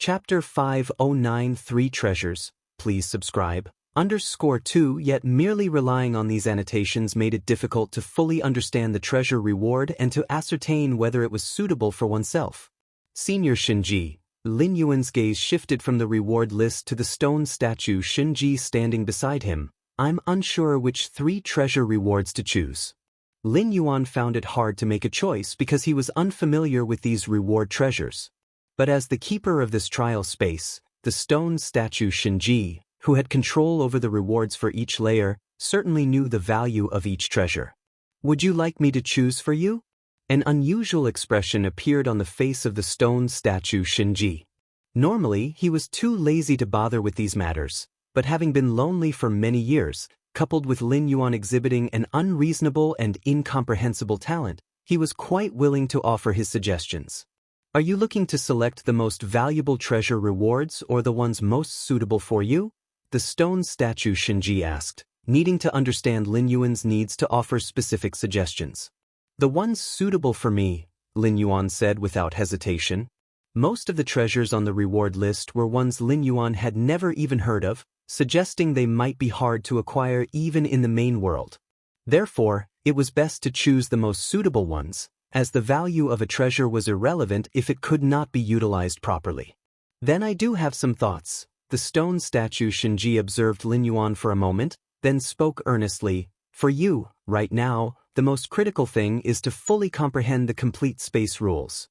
Chapter 509 3 Treasures. Please subscribe. _2 Yet merely relying on these annotations made it difficult to fully understand the treasure reward and to ascertain whether it was suitable for oneself. Senior Xinji. Lin Yuan's gaze shifted from the reward list to the stone statue Xinji standing beside him. I'm unsure which 3 treasure rewards to choose. Lin Yuan found it hard to make a choice because he was unfamiliar with these reward treasures. But as the keeper of this trial space, the stone statue Xinji, who had control over the rewards for each layer, certainly knew the value of each treasure. Would you like me to choose for you? An unusual expression appeared on the face of the stone statue Xinji. Normally, he was too lazy to bother with these matters, but having been lonely for many years, coupled with Lin Yuan exhibiting an unreasonable and incomprehensible talent, he was quite willing to offer his suggestions. Are you looking to select the most valuable treasure rewards or the ones most suitable for you? The stone statue Xinji asked, needing to understand Lin Yuan's needs to offer specific suggestions. The ones suitable for me, Lin Yuan said without hesitation. Most of the treasures on the reward list were ones Lin Yuan had never even heard of, suggesting they might be hard to acquire even in the main world. Therefore, it was best to choose the most suitable ones, as the value of a treasure was irrelevant if it could not be utilized properly. Then I do have some thoughts. The stone statue Xinji observed Lin Yuan for a moment, then spoke earnestly. For you, right now, the most critical thing is to fully comprehend the complete space rules.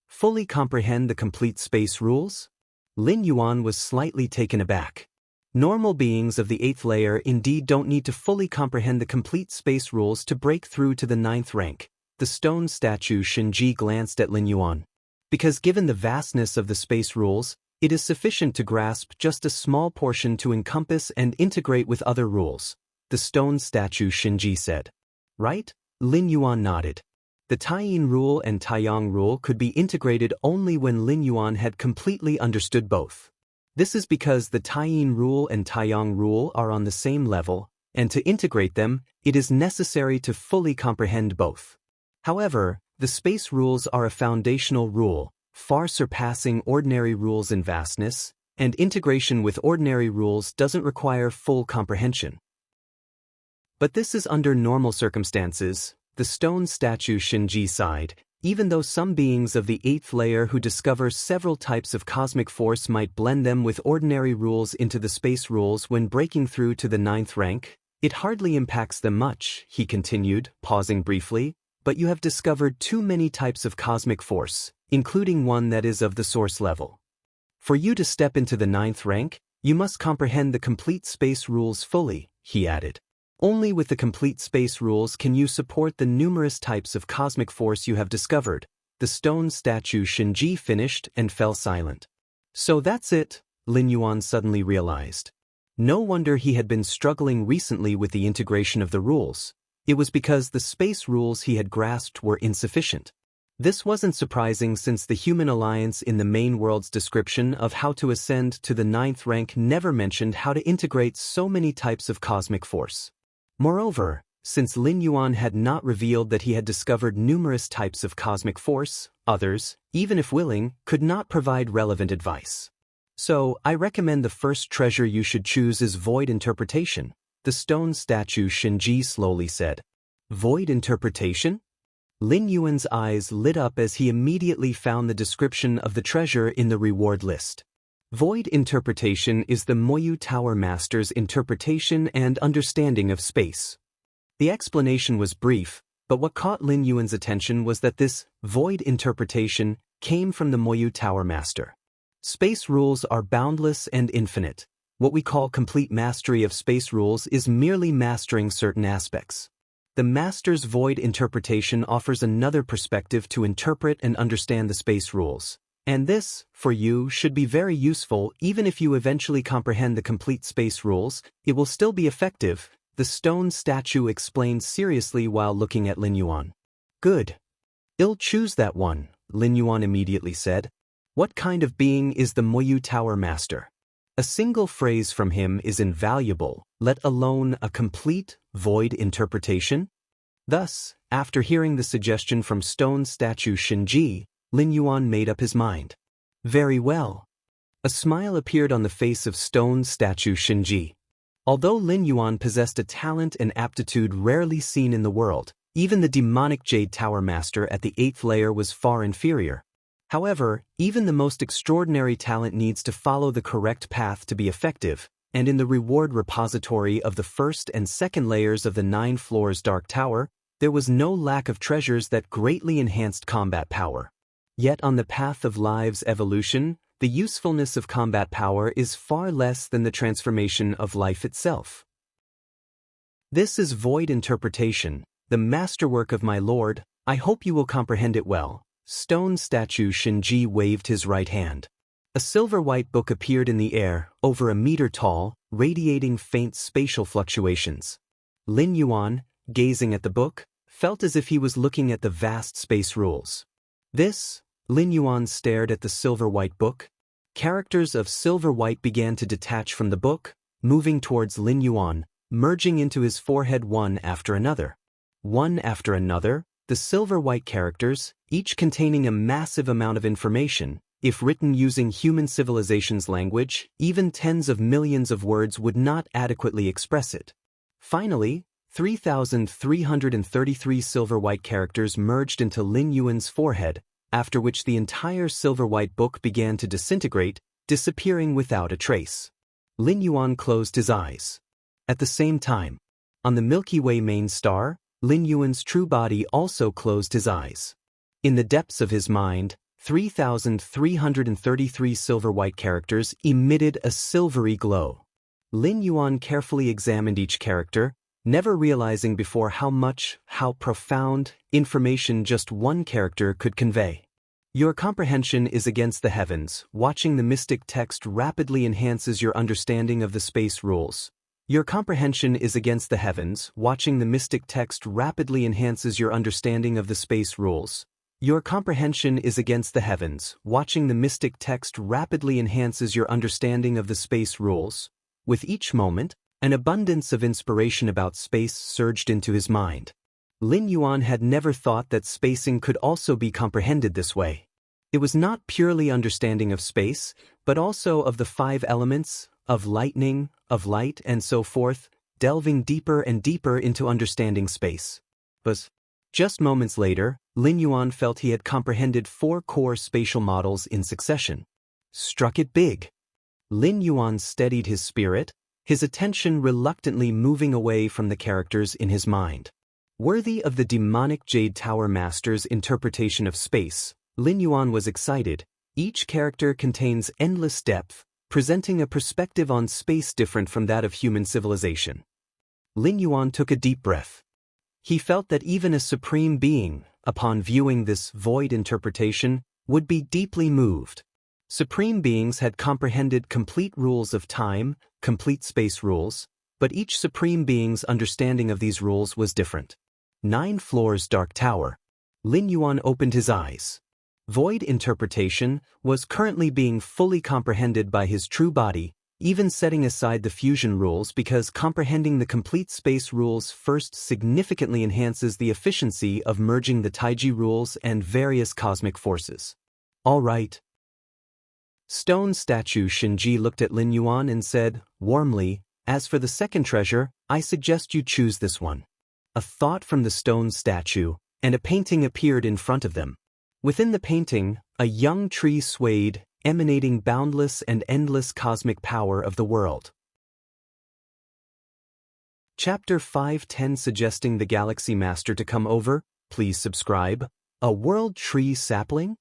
Fully comprehend the complete space rules? Lin Yuan was slightly taken aback. Normal beings of the 8th layer indeed don't need to fully comprehend the complete space rules to break through to the 9th rank. The stone statue Xinji glanced at Lin Yuan. Because given the vastness of the space rules, it is sufficient to grasp just a small portion to encompass and integrate with other rules, the stone statue Xinji said. Right? Lin Yuan nodded. The Taiyin rule and Taiyang rule could be integrated only when Lin Yuan had completely understood both. This is because the Taiyin rule and Taiyang rule are on the same level, and to integrate them, it is necessary to fully comprehend both. However, the space rules are a foundational rule, far surpassing ordinary rules in vastness, and integration with ordinary rules doesn't require full comprehension. But this is under normal circumstances, the stone statue Xinji sighed. Even though some beings of the 8th layer who discover several types of cosmic force might blend them with ordinary rules into the space rules when breaking through to the 9th rank, it hardly impacts them much, he continued, pausing briefly. But you have discovered too many types of cosmic force, including one that is of the source level. For you to step into the 9th rank, you must comprehend the complete space rules fully, he added. Only with the complete space rules can you support the numerous types of cosmic force you have discovered. The stone statue Xinji finished and fell silent. So that's it, Lin Yuan suddenly realized. No wonder he had been struggling recently with the integration of the rules. It was because the space rules he had grasped were insufficient. This wasn't surprising since the human alliance in the main world's description of how to ascend to the 9th rank never mentioned how to integrate so many types of cosmic force. Moreover, since Lin Yuan had not revealed that he had discovered numerous types of cosmic force, others, even if willing, could not provide relevant advice. So, I recommend the first treasure you should choose is void interpretation, the stone statue Xinji slowly said. Void interpretation? Lin Yuan's eyes lit up as he immediately found the description of the treasure in the reward list. Void interpretation is the Moyu Tower Master's interpretation and understanding of space. The explanation was brief, but what caught Lin Yuan's attention was that this void interpretation came from the Moyu Tower Master. Space rules are boundless and infinite. What we call complete mastery of space rules is merely mastering certain aspects. The Master's void interpretation offers another perspective to interpret and understand the space rules. And this, for you, should be very useful even if you eventually comprehend the complete space rules, it will still be effective, the stone statue explained seriously while looking at Lin Yuan. Good. I'll choose that one, Lin Yuan immediately said. What kind of being is the Moyu Tower Master? A single phrase from him is invaluable, let alone a complete, void interpretation. Thus, after hearing the suggestion from stone statue Xinji, Lin Yuan made up his mind. Very well. A smile appeared on the face of stone statue Xianxia. Although Lin Yuan possessed a talent and aptitude rarely seen in the world, even the demonic Jade Tower Master at the 8th layer was far inferior. However, even the most extraordinary talent needs to follow the correct path to be effective, and in the reward repository of the 1st and 2nd layers of the 9 floors Dark Tower, there was no lack of treasures that greatly enhanced combat power. Yet on the path of lives evolution, the usefulness of combat power is far less than the transformation of life itself. This is void interpretation, the masterwork of my lord. I hope you will comprehend it well. Stone statue Xianxia waved his right hand. A silver-white book appeared in the air, over a meter tall, radiating faint spatial fluctuations. Lin Yuan, gazing at the book, felt as if he was looking at the vast space rules. Lin Yuan stared at the silver-white book. Characters of silver-white began to detach from the book, moving towards Lin Yuan, merging into his forehead one after another. One after another, the silver-white characters, each containing a massive amount of information. If written using human civilization's language, even tens of millions of words would not adequately express it. Finally, 3,333 silver-white characters merged into Lin Yuan's forehead, after which the entire silver-white book began to disintegrate, disappearing without a trace. Lin Yuan closed his eyes. At the same time, on the Milky Way main star, Lin Yuan's true body also closed his eyes. In the depths of his mind, 3,333 silver-white characters emitted a silvery glow. Lin Yuan carefully examined each character, never realizing before how profound information just one character could convey. Your comprehension is against the heavens. Watching the mystic text rapidly enhances your understanding of the space rules. Your comprehension is against the heavens. Watching the mystic text rapidly enhances your understanding of the space rules. Your comprehension is against the heavens. Watching the mystic text rapidly enhances your understanding of the space rules. With each moment, an abundance of inspiration about space surged into his mind. Lin Yuan had never thought that spacing could also be comprehended this way. It was not purely understanding of space, but also of the 5 elements, of lightning, of light, and so forth, delving deeper and deeper into understanding space. But just moments later, Lin Yuan felt he had comprehended 4 core spatial models in succession. Struck it big. Lin Yuan steadied his spirit, his attention reluctantly moving away from the characters in his mind. Worthy of the demonic Jade Tower Master's interpretation of space, Lin Yuan was excited. Each character contains endless depth, presenting a perspective on space different from that of human civilization. Lin Yuan took a deep breath. He felt that even a supreme being, upon viewing this void interpretation, would be deeply moved. Supreme beings had comprehended complete rules of time, complete space rules, but each supreme being's understanding of these rules was different. 9 floors Dark Tower. Lin Yuan opened his eyes. Void interpretation was currently being fully comprehended by his true body, even setting aside the fusion rules, because comprehending the complete space rules first significantly enhances the efficiency of merging the Taiji rules and various cosmic forces. All right. Stone statue Xianxia looked at Lin Yuan and said, warmly, as for the second treasure, I suggest you choose this one. A thought from the stone statue, and a painting appeared in front of them. Within the painting, a young tree swayed, emanating boundless and endless cosmic power of the world. Chapter 510 Suggesting the Galaxy Master to come over, please subscribe. A world tree sapling?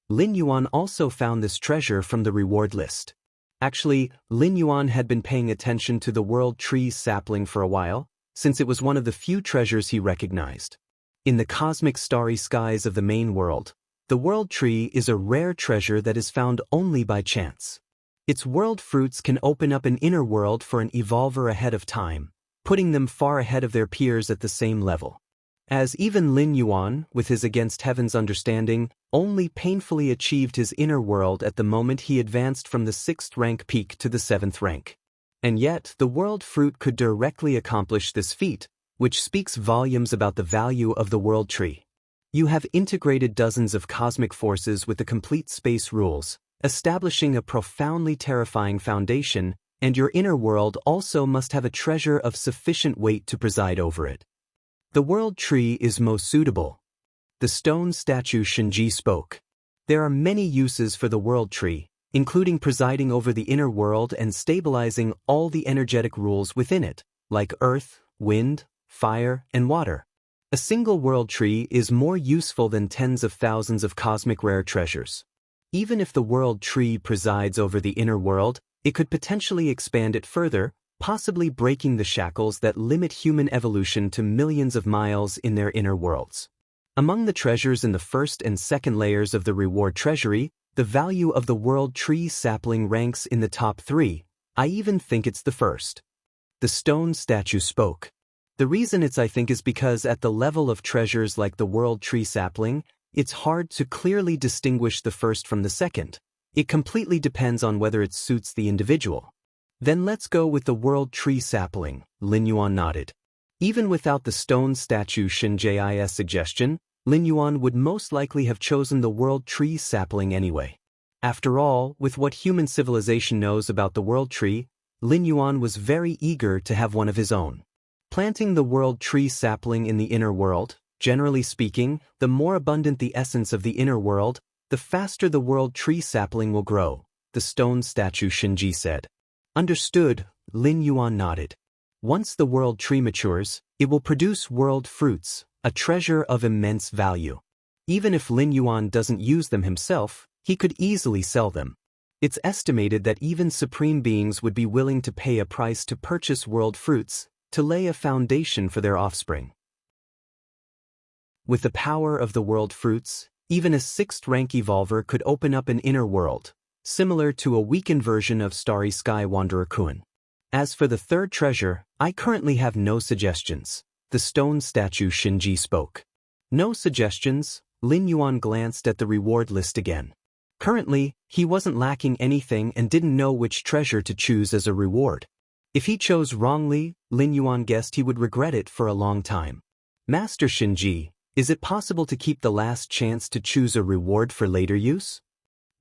Lin Yuan also found this treasure from the reward list. Actually, Lin Yuan had been paying attention to the world tree sapling for a while, since it was one of the few treasures he recognized. In the cosmic starry skies of the main world, the world tree is a rare treasure that is found only by chance. Its world fruits can open up an inner world for an evolver ahead of time, putting them far ahead of their peers at the same level. As even Lin Yuan, with his against heaven's understanding, only painfully achieved his inner world at the moment he advanced from the 6th rank peak to the 7th rank. And yet, the world fruit could directly accomplish this feat, which speaks volumes about the value of the world tree. You have integrated dozens of cosmic forces with the complete space rules, establishing a profoundly terrifying foundation, and your inner world also must have a treasure of sufficient weight to preside over it. The world tree is most suitable. The stone statue Xianxia spoke. There are many uses for the world tree, including presiding over the inner world and stabilizing all the energetic rules within it, like earth, wind, fire, and water. A single world tree is more useful than tens of thousands of cosmic rare treasures. Even if the world tree presides over the inner world, it could potentially expand it further, possibly breaking the shackles that limit human evolution to millions of miles in their inner worlds. Among the treasures in the first and second layers of the reward treasury, the value of the world tree sapling ranks in the top 3. I even think it's the first. The stone statue spoke. The reason I think is because at the level of treasures like the world tree sapling, it's hard to clearly distinguish the first from the second. It completely depends on whether it suits the individual. Then let's go with the world tree sapling, Lin Yuan nodded. Even without the stone statue Xianxia's suggestion, Lin Yuan would most likely have chosen the world tree sapling anyway. After all, with what human civilization knows about the world tree, Lin Yuan was very eager to have one of his own. Planting the world tree sapling in the inner world, generally speaking, the more abundant the essence of the inner world, the faster the world tree sapling will grow, the stone statue Xianxia said. Understood, Lin Yuan nodded. Once the world tree matures, it will produce world fruits, a treasure of immense value. Even if Lin Yuan doesn't use them himself, he could easily sell them. It's estimated that even supreme beings would be willing to pay a price to purchase world fruits, to lay a foundation for their offspring. With the power of the world fruits, even a 6th rank evolver could open up an inner world, similar to a weakened version of Starry Sky Wanderer Kun. As for the third treasure, I currently have no suggestions. The stone statue Xianxia spoke. No suggestions? Lin Yuan glanced at the reward list again. Currently, he wasn't lacking anything and didn't know which treasure to choose as a reward. If he chose wrongly, Lin Yuan guessed he would regret it for a long time. Master Xianxia, is it possible to keep the last chance to choose a reward for later use?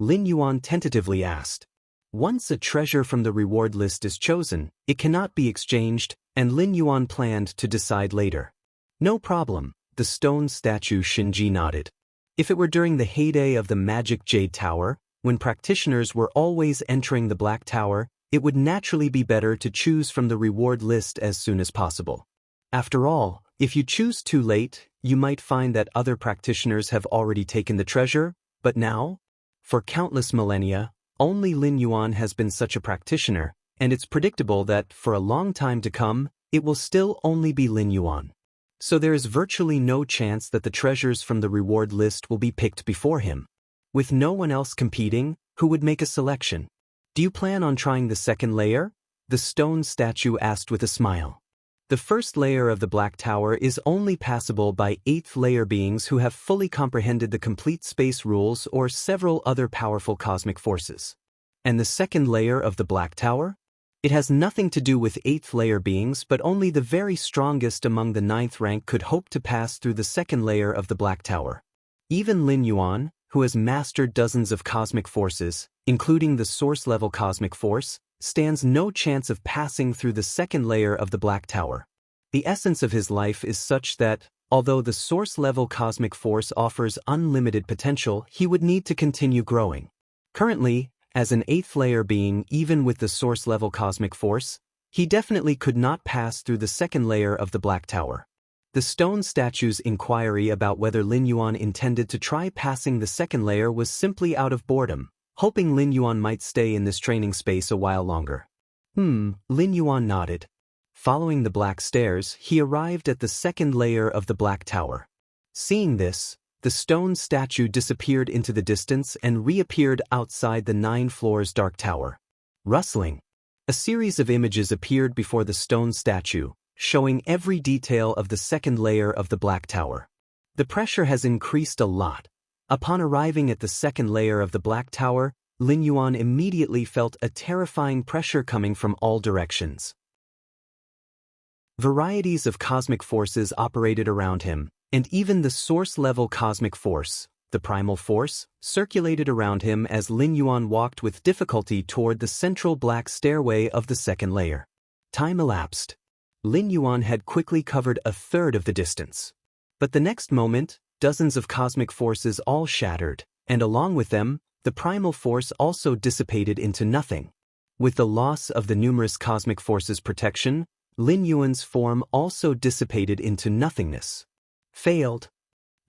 Lin Yuan tentatively asked. Once a treasure from the reward list is chosen, it cannot be exchanged, and Lin Yuan planned to decide later. No problem, the stone statue Xianxia nodded. If it were during the heyday of the magic Jade Tower, when practitioners were always entering the Black Tower, it would naturally be better to choose from the reward list as soon as possible. After all, if you choose too late, you might find that other practitioners have already taken the treasure, but now? For countless millennia, only Lin Yuan has been such a practitioner, and it's predictable that, for a long time to come, it will still only be Lin Yuan. So there is virtually no chance that the treasures from the reward list will be picked before him. With no one else competing, who would make a selection? Do you plan on trying the second layer? The stone statue asked with a smile. The first layer of the Black Tower is only passable by 8th layer beings who have fully comprehended the complete space rules or several other powerful cosmic forces. And the second layer of the Black Tower? It has nothing to do with 8th layer beings, but only the very strongest among the 9th rank could hope to pass through the second layer of the Black Tower. Even Lin Yuan, who has mastered dozens of cosmic forces, including the source-level cosmic force, stands no chance of passing through the second layer of the Black Tower. The essence of his life is such that, although the source-level cosmic force offers unlimited potential, he would need to continue growing. Currently, as an 8th layer being even with the source-level cosmic force, he definitely could not pass through the second layer of the Black Tower. The stone statue's inquiry about whether Lin Yuan intended to try passing the second layer was simply out of boredom, hoping Lin Yuan might stay in this training space a while longer. Lin Yuan nodded. Following the black stairs, he arrived at the second layer of the Black Tower. Seeing this, the stone statue disappeared into the distance and reappeared outside the 9 floors dark tower. Rustling. A series of images appeared before the stone statue, showing every detail of the second layer of the Black Tower. The pressure has increased a lot. Upon arriving at the second layer of the Black Tower, Lin Yuan immediately felt a terrifying pressure coming from all directions. Varieties of cosmic forces operated around him, and even the source-level cosmic force, the the primal force, circulated around him as Lin Yuan walked with difficulty toward the central black stairway of the second layer. Time elapsed. Lin Yuan had quickly covered a third of the distance. But the next moment, dozens of cosmic forces all shattered, and along with them, the primal force also dissipated into nothing. With the loss of the numerous cosmic forces' protection, Lin Yuan's form also dissipated into nothingness. Failed.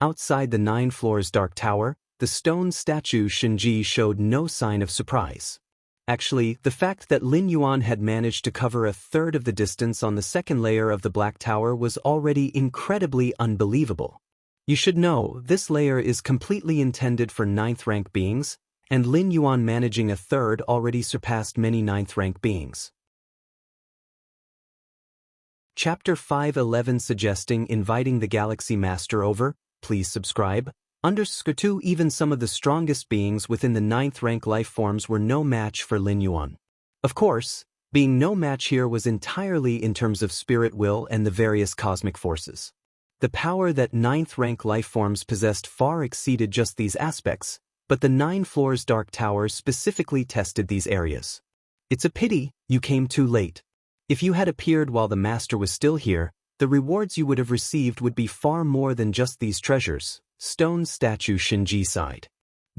Outside the 9 floors dark tower, the stone statue Xianxia showed no sign of surprise. Actually, the fact that Lin Yuan had managed to cover a third of the distance on the second layer of the Black Tower was already incredibly unbelievable. You should know, this layer is completely intended for 9th rank beings, and Lin Yuan managing a third already surpassed many 9th rank beings. Chapter 511 Suggesting Inviting the Galaxy Master over, please subscribe. _2 Even some of the strongest beings within the 9th rank life forms were no match for Lin Yuan. Of course, being no match here was entirely in terms of spirit will and the various cosmic forces. The power that 9th rank life forms possessed far exceeded just these aspects, but the 9 floors dark tower specifically tested these areas. It's a pity you came too late. If you had appeared while the master was still here, the rewards you would have received would be far more than just these treasures. Stone statue Xianxia sighed.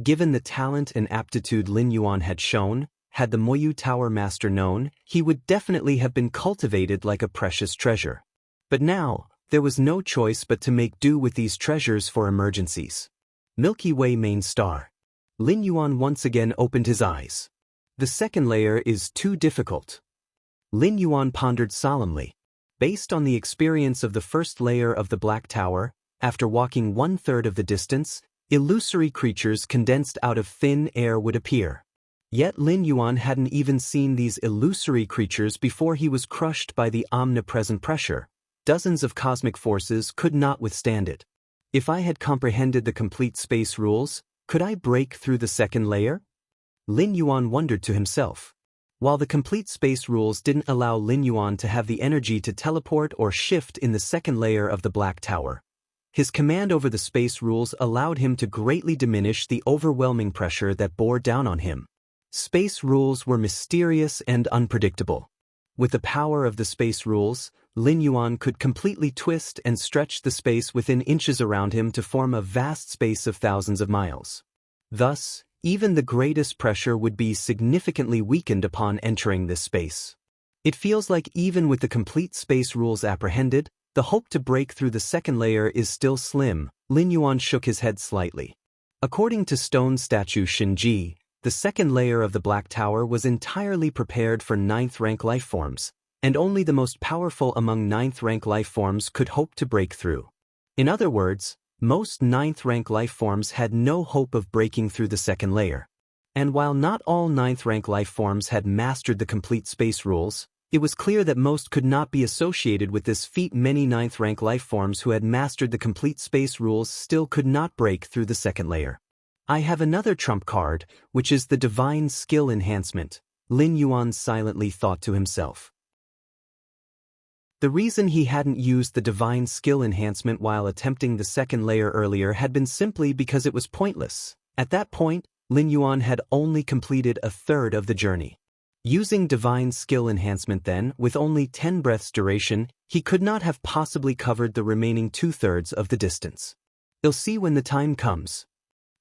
Given the talent and aptitude Lin Yuan had shown, had the Moyu Tower master known, he would definitely have been cultivated like a precious treasure. But now, there was no choice but to make do with these treasures for emergencies. Milky Way main star. Lin Yuan once again opened his eyes. The second layer is too difficult. Lin Yuan pondered solemnly. Based on the experience of the first layer of the Black Tower, after walking 1/3 of the distance, illusory creatures condensed out of thin air would appear. Yet Lin Yuan hadn't even seen these illusory creatures before he was crushed by the omnipresent pressure. Dozens of cosmic forces could not withstand it. If I had comprehended the complete space rules, could I break through the second layer? Lin Yuan wondered to himself. While the complete space rules didn't allow Lin Yuan to have the energy to teleport or shift in the second layer of the Black Tower, his command over the space rules allowed him to greatly diminish the overwhelming pressure that bore down on him. Space rules were mysterious and unpredictable. With the power of the space rules, Lin Yuan could completely twist and stretch the space within inches around him to form a vast space of thousands of miles. Thus, even the greatest pressure would be significantly weakened upon entering this space. It feels like even with the complete space rules apprehended, the hope to break through the second layer is still slim. Lin Yuan shook his head slightly. According to stone statue Xianxia, the second layer of the Black Tower was entirely prepared for 9th rank life forms, and only the most powerful among 9th rank life forms could hope to break through. In other words, most 9th rank life forms had no hope of breaking through the second layer. And while not all 9th rank life forms had mastered the complete space rules, it was clear that most could not be associated with this feat. Many 9th rank life forms who had mastered the complete space rules still could not break through the second layer. I have another trump card, which is the divine skill enhancement, Lin Yuan silently thought to himself. The reason he hadn't used the divine skill enhancement while attempting the second layer earlier had been simply because it was pointless. At that point, Lin Yuan had only completed a third of the journey. Using divine skill enhancement then, with only 10 breaths duration, he could not have possibly covered the remaining 2/3 of the distance. He'll see when the time comes.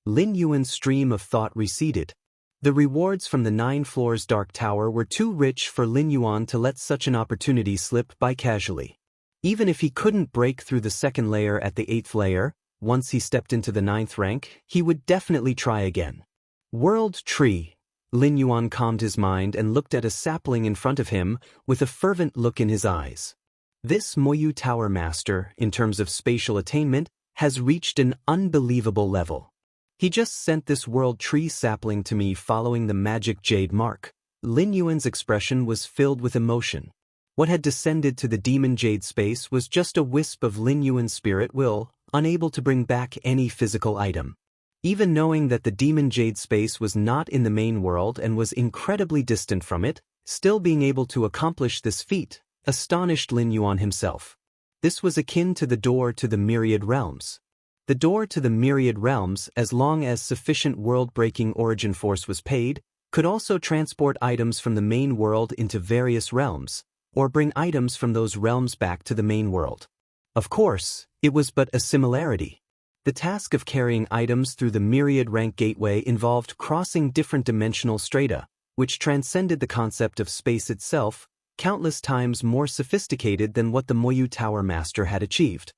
Lin Yuan's stream of thought receded. The rewards from the 9 floors dark tower were too rich for Lin Yuan to let such an opportunity slip by casually. Even if he couldn't break through the second layer at the 8th layer, once he stepped into the 9th rank, he would definitely try again. World Tree. Lin Yuan calmed his mind and looked at a sapling in front of him with a fervent look in his eyes. This Moyu Tower master, in terms of spatial attainment, has reached an unbelievable level. He just sent this World Tree sapling to me following the magic jade mark. Lin Yuan's expression was filled with emotion. What had descended to the demon jade space was just a wisp of Lin Yuan's spirit will, unable to bring back any physical item. Even knowing that the demon jade space was not in the main world and was incredibly distant from it, still being able to accomplish this feat astonished Lin Yuan himself. This was akin to the door to the myriad realms. The door to the myriad realms, as long as sufficient world-breaking origin force was paid, could also transport items from the main world into various realms, or bring items from those realms back to the main world. Of course, it was but a similarity. The task of carrying items through the myriad rank gateway involved crossing different dimensional strata, which transcended the concept of space itself, countless times more sophisticated than what the Moyu Tower Master had achieved.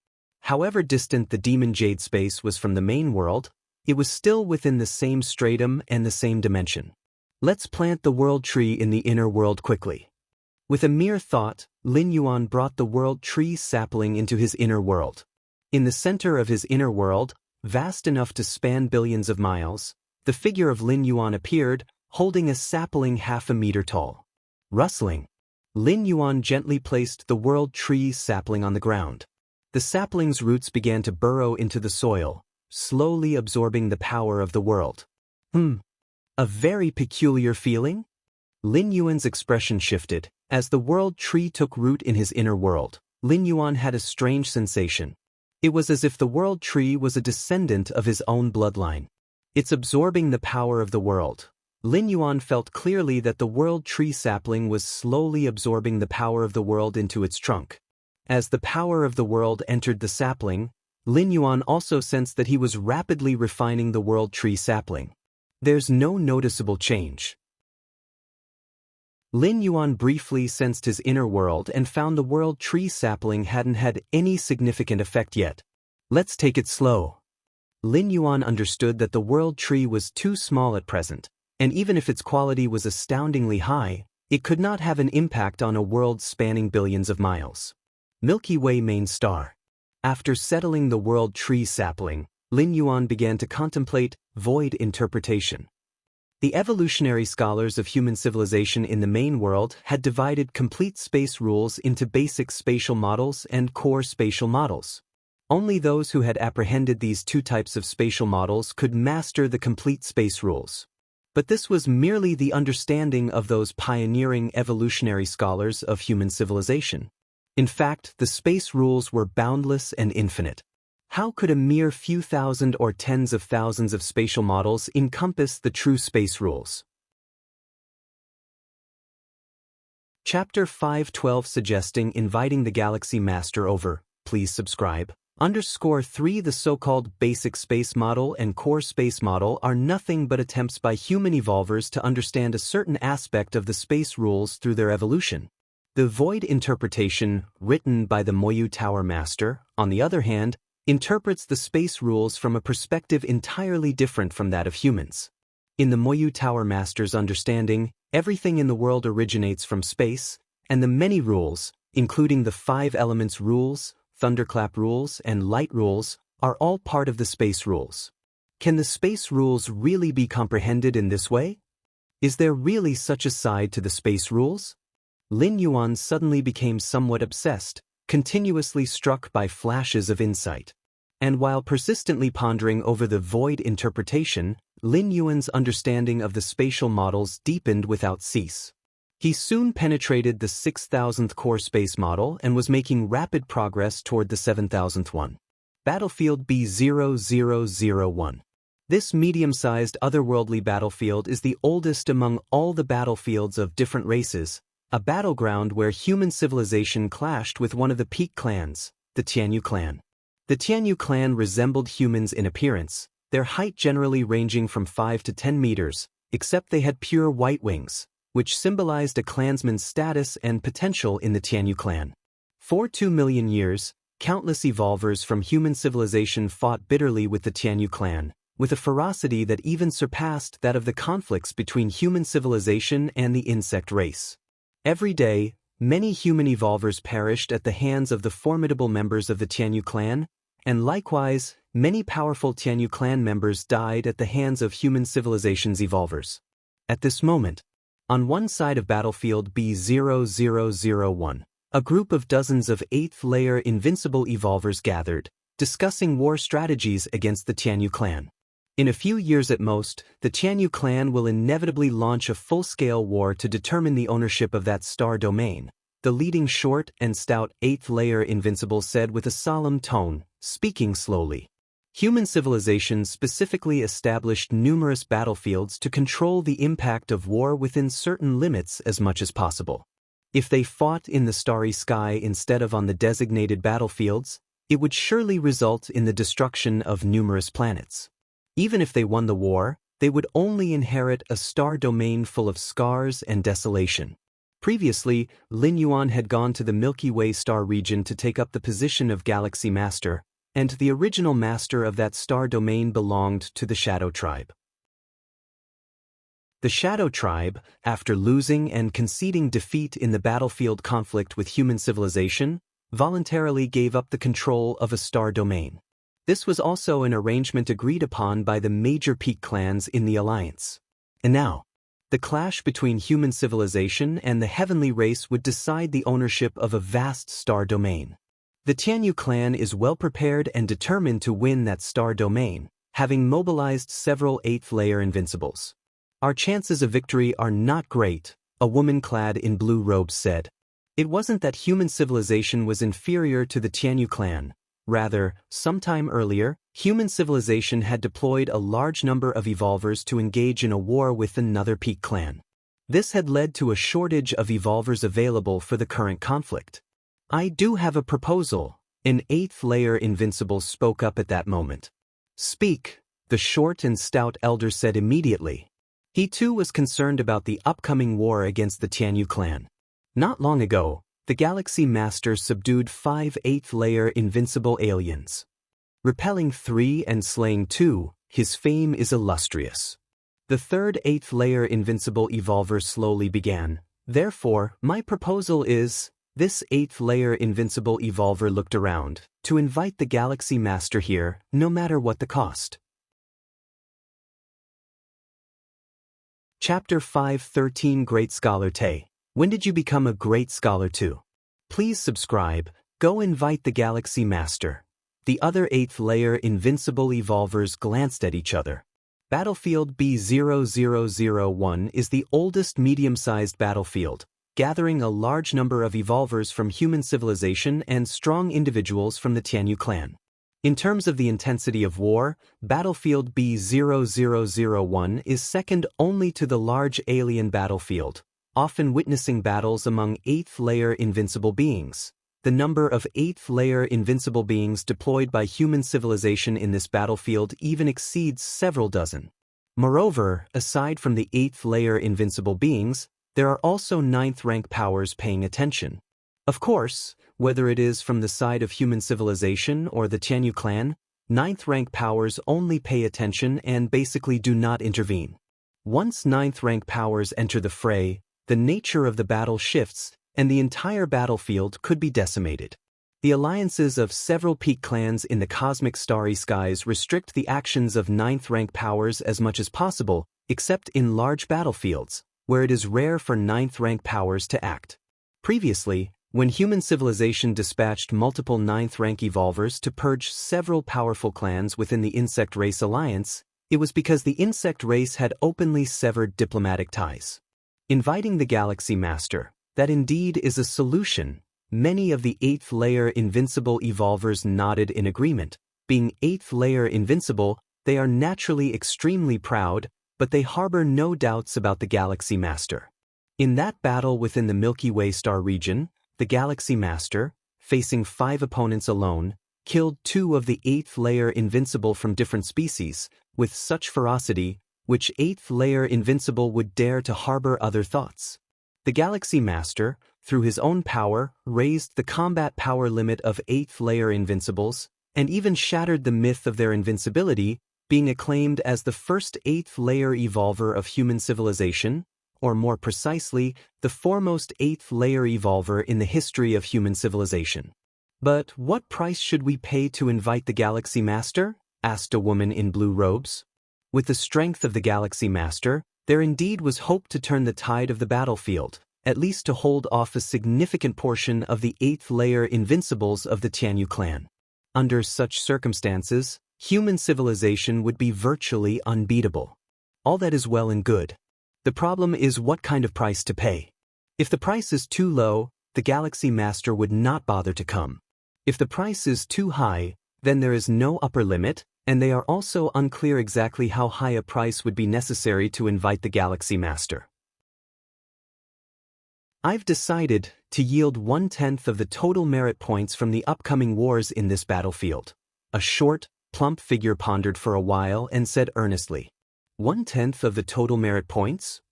However distant the demon jade space was from the main world, it was still within the same stratum and the same dimension. Let's plant the world tree in the inner world quickly. With a mere thought, Lin Yuan brought the world tree sapling into his inner world. In the center of his inner world, vast enough to span billions of miles, the figure of Lin Yuan appeared, holding a sapling half a meter tall. Rustling, Lin Yuan gently placed the world tree sapling on the ground. The sapling's roots began to burrow into the soil, slowly absorbing the power of the world. A very peculiar feeling? Lin Yuan's expression shifted. As the world tree took root in his inner world, Lin Yuan had a strange sensation. It was as if the world tree was a descendant of his own bloodline. It's absorbing the power of the world. Lin Yuan felt clearly that the world tree sapling was slowly absorbing the power of the world into its trunk. As the power of the world entered the sapling, Lin Yuan also sensed that he was rapidly refining the world tree sapling. There's no noticeable change. Lin Yuan briefly sensed his inner world and found the world tree sapling hadn't had any significant effect yet. Let's take it slow. Lin Yuan understood that the world tree was too small at present, and even if its quality was astoundingly high, it could not have an impact on a world spanning billions of miles. Milky Way main star. After settling the world tree sapling, Lin Yuan began to contemplate void interpretation. The evolutionary scholars of human civilization in the main world had divided complete space rules into basic spatial models and core spatial models. Only those who had apprehended these two types of spatial models could master the complete space rules. But this was merely the understanding of those pioneering evolutionary scholars of human civilization. In fact, the space rules were boundless and infinite. How could a mere few thousand or tens of thousands of spatial models encompass the true space rules? Chapter 512 suggesting inviting the Galaxy Master over, please subscribe. _3 The so-called basic space model and core space model are nothing but attempts by human evolvers to understand a certain aspect of the space rules through their evolution. The void interpretation, written by the Moyu Tower Master, on the other hand, interprets the space rules from a perspective entirely different from that of humans. In the Moyu Tower Master's understanding, everything in the world originates from space, and the many rules, including the 5 elements rules, thunderclap rules, and light rules, are all part of the space rules. Can the space rules really be comprehended in this way? Is there really such a side to the space rules? Lin Yuan suddenly became somewhat obsessed, continuously struck by flashes of insight. And while persistently pondering over the void interpretation, Lin Yuan's understanding of the spatial models deepened without cease. He soon penetrated the 6,000th core space model and was making rapid progress toward the 7,000th one. Battlefield B0001. This medium-sized otherworldly battlefield is the oldest among all the battlefields of different races, a battleground where human civilization clashed with one of the peak clans, the Tianyu clan. The Tianyu clan resembled humans in appearance, their height generally ranging from 5 to 10 meters, except they had pure white wings, which symbolized a clansman's status and potential in the Tianyu clan. For 2 million years, countless evolvers from human civilization fought bitterly with the Tianyu clan, with a ferocity that even surpassed that of the conflicts between human civilization and the insect race. Every day, many human evolvers perished at the hands of the formidable members of the Tianyu clan, and likewise, many powerful Tianyu clan members died at the hands of human civilization's evolvers. At this moment, on one side of battlefield B0001, a group of dozens of 8th-layer invincible evolvers gathered, discussing war strategies against the Tianyu clan. In a few years at most, the Tianyu clan will inevitably launch a full-scale war to determine the ownership of that star domain, the leading short and stout 8th-layer invincible said with a solemn tone, speaking slowly. Human civilization specifically established numerous battlefields to control the impact of war within certain limits as much as possible. If they fought in the starry sky instead of on the designated battlefields, it would surely result in the destruction of numerous planets. Even if they won the war, they would only inherit a star domain full of scars and desolation. Previously, Lin Yuan had gone to the Milky Way star region to take up the position of Galaxy Master, and the original master of that star domain belonged to the Shadow Tribe. The Shadow Tribe, after losing and conceding defeat in the battlefield conflict with human civilization, voluntarily gave up the control of a star domain. This was also an arrangement agreed upon by the major peak clans in the alliance. And now, the clash between human civilization and the heavenly race would decide the ownership of a vast star domain. The Tianyu clan is well prepared and determined to win that star domain, having mobilized several 8th-layer invincibles. Our chances of victory are not great, a woman clad in blue robes said. It wasn't that human civilization was inferior to the Tianyu clan. Rather, sometime earlier, human civilization had deployed a large number of evolvers to engage in a war with another peak clan. This had led to a shortage of evolvers available for the current conflict. I do have a proposal, an 8th-layer invincible spoke up at that moment. Speak, the short and stout elder said immediately. He too was concerned about the upcoming war against the Tianyu clan. Not long ago, the Galaxy Master subdued 5 8th-layer invincible aliens. Repelling 3 and slaying 2, his fame is illustrious. The third 8th-layer invincible evolver slowly began. Therefore, my proposal is, this 8th-layer invincible evolver looked around, to invite the Galaxy Master here, no matter what the cost. Chapter 5:13 Great Scholar Tay. When did you become a great scholar too? Please subscribe, go invite the Galaxy Master. The other 8th-layer invincible evolvers glanced at each other. Battlefield B0001 is the oldest medium-sized battlefield, gathering a large number of evolvers from human civilization and strong individuals from the Tianyu clan. In terms of the intensity of war, Battlefield B0001 is second only to the large alien battlefield, often witnessing battles among 8th-layer invincible beings. The number of 8th-layer invincible beings deployed by human civilization in this battlefield even exceeds several dozen. Moreover, aside from the 8th-layer invincible beings, there are also 9th-rank powers paying attention. Of course, whether it is from the side of human civilization or the Tianyu clan, 9th-rank powers only pay attention and basically do not intervene. Once 9th-rank powers enter the fray, the nature of the battle shifts, and the entire battlefield could be decimated. The alliances of several peak clans in the cosmic starry skies restrict the actions of 9th-rank powers as much as possible, except in large battlefields, where it is rare for 9th-rank powers to act. Previously, when human civilization dispatched multiple 9th-rank evolvers to purge several powerful clans within the insect race alliance, it was because the insect race had openly severed diplomatic ties. Inviting the Galaxy Master, that indeed is a solution. Many of the 8th-layer invincible evolvers nodded in agreement. Being 8th-layer invincible, they are naturally extremely proud, but they harbor no doubts about the Galaxy Master. In that battle within the Milky Way star region, the Galaxy Master, facing 5 opponents alone, killed 2 of the 8th-layer invincible from different species, with such ferocity, which 8th-layer invincible would dare to harbor other thoughts. The Galaxy Master, through his own power, raised the combat power limit of 8th-layer invincibles, and even shattered the myth of their invincibility, being acclaimed as the first 8th-layer evolver of human civilization, or more precisely, the foremost 8th-layer evolver in the history of human civilization. But what price should we pay to invite the Galaxy Master? Asked a woman in blue robes. With the strength of the Galaxy Master, there indeed was hope to turn the tide of the battlefield, at least to hold off a significant portion of the 8th-layer invincibles of the Tianyu clan. Under such circumstances, human civilization would be virtually unbeatable. All that is well and good. The problem is what kind of price to pay. If the price is too low, the Galaxy Master would not bother to come. If the price is too high, then there is no upper limit, And they are also unclear exactly how high a price would be necessary to invite the Galaxy Master. I've decided to yield 1/10 of the total merit points from the upcoming wars in this battlefield. A short, plump figure pondered for a while and said earnestly, 1/10 of the total merit points?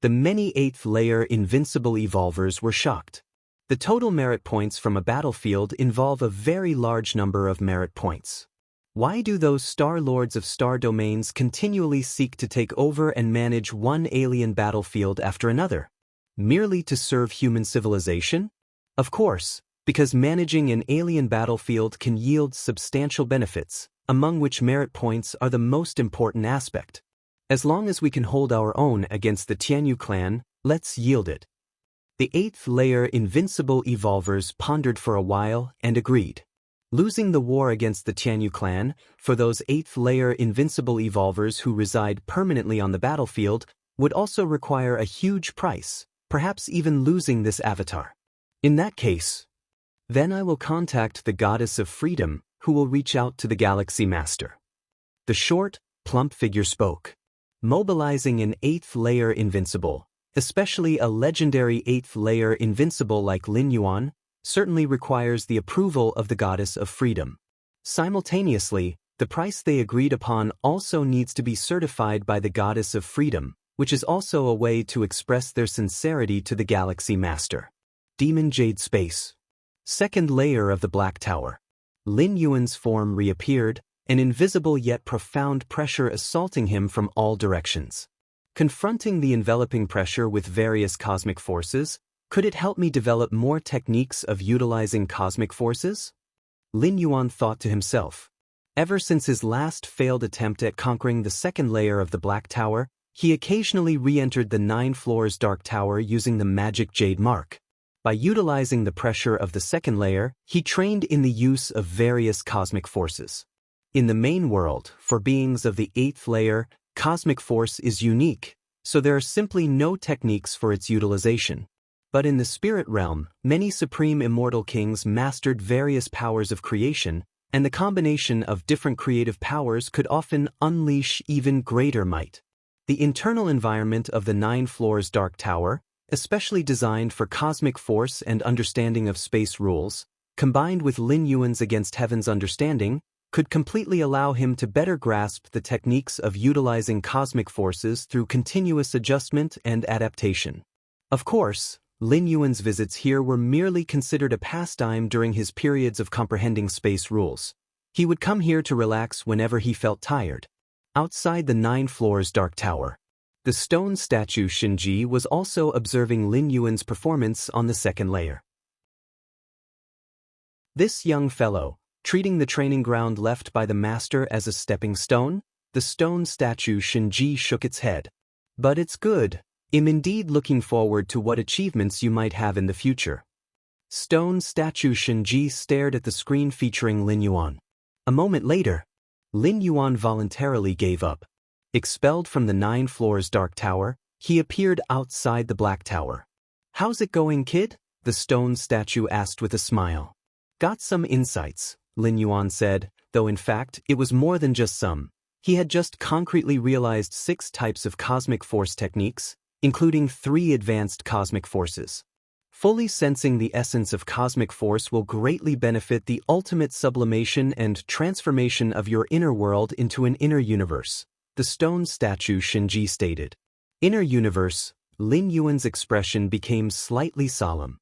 The many 8th layer invincible evolvers were shocked. The total merit points from a battlefield involve a very large number of merit points. Why do those Star Lords of Star Domains continually seek to take over and manage one alien battlefield after another? Merely to serve human civilization? Of course, because managing an alien battlefield can yield substantial benefits, among which merit points are the most important aspect. As long as we can hold our own against the Tianyu clan, let's yield it. The 8th layer invincible evolvers pondered for a while and agreed. Losing the war against the Tianyu clan, for those 8th layer invincible evolvers who reside permanently on the battlefield, would also require a huge price, perhaps even losing this avatar. In that case, then I will contact the Goddess of Freedom, who will reach out to the Galaxy Master. The short, plump figure spoke. Mobilizing an 8th layer invincible, especially a legendary 8th layer invincible like Lin Yuan, certainly requires the approval of the Goddess of Freedom. Simultaneously, the price they agreed upon also needs to be certified by the Goddess of Freedom, which is also a way to express their sincerity to the Galaxy Master. Demon Jade Space. Second layer of the Black Tower. Lin Yuan's form reappeared, an invisible yet profound pressure assaulting him from all directions. Confronting the enveloping pressure with various cosmic forces, could it help me develop more techniques of utilizing cosmic forces? Lin Yuan thought to himself. Ever since his last failed attempt at conquering the second layer of the Black Tower, he occasionally re-entered the 9 floors Dark Tower using the magic Jade Mark. By utilizing the pressure of the second layer, he trained in the use of various cosmic forces. In the main world, for beings of the 8th layer, cosmic force is unique, so there are simply no techniques for its utilization. But in the spirit realm, many supreme immortal kings mastered various powers of creation, and the combination of different creative powers could often unleash even greater might. The internal environment of the 9 floors Dark Tower, especially designed for cosmic force and understanding of space rules, combined with Lin Yuan's Against Heaven's understanding, could completely allow him to better grasp the techniques of utilizing cosmic forces through continuous adjustment and adaptation. Of course, Lin Yuan's visits here were merely considered a pastime during his periods of comprehending space rules. He would come here to relax whenever he felt tired. Outside the 9 floors Dark Tower, the stone statue Xianxia was also observing Lin Yuan's performance on the second layer. This young fellow, treating the training ground left by the master as a stepping stone, the stone statue Xianxia shook its head. But it's good. I'm indeed looking forward to what achievements you might have in the future. Stone statue Xianxia stared at the screen featuring Lin Yuan. A moment later, Lin Yuan voluntarily gave up. Expelled from the 9 floors Dark Tower, he appeared outside the Black Tower. How's it going, kid? The stone statue asked with a smile. Got some insights, Lin Yuan said, though in fact it was more than just some. He had just concretely realized 6 types of cosmic force techniques, including 3 advanced cosmic forces. Fully sensing the essence of cosmic force will greatly benefit the ultimate sublimation and transformation of your inner world into an inner universe, the stone statue Xianxia stated. Inner universe, Lin Yuan's expression became slightly solemn.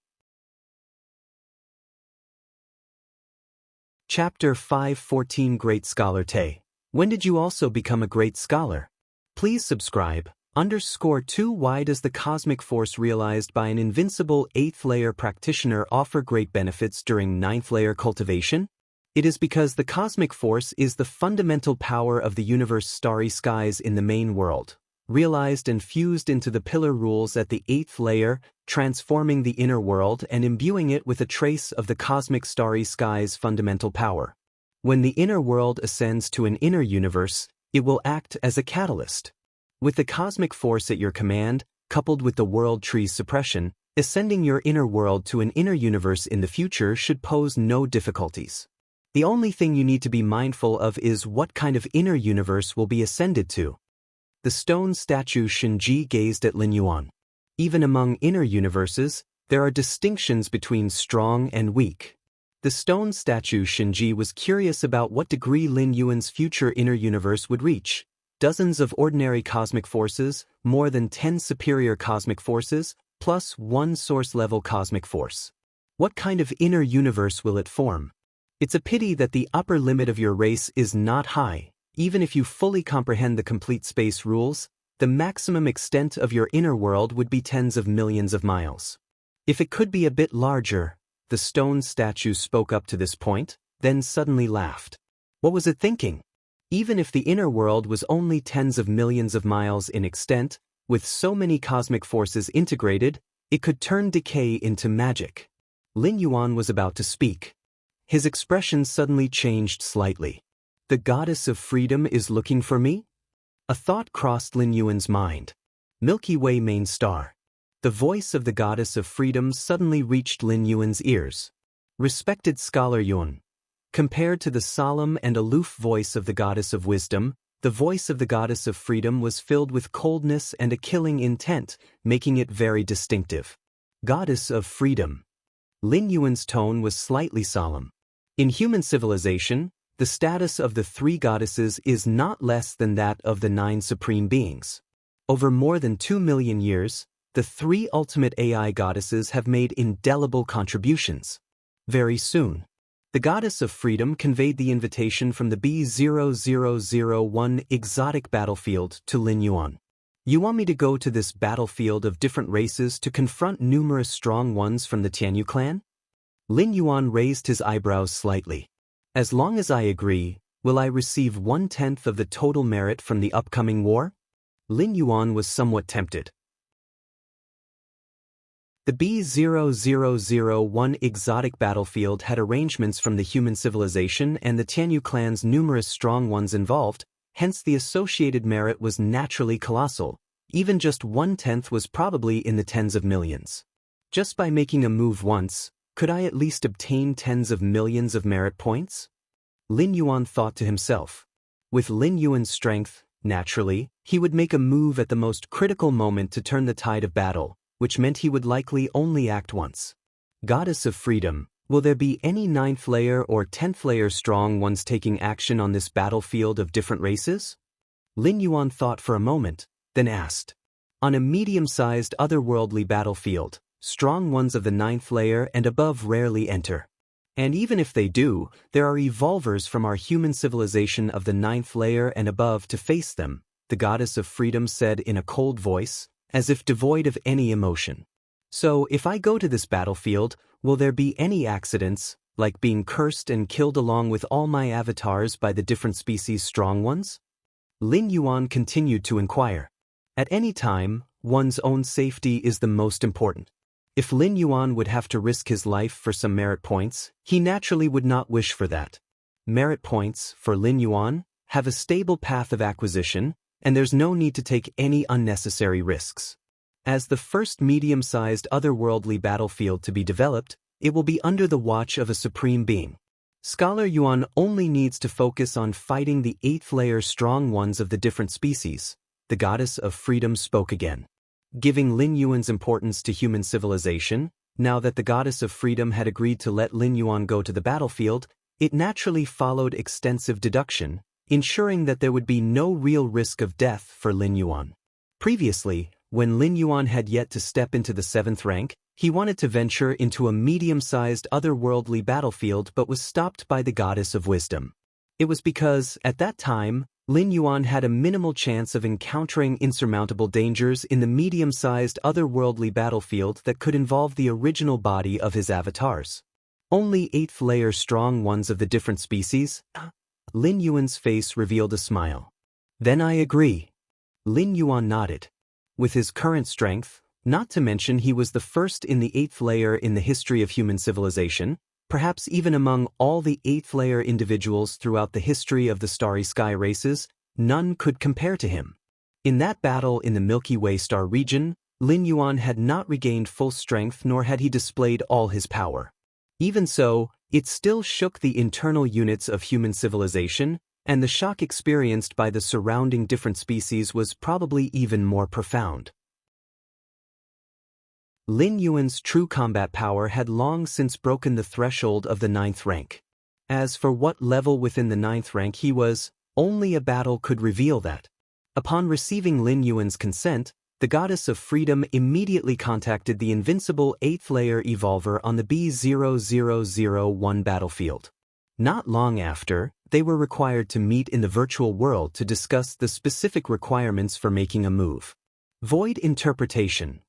Chapter 514 Great Scholar Te. When did you also become a great scholar? Please subscribe. _2 Why does the cosmic force realized by an invincible 8th layer practitioner offer great benefits during 9th layer cultivation? It is because the cosmic force is the fundamental power of the universe's starry skies in the main world, realized and fused into the pillar rules at the 8th layer, transforming the inner world and imbuing it with a trace of the cosmic starry skies' fundamental power. When the inner world ascends to an inner universe, it will act as a catalyst. With the cosmic force at your command, coupled with the world tree's suppression, ascending your inner world to an inner universe in the future should pose no difficulties. The only thing you need to be mindful of is what kind of inner universe will be ascended to. The stone statue Xianxia gazed at Lin Yuan. Even among inner universes, there are distinctions between strong and weak. The stone statue Xianxia was curious about what degree Lin Yuan's future inner universe would reach. Dozens of ordinary cosmic forces, more than 10 superior cosmic forces, plus 1 source-level cosmic force. What kind of inner universe will it form? It's a pity that the upper limit of your race is not high. Even if you fully comprehend the complete space rules, the maximum extent of your inner world would be tens of millions of miles. If it could be a bit larger, the stone statue spoke up to this point, then suddenly laughed. What was it thinking? Even if the inner world was only tens of millions of miles in extent, with so many cosmic forces integrated, it could turn decay into magic. Lin Yuan was about to speak. His expression suddenly changed slightly. The goddess of freedom is looking for me? A thought crossed Lin Yuan's mind. Milky Way main star. The voice of the goddess of freedom suddenly reached Lin Yuan's ears. Respected scholar Yuan. Compared to the solemn and aloof voice of the goddess of wisdom, the voice of the goddess of freedom was filled with coldness and a killing intent, making it very distinctive. Goddess of freedom. Lin Yuan's tone was slightly solemn. In human civilization, the status of the 3 goddesses is not less than that of the 9 supreme beings. Over more than 2 million years, the 3 ultimate AI goddesses have made indelible contributions. Very soon, the goddess of freedom conveyed the invitation from the B0001 exotic battlefield to Lin Yuan. You want me to go to this battlefield of different races to confront numerous strong ones from the Tianyu clan? Lin Yuan raised his eyebrows slightly. As long as I agree, will I receive 1/10 of the total merit from the upcoming war? Lin Yuan was somewhat tempted. The B0001 exotic battlefield had arrangements from the human civilization and the Tianyu clan's numerous strong ones involved, hence the associated merit was naturally colossal. Even just 1/10 was probably in the tens of millions. Just by making a move once, could I at least obtain tens of millions of merit points? Lin Yuan thought to himself. With Lin Yuan's strength, naturally, he would make a move at the most critical moment to turn the tide of battle, which meant he would likely only act once. Goddess of freedom, will there be any 9th layer or 10th layer strong ones taking action on this battlefield of different races? Lin Yuan thought for a moment, then asked. On a medium-sized otherworldly battlefield, strong ones of the 9th layer and above rarely enter. And even if they do, there are evolvers from our human civilization of the 9th layer and above to face them, the goddess of freedom said in a cold voice, as if devoid of any emotion. So, if I go to this battlefield, will there be any accidents, like being cursed and killed along with all my avatars by the different species strong ones? Lin Yuan continued to inquire. At any time, one's own safety is the most important. If Lin Yuan would have to risk his life for some merit points, he naturally would not wish for that. Merit points, for Lin Yuan, have a stable path of acquisition, and there's no need to take any unnecessary risks. As the first medium-sized otherworldly battlefield to be developed, it will be under the watch of a supreme being. Scholar Yuan only needs to focus on fighting the 8th layer strong ones of the different species. The goddess of freedom spoke again. Giving Lin Yuan's importance to human civilization, now that the goddess of freedom had agreed to let Lin Yuan go to the battlefield, it naturally followed extensive deduction, ensuring that there would be no real risk of death for Lin Yuan. Previously, when Lin Yuan had yet to step into the 7th rank, he wanted to venture into a medium-sized otherworldly battlefield but was stopped by the goddess of wisdom. It was because, at that time, Lin Yuan had a minimal chance of encountering insurmountable dangers in the medium-sized otherworldly battlefield that could involve the original body of his avatars. Only 8th layer strong ones of the different species? Lin Yuan's face revealed a smile. Then I agree. Lin Yuan nodded. With his current strength, not to mention he was the first in the 8th layer in the history of human civilization, perhaps even among all the 8th layer individuals throughout the history of the starry sky races, none could compare to him. In that battle in the Milky Way star region, Lin Yuan had not regained full strength nor had he displayed all his power. Even so, it still shook the internal units of human civilization, and the shock experienced by the surrounding different species was probably even more profound. Lin Yuan's true combat power had long since broken the threshold of the 9th rank. As for what level within the 9th rank he was, only a battle could reveal that. Upon receiving Lin Yuan's consent, the Goddess of Freedom immediately contacted the invincible 8th layer evolver on the B0001 battlefield. Not long after, they were required to meet in the virtual world to discuss the specific requirements for making a move. Void interpretation.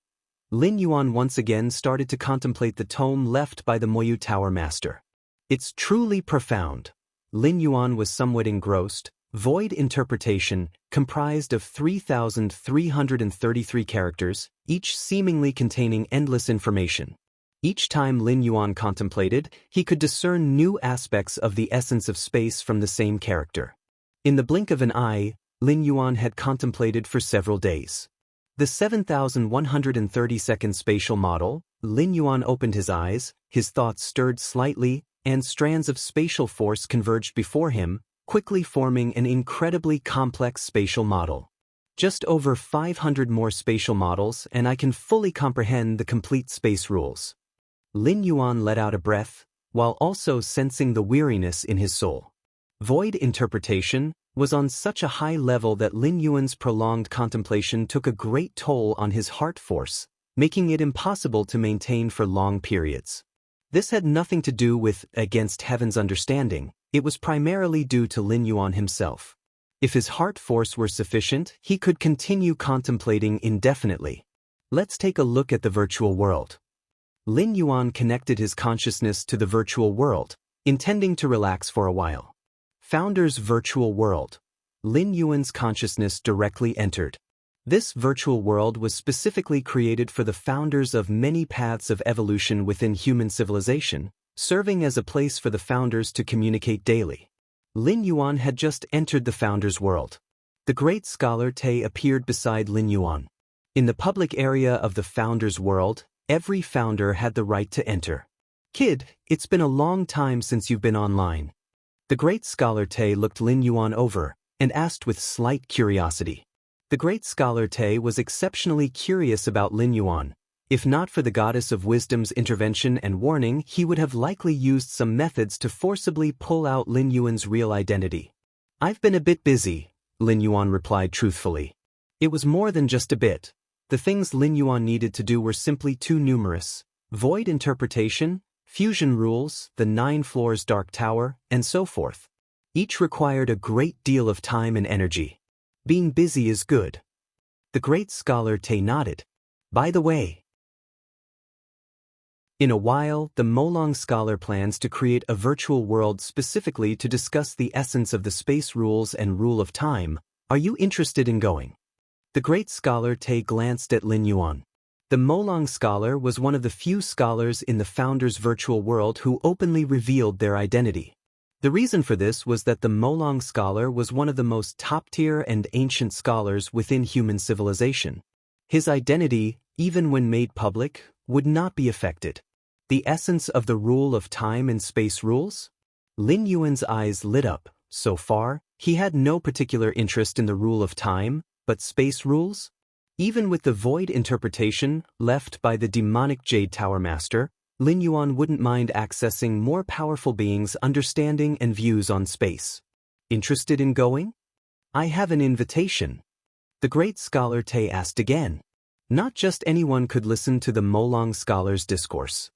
Lin Yuan once again started to contemplate the tome left by the Moyu Tower Master. It's truly profound. Lin Yuan was somewhat engrossed. Void interpretation, comprised of 3,333 characters, each seemingly containing endless information. Each time Lin Yuan contemplated, he could discern new aspects of the essence of space from the same character. In the blink of an eye, Lin Yuan had contemplated for several days. The 7,132nd spatial model, Lin Yuan opened his eyes, his thoughts stirred slightly, and strands of spatial force converged before him, quickly forming an incredibly complex spatial model. Just over 500 more spatial models and I can fully comprehend the complete space rules. Lin Yuan let out a breath, while also sensing the weariness in his soul. Void interpretation was on such a high level that Lin Yuan's prolonged contemplation took a great toll on his heart force, making it impossible to maintain for long periods. This had nothing to do with against heaven's understanding. It was primarily due to Lin Yuan himself. If his heart force were sufficient, he could continue contemplating indefinitely. Let's take a look at the virtual world. Lin Yuan connected his consciousness to the virtual world, intending to relax for a while. Founder's virtual world. Lin Yuan's consciousness directly entered. This virtual world was specifically created for the founders of many paths of evolution within human civilization, serving as a place for the founders to communicate daily. Lin Yuan had just entered the founder's world. The great scholar Te appeared beside Lin Yuan. In the public area of the founder's world, every founder had the right to enter. Kid, it's been a long time since you've been online. The great scholar Te looked Lin Yuan over and asked with slight curiosity. The great scholar Te was exceptionally curious about Lin Yuan. If not for the goddess of wisdom's intervention and warning, he would have likely used some methods to forcibly pull out Lin Yuan's real identity. I've been a bit busy, Lin Yuan replied truthfully. It was more than just a bit. The things Lin Yuan needed to do were simply too numerous. Void interpretation, fusion rules, the 9 floors dark tower, and so forth. Each required a great deal of time and energy. Being busy is good. The great scholar Te nodded. By the way, in a while, the Molong scholar plans to create a virtual world specifically to discuss the essence of the space rules and rule of time. Are you interested in going? The great scholar Te glanced at Lin Yuan. The Molong scholar was one of the few scholars in the founder's virtual world who openly revealed their identity. The reason for this was that the Molong scholar was one of the most top-tier and ancient scholars within human civilization. His identity, even when made public, would not be affected. The essence of the rule of time and space rules? Lin Yuan's eyes lit up. So far, he had no particular interest in the rule of time, but space rules? Even with the void interpretation left by the demonic Jade Tower Master, Lin Yuan wouldn't mind accessing more powerful beings' understanding and views on space. Interested in going? I have an invitation. The great scholar Te asked again. Not just anyone could listen to the Molong scholar's discourse.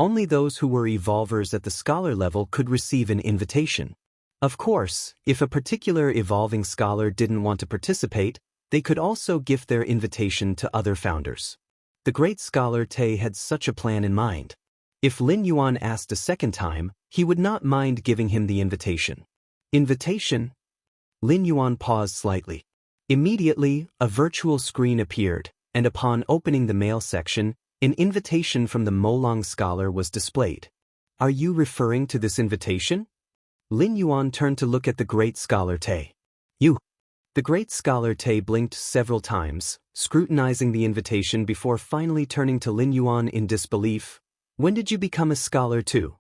Only those who were evolvers at the scholar level could receive an invitation. Of course, if a particular evolving scholar didn't want to participate, they could also gift their invitation to other founders. The great scholar Te had such a plan in mind. If Lin Yuan asked a second time, he would not mind giving him the invitation. Invitation? Lin Yuan paused slightly. Immediately, a virtual screen appeared, and upon opening the mail section, an invitation from the Molong scholar was displayed. Are you referring to this invitation? Lin Yuan turned to look at the great scholar Te. You. The great scholar Te blinked several times, scrutinizing the invitation before finally turning to Lin Yuan in disbelief. When did you become a scholar too?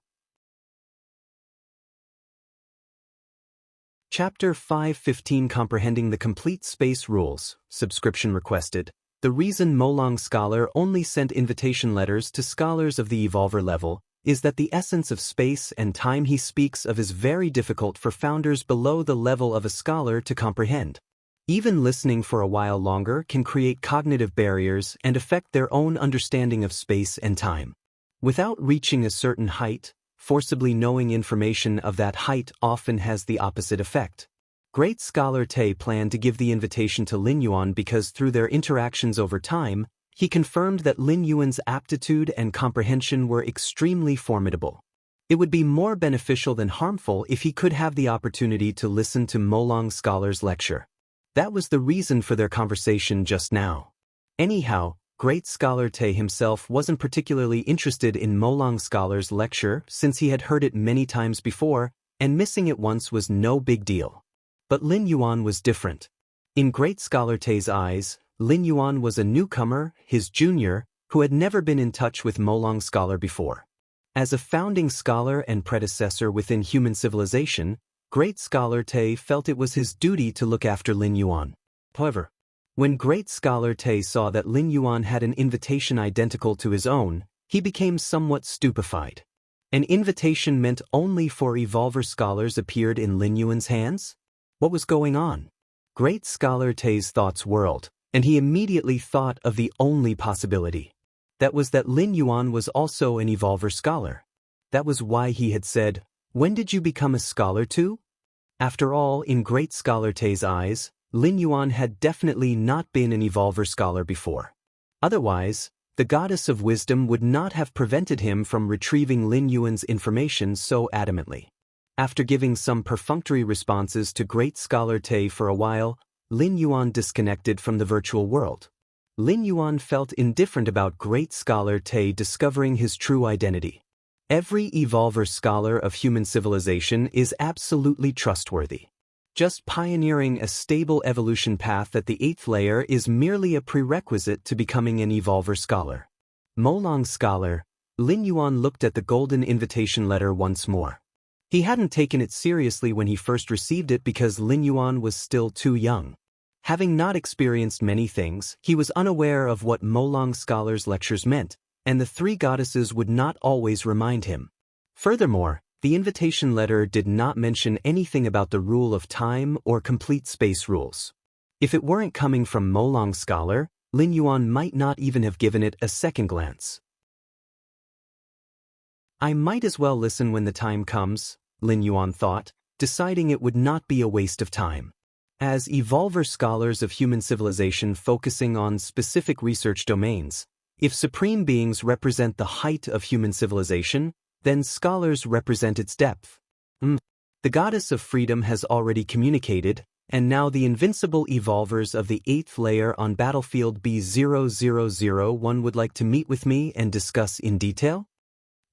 Chapter 515 Comprehending the Complete Space Rules, subscription requested. The reason Molong Scholar only sent invitation letters to scholars of the Evolver level is that the essence of space and time he speaks of is very difficult for founders below the level of a scholar to comprehend. Even listening for a while longer can create cognitive barriers and affect their own understanding of space and time. Without reaching a certain height, forcibly knowing information of that height often has the opposite effect. Great Scholar Te planned to give the invitation to Lin Yuan because through their interactions over time, he confirmed that Lin Yuan's aptitude and comprehension were extremely formidable. It would be more beneficial than harmful if he could have the opportunity to listen to Molong Scholar's lecture. That was the reason for their conversation just now. Anyhow, Great Scholar Te himself wasn't particularly interested in Molong Scholar's lecture since he had heard it many times before, and missing it once was no big deal. But Lin Yuan was different. In Great Scholar Te's eyes, Lin Yuan was a newcomer, his junior, who had never been in touch with Molong Scholar before. As a founding scholar and predecessor within human civilization, Great Scholar Te felt it was his duty to look after Lin Yuan. However, when Great Scholar Te saw that Lin Yuan had an invitation identical to his own, he became somewhat stupefied. An invitation meant only for Evolver scholars appeared in Lin Yuan's hands? What was going on? Great Scholar Te's thoughts whirled, and he immediately thought of the only possibility. That was that Lin Yuan was also an Evolver scholar. That was why he had said, "When did you become a scholar too?" After all, in Great Scholar Te's eyes, Lin Yuan had definitely not been an Evolver scholar before. Otherwise, the Goddess of Wisdom would not have prevented him from retrieving Lin Yuan's information so adamantly. After giving some perfunctory responses to Great Scholar Te for a while, Lin Yuan disconnected from the virtual world. Lin Yuan felt indifferent about Great Scholar Te discovering his true identity. Every Evolver scholar of human civilization is absolutely trustworthy. Just pioneering a stable evolution path at the 8th layer is merely a prerequisite to becoming an Evolver scholar. Molong Scholar, Lin Yuan looked at the golden invitation letter once more. He hadn't taken it seriously when he first received it because Lin Yuan was still too young. Having not experienced many things, he was unaware of what Molong Scholar's lectures meant, and the three goddesses would not always remind him. Furthermore, the invitation letter did not mention anything about the rule of time or complete space rules. If it weren't coming from Molong Scholar, Lin Yuan might not even have given it a second glance. I might as well listen when the time comes, Lin Yuan thought, deciding it would not be a waste of time. As Evolver scholars of human civilization focusing on specific research domains, if supreme beings represent the height of human civilization, then scholars represent its depth. The Goddess of Freedom has already communicated, and now the invincible Evolvers of the 8th layer on battlefield B0001 would like to meet with me and discuss in detail?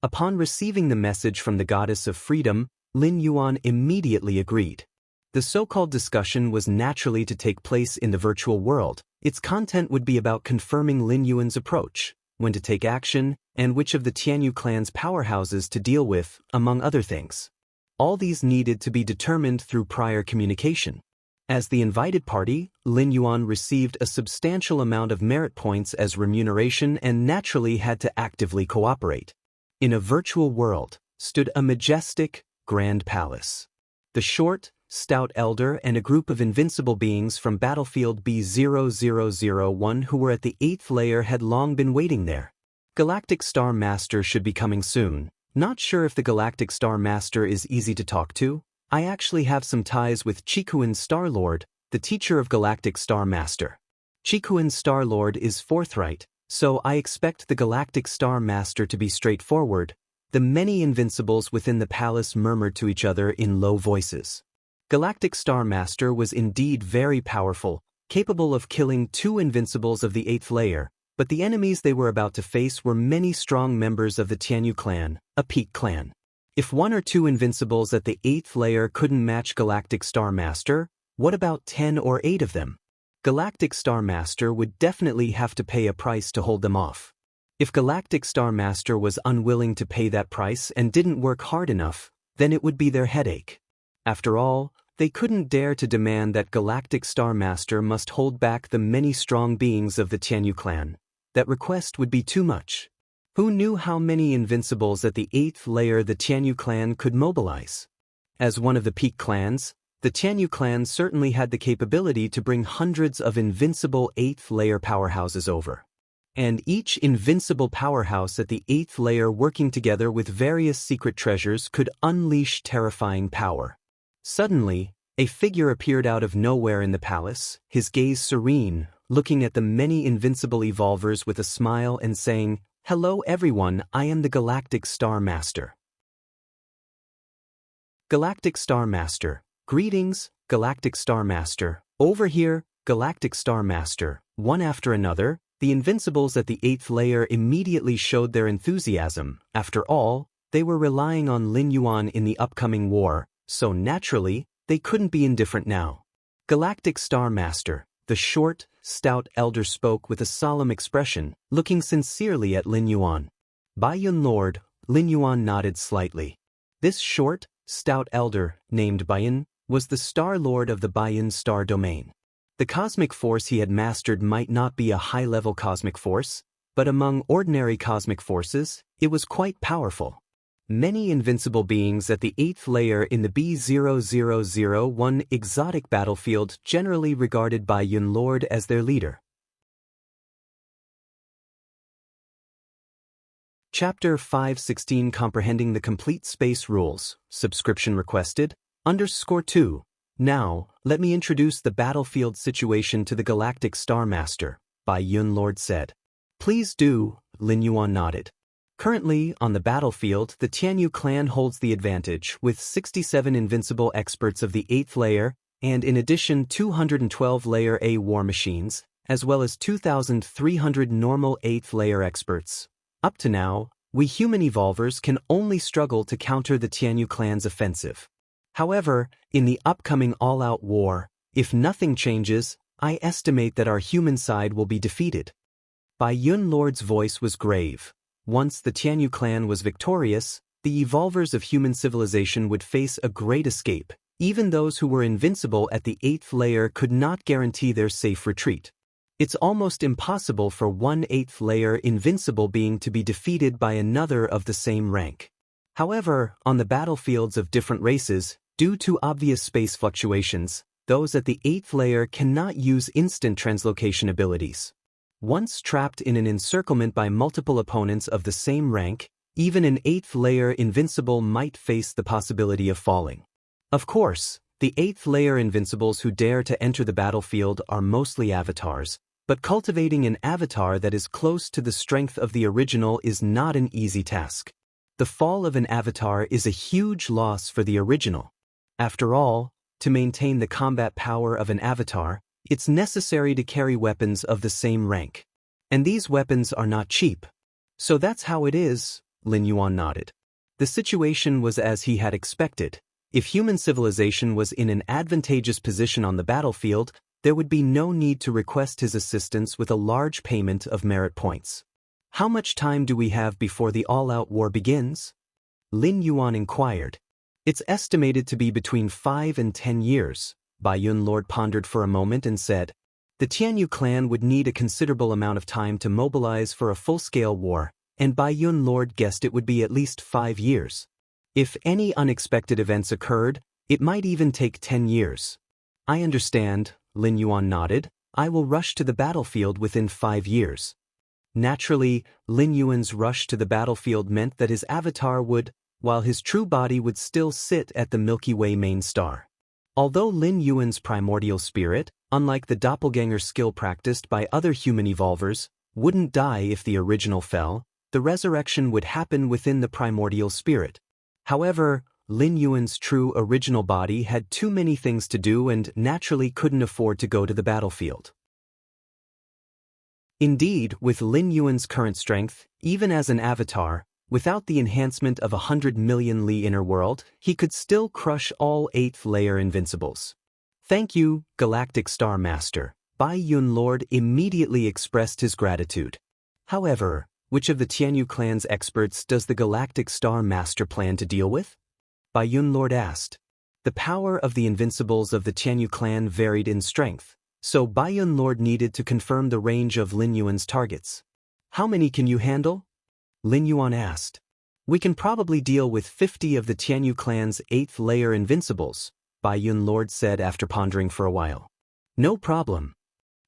Upon receiving the message from the Goddess of Freedom, Lin Yuan immediately agreed. The so-called discussion was naturally to take place in the virtual world. Its content would be about confirming Lin Yuan's approach, when to take action, and which of the Tianyu clan's powerhouses to deal with, among other things. All these needed to be determined through prior communication. As the invited party, Lin Yuan received a substantial amount of merit points as remuneration and naturally had to actively cooperate. In a virtual world, stood a majestic, grand palace. The short, stout elder and a group of invincible beings from battlefield B0001 who were at the 8th layer had long been waiting there. Galactic Star Master should be coming soon. Not sure if the Galactic Star Master is easy to talk to. I actually have some ties with Chikuan Star Lord, the teacher of Galactic Star Master. Chikuan Star Lord is forthright, so I expect the Galactic Star Master to be straightforward. The many invincibles within the palace murmured to each other in low voices. Galactic Star Master was indeed very powerful, capable of killing 2 invincibles of the 8th layer, but the enemies they were about to face were many strong members of the Tianyu clan, a peak clan. If 1 or 2 invincibles at the 8th layer couldn't match Galactic Star Master, what about 10 or 8 of them? Galactic Star Master would definitely have to pay a price to hold them off. If Galactic Star Master was unwilling to pay that price and didn't work hard enough, then it would be their headache. After all, they couldn't dare to demand that Galactic Star Master must hold back the many strong beings of the Tianyu clan. That request would be too much. Who knew how many invincibles at the 8th layer the Tianyu clan could mobilize? As one of the peak clans, the Tianyu clan certainly had the capability to bring hundreds of invincible 8th layer powerhouses over. And each invincible powerhouse at the 8th layer working together with various secret treasures could unleash terrifying power. Suddenly, a figure appeared out of nowhere in the palace, his gaze serene, looking at the many invincible evolvers with a smile and saying, "Hello everyone, I am the Galactic Star Master." Galactic Star Master. Greetings, Galactic Star Master. Over here, Galactic Star Master. One after another, the invincibles at the 8th layer immediately showed their enthusiasm. After all, they were relying on Lin Yuan in the upcoming war, so naturally, they couldn't be indifferent now. Galactic Star Master. The short, stout elder spoke with a solemn expression, looking sincerely at Lin Yuan. Baiyun Lord, Lin Yuan nodded slightly. This short, stout elder, named Baiyun, was the Star Lord of the Baiyun Star Domain. The cosmic force he had mastered might not be a high-level cosmic force, but among ordinary cosmic forces, it was quite powerful. Many invincible beings at the 8th layer in the B0001 exotic battlefield generally regarded Baiyun Lord as their leader. Chapter 516 Comprehending the Complete Space Rules. Subscription requested. _2. Now, let me introduce the battlefield situation to the Galactic Star Master, Baiyun Lord said. Please do, Lin Yuan nodded. Currently, on the battlefield, the Tianyu clan holds the advantage, with 67 invincible experts of the 8th layer, and in addition 212 layer A war machines, as well as 2,300 normal 8th layer experts. Up to now, we human evolvers can only struggle to counter the Tianyu clan's offensive. However, in the upcoming all-out war, if nothing changes, I estimate that our human side will be defeated. Baiyun Lord's voice was grave. Once the Tianyu clan was victorious, the evolvers of human civilization would face a great escape. Even those who were invincible at the 8th layer could not guarantee their safe retreat. It's almost impossible for one 8th layer invincible being to be defeated by another of the same rank. However, on the battlefields of different races, due to obvious space fluctuations, those at the 8th layer cannot use instant translocation abilities. Once trapped in an encirclement by multiple opponents of the same rank, even an 8th layer invincible might face the possibility of falling. Of course, the 8th layer invincibles who dare to enter the battlefield are mostly avatars, but cultivating an avatar that is close to the strength of the original is not an easy task. The fall of an avatar is a huge loss for the original. After all, to maintain the combat power of an avatar, it's necessary to carry weapons of the same rank. And these weapons are not cheap. So that's how it is, Lin Yuan nodded. The situation was as he had expected. If human civilization was in an advantageous position on the battlefield, there would be no need to request his assistance with a large payment of merit points. How much time do we have before the all-out war begins? Lin Yuan inquired. It's estimated to be between 5 and 10 years. Baiyun Lord pondered for a moment and said, the Tianyu clan would need a considerable amount of time to mobilize for a full-scale war, and Baiyun Lord guessed it would be at least 5 years. If any unexpected events occurred, it might even take 10 years. I understand, Lin Yuan nodded. I will rush to the battlefield within 5 years. Naturally, Lin Yuan's rush to the battlefield meant that his avatar would, while his true body would still sit at the Milky Way main star. Although Lin Yuan's primordial spirit, unlike the doppelganger skill practiced by other human evolvers, wouldn't die if the original fell, the resurrection would happen within the primordial spirit. However, Lin Yuan's true original body had too many things to do and naturally couldn't afford to go to the battlefield. Indeed, with Lin Yuan's current strength, even as an avatar, without the enhancement of 100 million Li inner world, he could still crush all 8th layer invincibles. Thank you, Galactic Star Master. Baiyun Lord immediately expressed his gratitude. However, which of the Tianyu clan's experts does the Galactic Star Master plan to deal with? Baiyun Lord asked. The power of the invincibles of the Tianyu clan varied in strength, so Baiyun Lord needed to confirm the range of Lin Yuan's targets. "How many can you handle?" Lin Yuan asked. "We can probably deal with 50 of the Tianyu clan's 8th layer invincibles," Baiyun Lord said after pondering for a while. "No problem.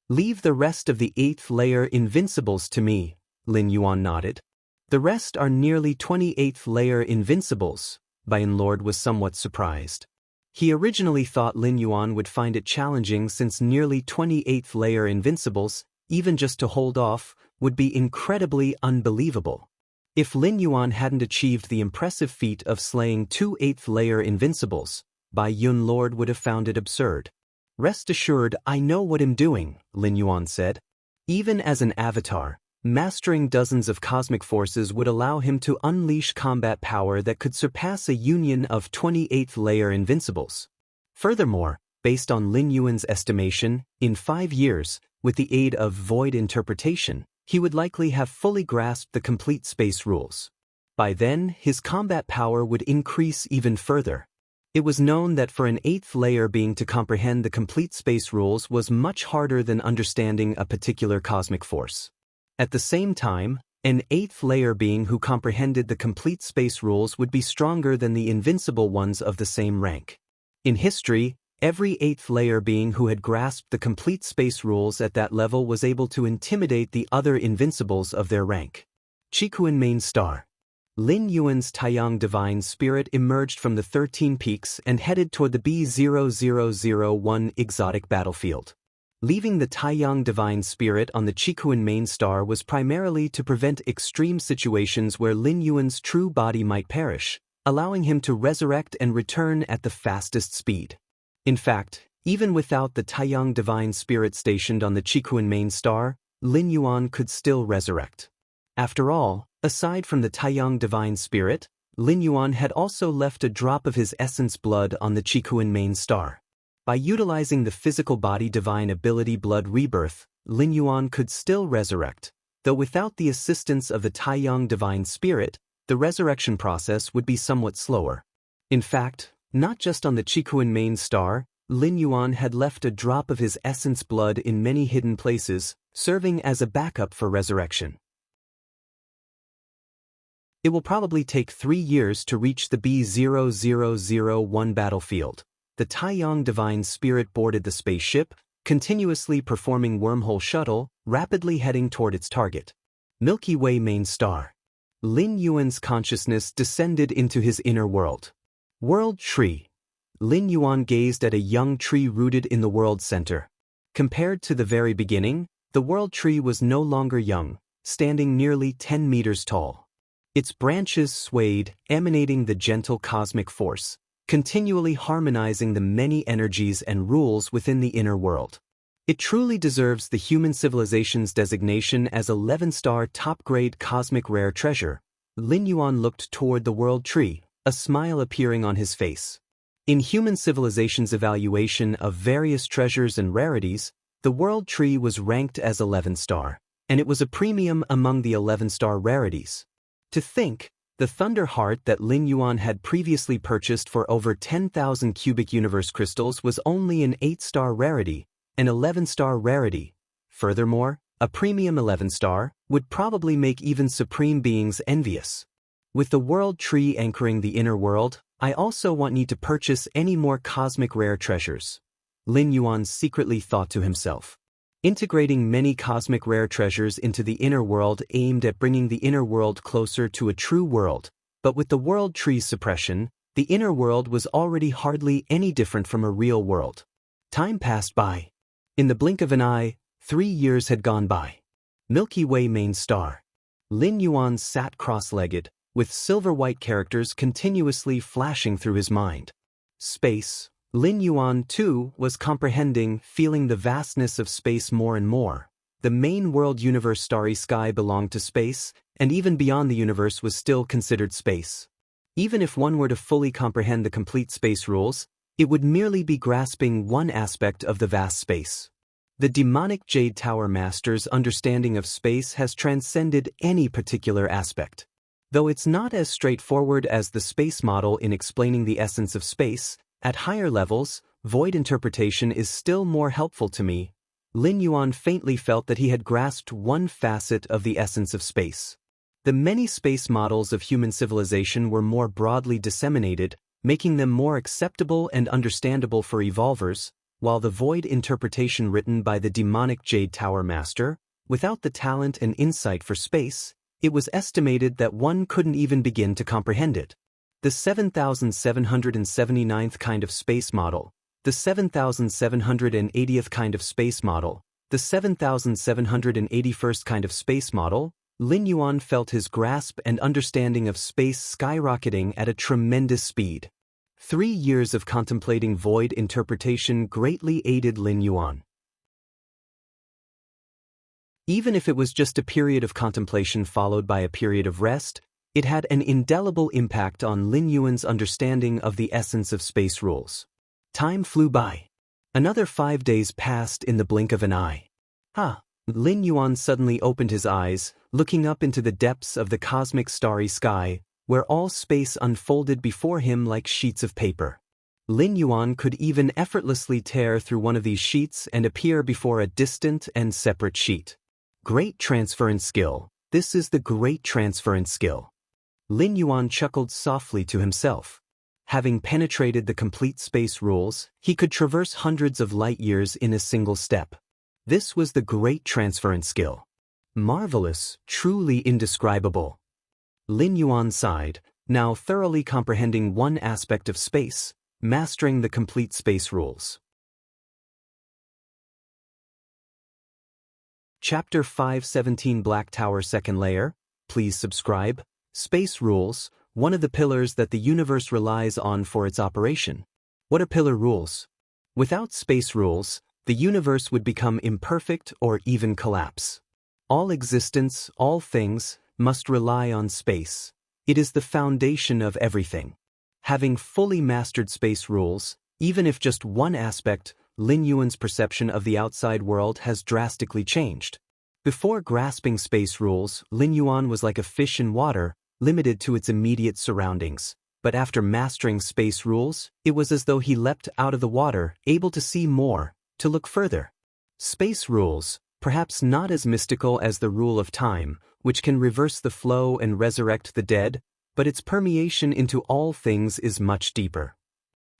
Leave the rest of the 8th layer invincibles to me," Lin Yuan nodded. "The rest are nearly 28th layer invincibles," Baiyun Lord was somewhat surprised. He originally thought Lin Yuan would find it challenging since nearly 28th layer invincibles, even just to hold off, would be incredibly unbelievable. If Lin Yuan hadn't achieved the impressive feat of slaying 2 8th layer invincibles, Baiyun Lord would have found it absurd. "Rest assured, I know what I'm doing," Lin Yuan said. Even as an avatar, mastering dozens of cosmic forces would allow him to unleash combat power that could surpass a union of 28th layer invincibles. Furthermore, based on Lin Yuan's estimation, in 5 years, with the aid of void interpretation, he would likely have fully grasped the complete space rules. By then, his combat power would increase even further. It was known that for an 8th layer being to comprehend the complete space rules was much harder than understanding a particular cosmic force. At the same time, an 8th layer being who comprehended the complete space rules would be stronger than the invincible ones of the same rank. In history, every 8th layer being who had grasped the complete space rules at that level was able to intimidate the other invincibles of their rank. Qikuan Main Star. Lin Yuan's Taiyang Divine Spirit emerged from the 13 peaks and headed toward the B0001 exotic battlefield. Leaving the Taiyang Divine Spirit on the Qikuan Main Star was primarily to prevent extreme situations where Lin Yuan's true body might perish, allowing him to resurrect and return at the fastest speed. In fact, even without the Taiyang Divine Spirit stationed on the Qikuan Main Star, Lin Yuan could still resurrect. After all, aside from the Taiyang Divine Spirit, Lin Yuan had also left a drop of his essence blood on the Qikuan Main Star. By utilizing the physical body divine ability Blood Rebirth, Lin Yuan could still resurrect, though without the assistance of the Taiyang Divine Spirit, the resurrection process would be somewhat slower. In fact, not just on the Qikuan Main Star, Lin Yuan had left a drop of his essence blood in many hidden places, serving as a backup for resurrection. It will probably take 3 years to reach the B0001 battlefield. The Taiyang Divine Spirit boarded the spaceship, continuously performing wormhole shuttle, rapidly heading toward its target. Milky Way Main Star. Lin Yuan's consciousness descended into his inner world. World Tree. Lin Yuan gazed at a young tree rooted in the world center. Compared to the very beginning, the world tree was no longer young, standing nearly 10 meters tall. Its branches swayed, emanating the gentle cosmic force, continually harmonizing the many energies and rules within the inner world. It truly deserves the human civilization's designation as 11-star top-grade cosmic rare treasure. Lin Yuan looked toward the world tree, a smile appearing on his face. In human civilization's evaluation of various treasures and rarities, the world tree was ranked as 11-star, and it was a premium among the 11-star rarities. To think, the Thunder Heart that Lin Yuan had previously purchased for over 10,000 cubic universe crystals was only an 8-star rarity, an 11-star rarity. Furthermore, a premium 11-star would probably make even supreme beings envious. With the world tree anchoring the inner world, I also want need to purchase any more cosmic rare treasures. Lin Yuan secretly thought to himself. Integrating many cosmic rare treasures into the inner world aimed at bringing the inner world closer to a true world, but with the world tree's suppression, the inner world was already hardly any different from a real world. Time passed by. In the blink of an eye, 3 years had gone by. Milky Way Main Star. Lin Yuan sat cross-legged, with silver-white characters continuously flashing through his mind. Space. Lin Yuan, too, was comprehending, feeling the vastness of space more and more. The main world universe starry sky belonged to space, and even beyond the universe was still considered space. Even if one were to fully comprehend the complete space rules, it would merely be grasping one aspect of the vast space. The demonic Jade Tower Master's understanding of space has transcended any particular aspect. Though it's not as straightforward as the space model in explaining the essence of space, At higher levels, void interpretation is still more helpful to me. Lin Yuan faintly felt that he had grasped one facet of the essence of space. The many space models of human civilization were more broadly disseminated, making them more acceptable and understandable for evolvers, while the void interpretation written by the demonic Jade Tower Master, without the talent and insight for space, it was estimated that one couldn't even begin to comprehend it. The 7,779th kind of space model, the 7,780th kind of space model, the 7,781st kind of space model, Lin Yuan felt his grasp and understanding of space skyrocketing at a tremendous speed. 3 years of contemplating void interpretation greatly aided Lin Yuan. Even if it was just a period of contemplation followed by a period of rest, it had an indelible impact on Lin Yuan's understanding of the essence of space rules. Time flew by. Another 5 days passed in the blink of an eye. Lin Yuan suddenly opened his eyes, looking up into the depths of the cosmic starry sky, where all space unfolded before him like sheets of paper. Lin Yuan could even effortlessly tear through one of these sheets and appear before a distant and separate sheet. Great transference skill. This is the great transference skill. Lin Yuan chuckled softly to himself. Having penetrated the complete space rules, he could traverse hundreds of light years in a single step. This was the great transference skill. Marvelous, truly indescribable. Lin Yuan sighed, now thoroughly comprehending one aspect of space, mastering the complete space rules. Chapter 517 Black Tower Second Layer. Please subscribe. Space rules, one of the pillars that the universe relies on for its operation. What are pillar rules? Without space rules, the universe would become imperfect or even collapse. All existence, all things, must rely on space. It is the foundation of everything. Having fully mastered space rules, even if just one aspect, Lin Yuan's perception of the outside world has drastically changed. Before grasping space rules, Lin Yuan was like a fish in water, limited to its immediate surroundings. But after mastering space rules, it was as though he leapt out of the water, able to see more, to look further. Space rules, perhaps not as mystical as the rule of time, which can reverse the flow and resurrect the dead, but its permeation into all things is much deeper.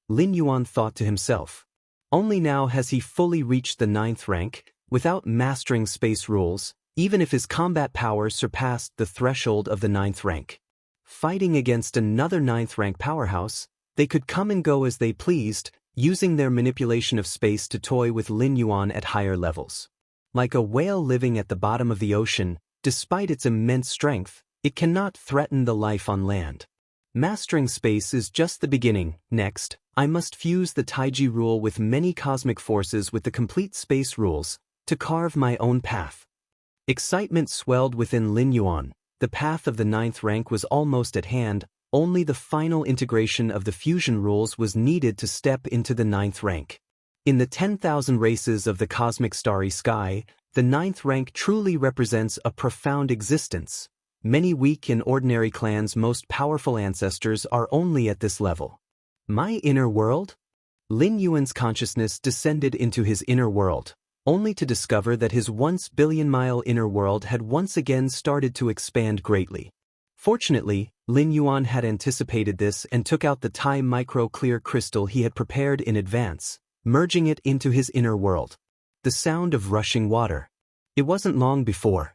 Lin Yuan thought to himself. Only now has he fully reached the 9th rank, without mastering space rules, even if his combat power surpassed the threshold of the 9th rank. Fighting against another 9th rank powerhouse, they could come and go as they pleased, using their manipulation of space to toy with Lin Yuan at higher levels. Like a whale living at the bottom of the ocean, despite its immense strength, it cannot threaten the life on land. Mastering space is just the beginning. Next, I must fuse the Taiji rule with many cosmic forces with the complete space rules, to carve my own path. Excitement swelled within Lin Yuan. The path of the 9th rank was almost at hand, only the final integration of the fusion rules was needed to step into the 9th rank. In the 10,000 races of the cosmic starry sky, the 9th rank truly represents a profound existence. Many weak and ordinary clans' most powerful ancestors are only at this level. My inner world? Lin Yuan's consciousness descended into his inner world, only to discover that his once billion-mile inner world had once again started to expand greatly. Fortunately, Lin Yuan had anticipated this and took out the Tai micro-clear crystal he had prepared in advance, merging it into his inner world. The sound of rushing water. It wasn't long before.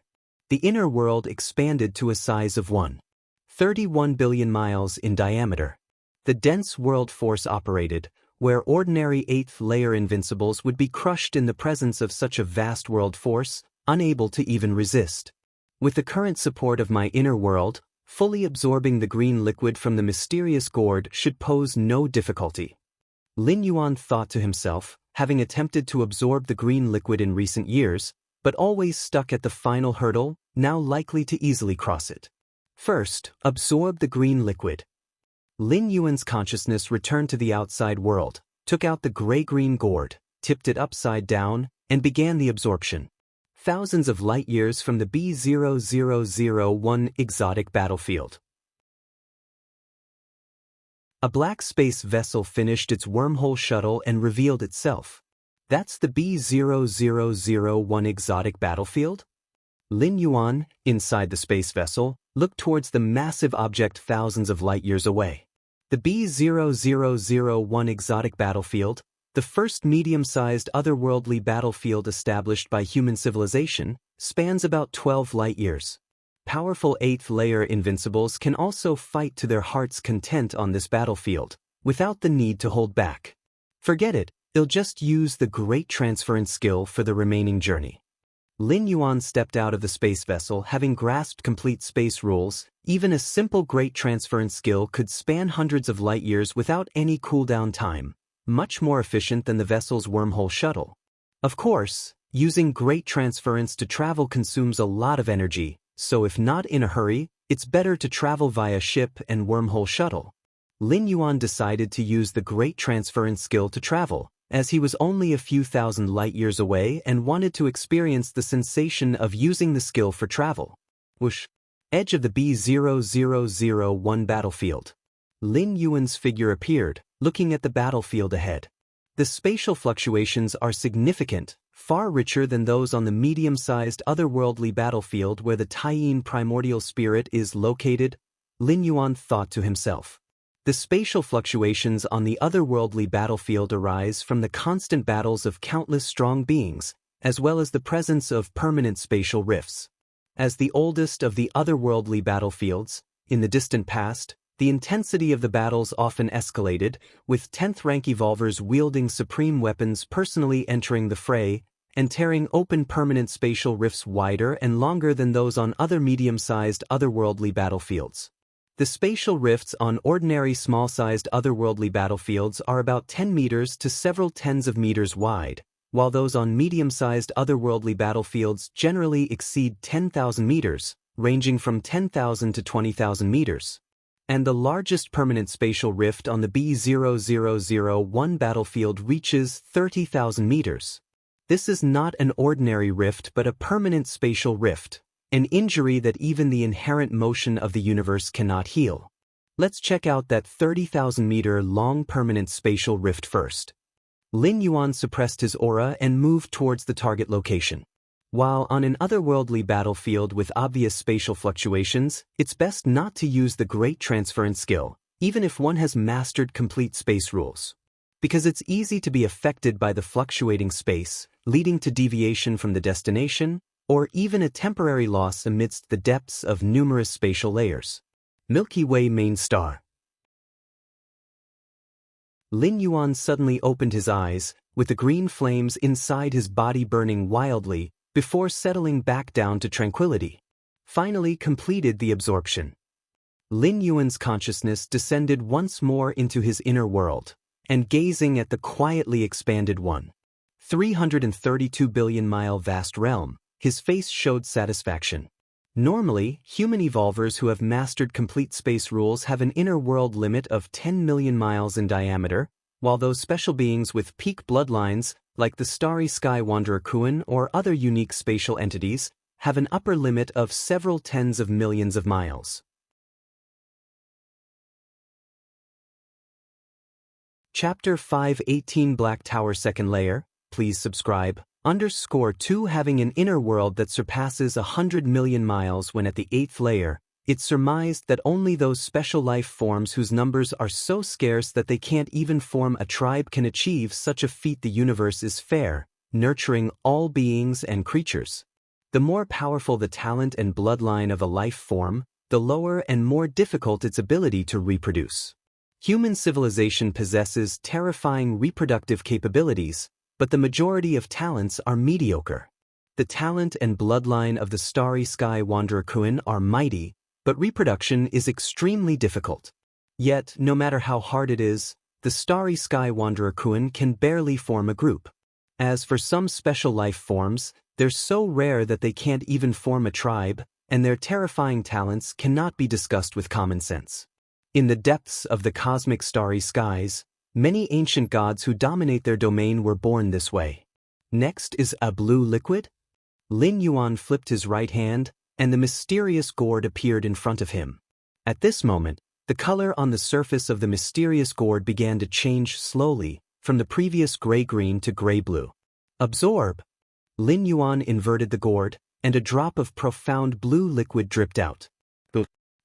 The inner world expanded to a size of 1.31 billion miles in diameter. The dense world force operated, where ordinary 8th layer invincibles would be crushed in the presence of such a vast world force, unable to even resist. With the current support of my inner world, fully absorbing the green liquid from the mysterious gourd should pose no difficulty. Lin Yuan thought to himself, having attempted to absorb the green liquid in recent years, but always stuck at the final hurdle, now likely to easily cross it. First, absorb the green liquid. Lin Yuan's consciousness returned to the outside world, took out the gray-green gourd, tipped it upside down, and began the absorption. Thousands of light years from the B0001 exotic battlefield. A black space vessel finished its wormhole shuttle and revealed itself. That's the B0001 exotic battlefield? Lin Yuan, inside the space vessel, looked towards the massive object thousands of light years away. The B0001 exotic battlefield, the first medium-sized otherworldly battlefield established by human civilization, spans about 12 light years. Powerful 8th layer invincibles can also fight to their heart's content on this battlefield, without the need to hold back. Forget it, they'll just use the great transference skill for the remaining journey. Lin Yuan stepped out of the space vessel having grasped complete space rules. Even a simple great transference skill could span hundreds of light years without any cooldown time, much more efficient than the vessel's wormhole shuttle. Of course, using great transference to travel consumes a lot of energy, so if not in a hurry, it's better to travel via ship and wormhole shuttle. Lin Yuan decided to use the great transference skill to travel, as he was only a few thousand light years away and wanted to experience the sensation of using the skill for travel. Whoosh! Edge of the B0001 battlefield. Lin Yuan's figure appeared, looking at the battlefield ahead. The spatial fluctuations are significant, far richer than those on the medium-sized otherworldly battlefield where the Taiyin primordial spirit is located, Lin Yuan thought to himself. The spatial fluctuations on the otherworldly battlefield arise from the constant battles of countless strong beings, as well as the presence of permanent spatial rifts. As the oldest of the otherworldly battlefields, in the distant past, the intensity of the battles often escalated, with 10th rank evolvers wielding supreme weapons personally entering the fray and tearing open permanent spatial rifts wider and longer than those on other medium-sized otherworldly battlefields. The spatial rifts on ordinary small-sized otherworldly battlefields are about 10 meters to several tens of meters wide, while those on medium-sized otherworldly battlefields generally exceed 10,000 meters, ranging from 10,000 to 20,000 meters. And the largest permanent spatial rift on the B0001 battlefield reaches 30,000 meters. This is not an ordinary rift but a permanent spatial rift, an injury that even the inherent motion of the universe cannot heal. Let's check out that 30,000-meter long permanent spatial rift first. Lin Yuan suppressed his aura and moved towards the target location. While on an otherworldly battlefield with obvious spatial fluctuations, it's best not to use the great transference skill, even if one has mastered complete space rules. Because it's easy to be affected by the fluctuating space, leading to deviation from the destination, or even a temporary loss amidst the depths of numerous spatial layers. Milky Way main star. Lin Yuan suddenly opened his eyes, with the green flames inside his body burning wildly, before settling back down to tranquility. Finally completed the absorption. Lin Yuan's consciousness descended once more into his inner world, and gazing at the quietly expanded 332 billion mile vast realm, his face showed satisfaction. Normally, human evolvers who have mastered complete space rules have an inner world limit of 10 million miles in diameter, while those special beings with peak bloodlines, like the Starry Sky Wanderer Kuan or other unique spatial entities, have an upper limit of several tens of millions of miles. Chapter 518 Black Tower Second Layer, please subscribe. _2 Having an inner world that surpasses 100 million miles when at the 8th layer, it's surmised that only those special life forms whose numbers are so scarce that they can't even form a tribe can achieve such a feat. The universe is fair, nurturing all beings and creatures. The more powerful the talent and bloodline of a life form, the lower and more difficult its ability to reproduce. Human civilization possesses terrifying reproductive capabilities, but the majority of talents are mediocre. The talent and bloodline of the Starry Sky Wanderer Kuan are mighty, but reproduction is extremely difficult. Yet, no matter how hard it is, the Starry Sky Wanderer Kuan can barely form a group. As for some special life forms, they're so rare that they can't even form a tribe, and their terrifying talents cannot be discussed with common sense. In the depths of the cosmic starry skies, many ancient gods who dominate their domain were born this way. Next is a blue liquid. Lin Yuan flipped his right hand, and the mysterious gourd appeared in front of him. At this moment, The color on the surface of the mysterious gourd began to change slowly, from the previous gray-green to gray-blue. Absorb! Lin Yuan inverted the gourd, and a drop of profound blue liquid dripped out.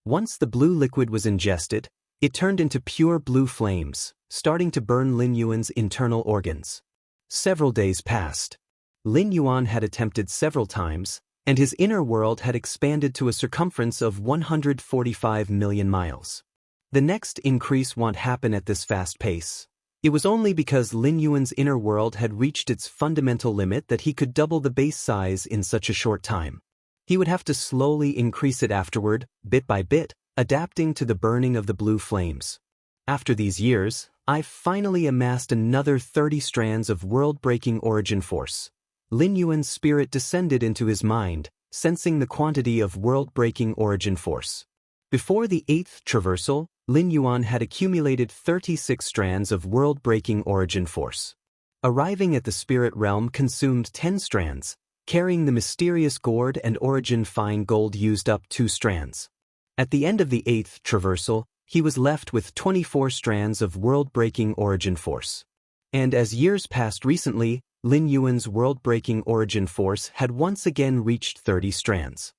Once the blue liquid was ingested, it turned into pure blue flames, starting to burn Lin Yuan's internal organs. Several days passed. Lin Yuan had attempted several times, and his inner world had expanded to a circumference of 145 million miles. The next increase won't happen at this fast pace. It was only because Lin Yuan's inner world had reached its fundamental limit that he could double the base size in such a short time. He would have to slowly increase it afterward, bit by bit, adapting to the burning of the blue flames. After these years, I've finally amassed another 30 strands of world-breaking origin force. Lin Yuan's spirit descended into his mind, sensing the quantity of world-breaking origin force. Before the 8th traversal, Lin Yuan had accumulated 36 strands of world-breaking origin force. Arriving at the spirit realm consumed 10 strands, carrying the mysterious gourd and origin fine gold used up 2 strands. At the end of the 8th traversal, he was left with 24 strands of world-breaking origin force. And as years passed recently, Lin Yuan's world-breaking origin force had once again reached 30 strands.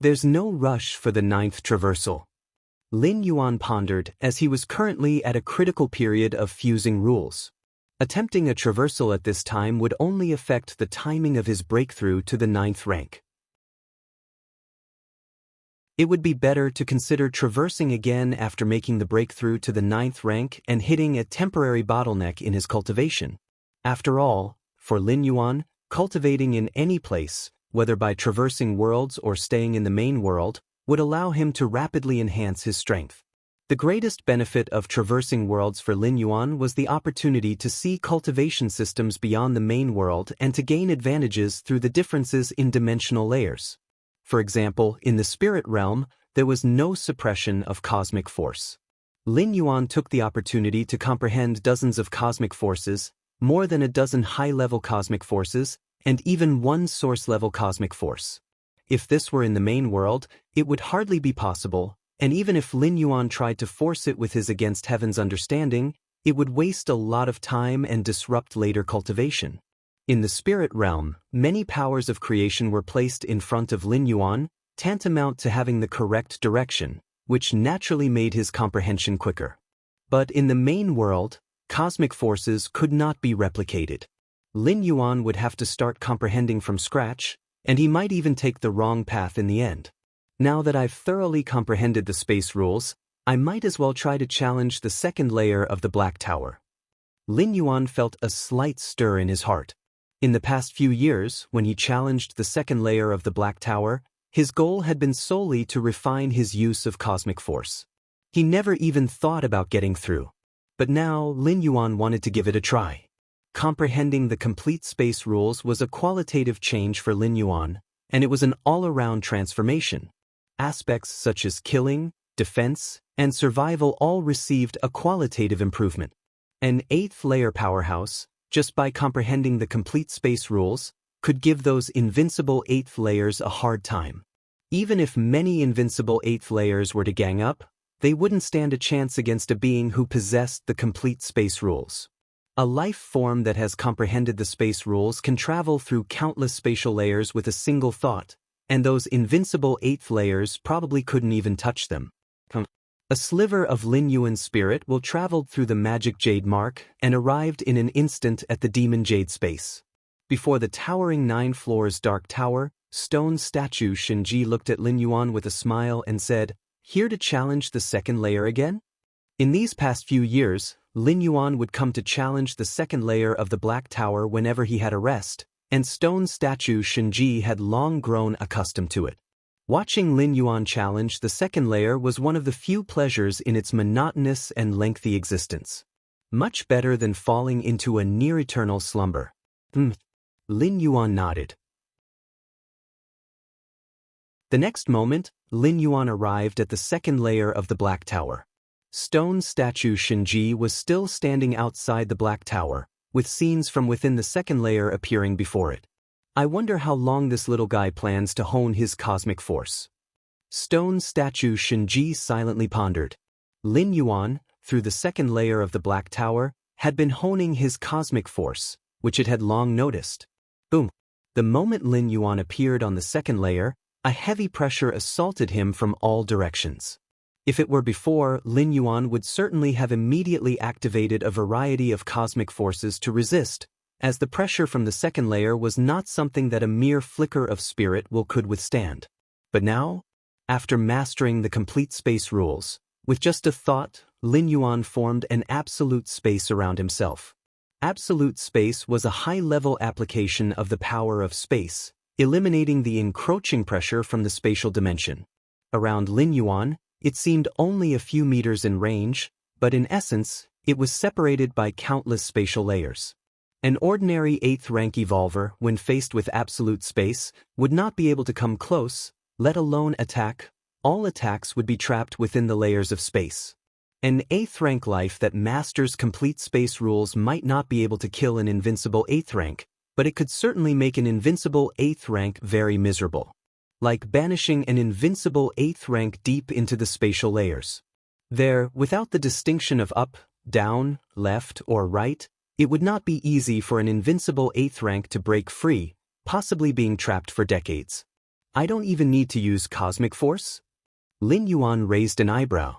There's no rush for the 9th traversal. Lin Yuan pondered as he was currently at a critical period of fusing rules. Attempting a traversal at this time would only affect the timing of his breakthrough to the 9th rank. It would be better to consider traversing again after making the breakthrough to the 9th rank and hitting a temporary bottleneck in his cultivation. After all, for Lin Yuan, cultivating in any place, whether by traversing worlds or staying in the main world, would allow him to rapidly enhance his strength. The greatest benefit of traversing worlds for Lin Yuan was the opportunity to see cultivation systems beyond the main world and to gain advantages through the differences in dimensional layers. For example, in the spirit realm, there was no suppression of cosmic force. Lin Yuan took the opportunity to comprehend dozens of cosmic forces, more than a dozen high-level cosmic forces, and even one source-level cosmic force. If this were in the main world, it would hardly be possible, and even if Lin Yuan tried to force it with his against heaven's understanding, it would waste a lot of time and disrupt later cultivation. In the spirit realm, many powers of creation were placed in front of Lin Yuan, tantamount to having the correct direction, which naturally made his comprehension quicker. But in the main world, cosmic forces could not be replicated. Lin Yuan would have to start comprehending from scratch, and he might even take the wrong path in the end. Now that I've thoroughly comprehended the space rules, I might as well try to challenge the second layer of the Black Tower. Lin Yuan felt a slight stir in his heart. In the past few years, when he challenged the second layer of the Black Tower, his goal had been solely to refine his use of cosmic force. He never even thought about getting through. But now, Lin Yuan wanted to give it a try. Comprehending the complete space rules was a qualitative change for Lin Yuan, and it was an all-around transformation. Aspects such as killing, defense, and survival all received a qualitative improvement. An 8th-layer powerhouse, just by comprehending the complete space rules, could give those invincible 8th layers a hard time. Even if many invincible 8th layers were to gang up, they wouldn't stand a chance against a being who possessed the complete space rules. A life form that has comprehended the space rules can travel through countless spatial layers with a single thought, and those invincible 8th layers probably couldn't even touch them. A sliver of Lin Yuan's spirit will traveled through the magic jade mark and arrived in an instant at the demon jade space. Before the towering 9 floors dark tower, stone statue Xianxia looked at Lin Yuan with a smile and said, "Here to challenge the second layer again?" In these past few years, Lin Yuan would come to challenge the second layer of the Black Tower whenever he had a rest, and stone statue Xianxia had long grown accustomed to it. Watching Lin Yuan challenge the second layer was one of the few pleasures in its monotonous and lengthy existence. Much better than falling into a near-eternal slumber. Lin Yuan nodded. The next moment, Lin Yuan arrived at the second layer of the Black Tower. Stone statue Xianxia was still standing outside the Black Tower, with scenes from within the second layer appearing before it. I wonder how long this little guy plans to hone his cosmic force. Stone statue Xianxia silently pondered. Lin Yuan, through the second layer of the Black Tower, had been honing his cosmic force, which it had long noticed. Boom! The moment Lin Yuan appeared on the second layer, a heavy pressure assaulted him from all directions. If it were before, Lin Yuan would certainly have immediately activated a variety of cosmic forces to resist, as the pressure from the second layer was not something that a mere flicker of spirit will could withstand. But now, after mastering the complete space rules, with just a thought, Lin Yuan formed an absolute space around himself. Absolute space was a high-level application of the power of space, eliminating the encroaching pressure from the spatial dimension. Around Lin Yuan, it seemed only a few meters in range, but in essence, it was separated by countless spatial layers. An ordinary 8th rank evolver, when faced with absolute space, would not be able to come close, let alone attack. All attacks would be trapped within the layers of space. An 8th rank life that masters complete space rules might not be able to kill an invincible 8th rank, but it could certainly make an invincible 8th rank very miserable. Like banishing an invincible 8th rank deep into the spatial layers. There, without the distinction of up, down, left, or right, it would not be easy for an invincible 8th rank to break free, possibly being trapped for decades. I don't even need to use cosmic force? Lin Yuan raised an eyebrow.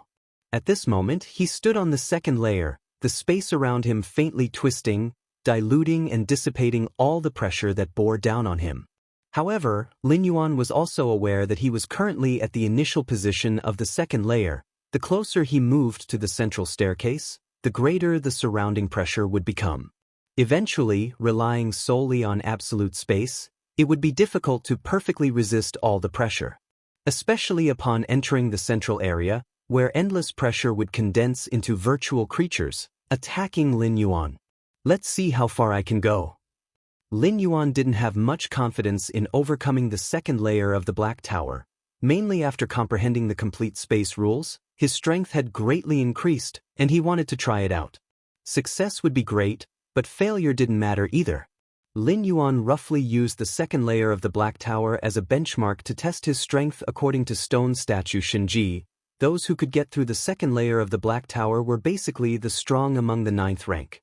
At this moment, he stood on the second layer, the space around him faintly twisting, diluting and dissipating all the pressure that bore down on him. However, Lin Yuan was also aware that he was currently at the initial position of the second layer. The closer he moved to the central staircase, the greater the surrounding pressure would become. Eventually, relying solely on absolute space, it would be difficult to perfectly resist all the pressure. Especially upon entering the central area, where endless pressure would condense into virtual creatures, attacking Lin Yuan. Let's see how far I can go. Lin Yuan didn't have much confidence in overcoming the second layer of the Black Tower. Mainly after comprehending the complete space rules, his strength had greatly increased, and he wanted to try it out. Success would be great, but failure didn't matter either. Lin Yuan roughly used the second layer of the Black Tower as a benchmark to test his strength according to stone statue Xianxia. Those who could get through the second layer of the Black Tower were basically the strong among the 9th rank.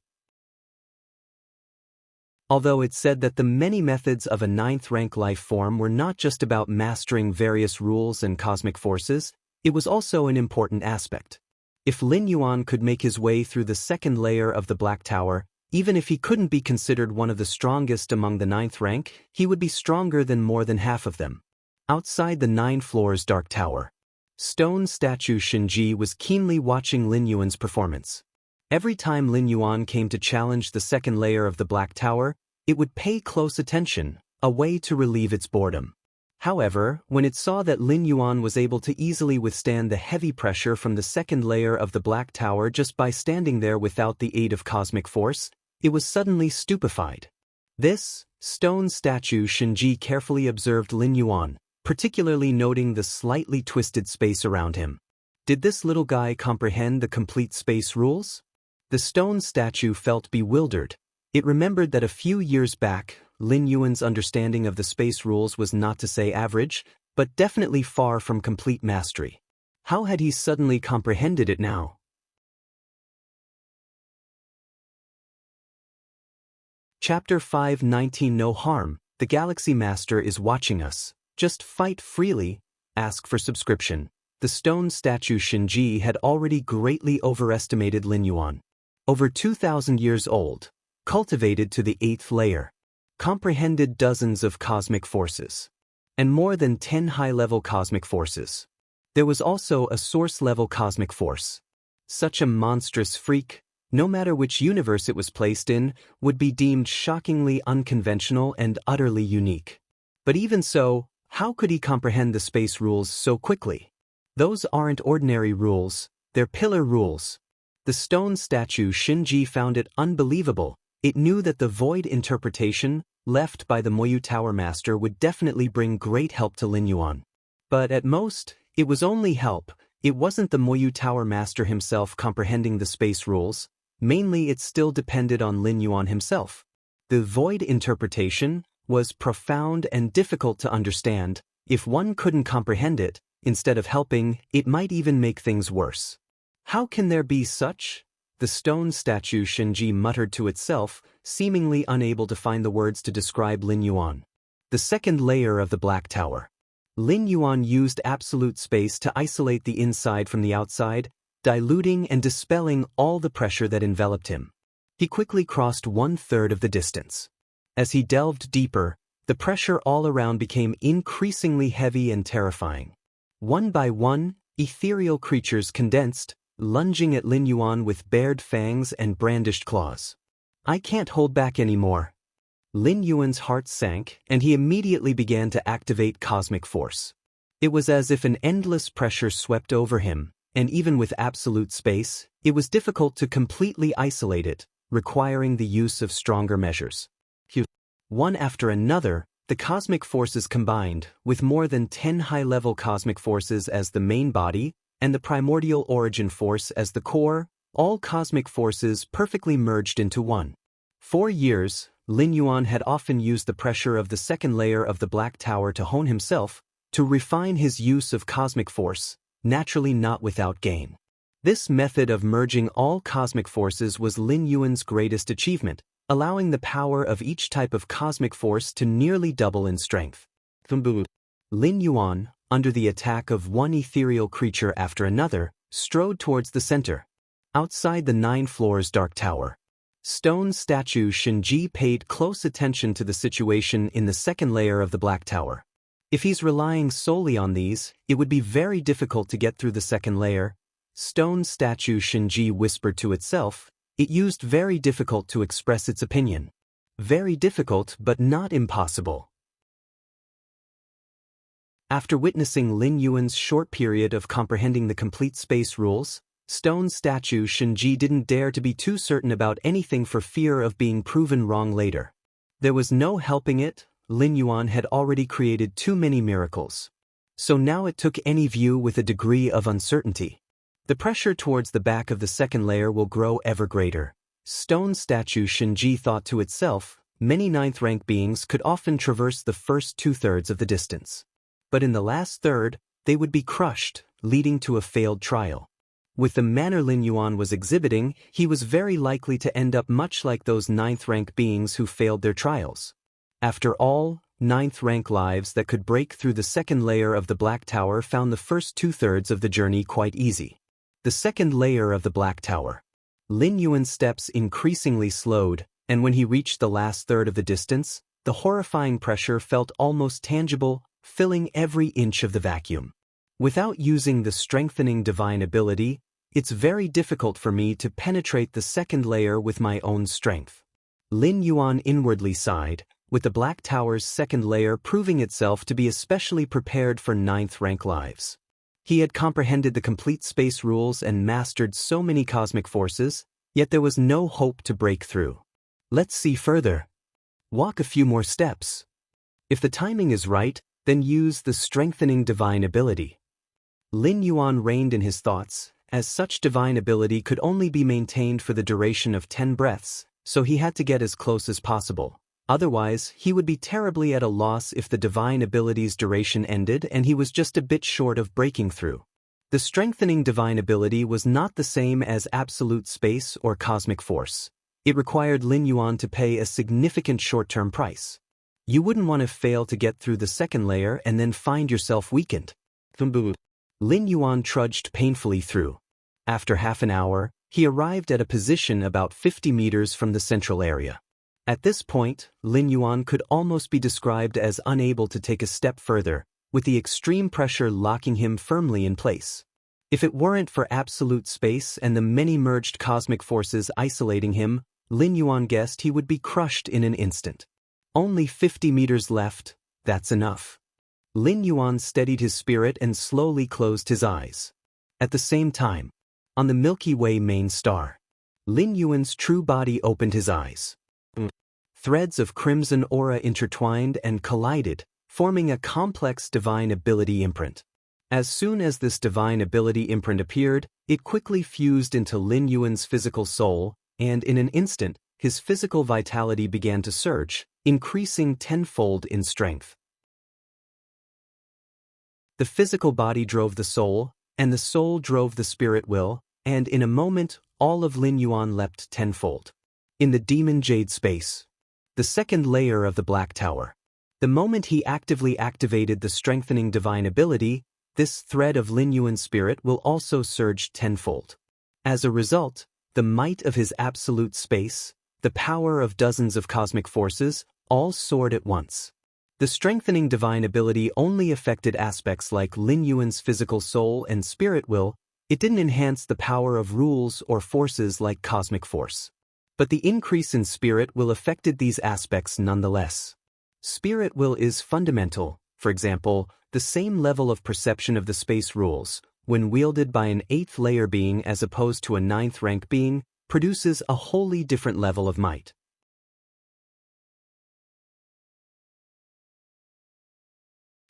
Although it's said that the many methods of a 9th rank life form were not just about mastering various rules and cosmic forces, it was also an important aspect. If Lin Yuan could make his way through the second layer of the Black Tower, even if he couldn't be considered one of the strongest among the 9th rank, he would be stronger than more than half of them. Outside the 9 floors Dark Tower, stone statue Xianxia was keenly watching Lin Yuan's performance. Every time Lin Yuan came to challenge the second layer of the Black Tower, it would pay close attention, a way to relieve its boredom. However, when it saw that Lin Yuan was able to easily withstand the heavy pressure from the second layer of the Black Tower just by standing there without the aid of cosmic force, it was suddenly stupefied. This stone statue Xianxia carefully observed Lin Yuan, particularly noting the slightly twisted space around him. Did this little guy comprehend the complete space rules? The stone statue felt bewildered. It remembered that a few years back, Lin Yuan's understanding of the space rules was not to say average, but definitely far from complete mastery. How had he suddenly comprehended it now? Chapter 5:19 No harm, the Galaxy Master is watching us. Just fight freely, ask for subscription. The stone statue Xianxia had already greatly overestimated Lin Yuan. Over 2,000 years old, cultivated to the 8th layer, comprehended dozens of cosmic forces, and more than 10 high-level cosmic forces. There was also a source-level cosmic force. Such a monstrous freak, no matter which universe it was placed in, would be deemed shockingly unconventional and utterly unique. But even so, how could he comprehend the space rules so quickly? Those aren't ordinary rules, they're pillar rules. The stone statue Xianxia found it unbelievable. It knew that the void interpretation left by the Moyu Tower Master would definitely bring great help to Lin Yuan. But at most, it was only help. It wasn't the Moyu Tower Master himself comprehending the space rules. Mainly it still depended on Lin Yuan himself. The void interpretation was profound and difficult to understand. If one couldn't comprehend it, instead of helping, it might even make things worse. How can there be such? The stone statue Xianxia muttered to itself, seemingly unable to find the words to describe Lin Yuan. The second layer of the Black Tower. Lin Yuan used absolute space to isolate the inside from the outside, diluting and dispelling all the pressure that enveloped him. He quickly crossed 1/3 of the distance. As he delved deeper, the pressure all around became increasingly heavy and terrifying. One by one, ethereal creatures condensed, lunging at Lin Yuan with bared fangs and brandished claws. I can't hold back anymore. Lin Yuan's heart sank, and he immediately began to activate cosmic force. It was as if an endless pressure swept over him, and even with absolute space, it was difficult to completely isolate it, requiring the use of stronger measures. One after another, the cosmic forces combined, with more than 10 high-level cosmic forces as the main body, and the primordial origin force as the core, all cosmic forces perfectly merged into one. For years, Lin Yuan had often used the pressure of the second layer of the Black Tower to hone himself, to refine his use of cosmic force, naturally not without gain. This method of merging all cosmic forces was Lin Yuan's greatest achievement, allowing the power of each type of cosmic force to nearly double in strength. Lin Yuan, under the attack of one ethereal creature after another, strode towards the center. Outside the 9 floors dark tower, stone statue Xianxia paid close attention to the situation in the second layer of the Black Tower. If he's relying solely on these, it would be very difficult to get through the second layer. Stone statue Xianxia whispered to itself. It used very difficult to express its opinion. Very difficult but not impossible. After witnessing Lin Yuan's short period of comprehending the complete space rules, stone statue Xianxia didn't dare to be too certain about anything for fear of being proven wrong later. There was no helping it, Lin Yuan had already created too many miracles. So now it took any view with a degree of uncertainty. The pressure towards the back of the second layer will grow ever greater. Stone statue Xianxia thought to itself, many 9th rank beings could often traverse the first 2/3 of the distance. But in the last third, they would be crushed, leading to a failed trial. With the manner Lin Yuan was exhibiting, he was very likely to end up much like those 9th rank beings who failed their trials. After all, 9th rank lives that could break through the second layer of the Black Tower found the first 2/3 of the journey quite easy. The second layer of the Black Tower. Lin Yuan's steps increasingly slowed, and when he reached the last third of the distance, the horrifying pressure felt almost tangible, filling every inch of the vacuum. Without using the strengthening divine ability, it's very difficult for me to penetrate the second layer with my own strength. Lin Yuan inwardly sighed, with the Black Tower's second layer proving itself to be especially prepared for 9th rank lives. He had comprehended the complete space rules and mastered so many cosmic forces, yet there was no hope to break through. Let's see further. Walk a few more steps. If the timing is right, then use the strengthening divine ability. Lin Yuan reined in his thoughts, as such divine ability could only be maintained for the duration of 10 breaths, so he had to get as close as possible. Otherwise, he would be terribly at a loss if the divine ability's duration ended and he was just a bit short of breaking through. The strengthening divine ability was not the same as absolute space or cosmic force. It required Lin Yuan to pay a significant short-term price. You wouldn't want to fail to get through the second layer and then find yourself weakened. Lin Yuan trudged painfully through. After half an hour, he arrived at a position about 50 meters from the central area. At this point, Lin Yuan could almost be described as unable to take a step further, with the extreme pressure locking him firmly in place. If it weren't for absolute space and the many merged cosmic forces isolating him, Lin Yuan guessed he would be crushed in an instant. Only 50 meters left, that's enough. Lin Yuan steadied his spirit and slowly closed his eyes. At the same time, on the Milky Way main star, Lin Yuan's true body opened his eyes. Threads of crimson aura intertwined and collided, forming a complex divine ability imprint. As soon as this divine ability imprint appeared, it quickly fused into Lin Yuan's physical soul, and in an instant, his physical vitality began to surge, increasing tenfold in strength. The physical body drove the soul, and the soul drove the spirit will, and in a moment, all of Lin Yuan leapt tenfold. In the Demon Jade space, the second layer of the Black Tower. The moment he actively activated the strengthening divine ability, this thread of Lin Yuan's spirit will also surge tenfold. As a result, the might of his absolute space, the power of dozens of cosmic forces, all soared at once. The strengthening divine ability only affected aspects like Lin Yuan's physical soul and spirit will. It didn't enhance the power of rules or forces like cosmic force. But the increase in spirit will affected these aspects nonetheless. Spirit will is fundamental. For example, the same level of perception of the space rules, when wielded by an 8th layer being as opposed to a 9th rank being, produces a wholly different level of might.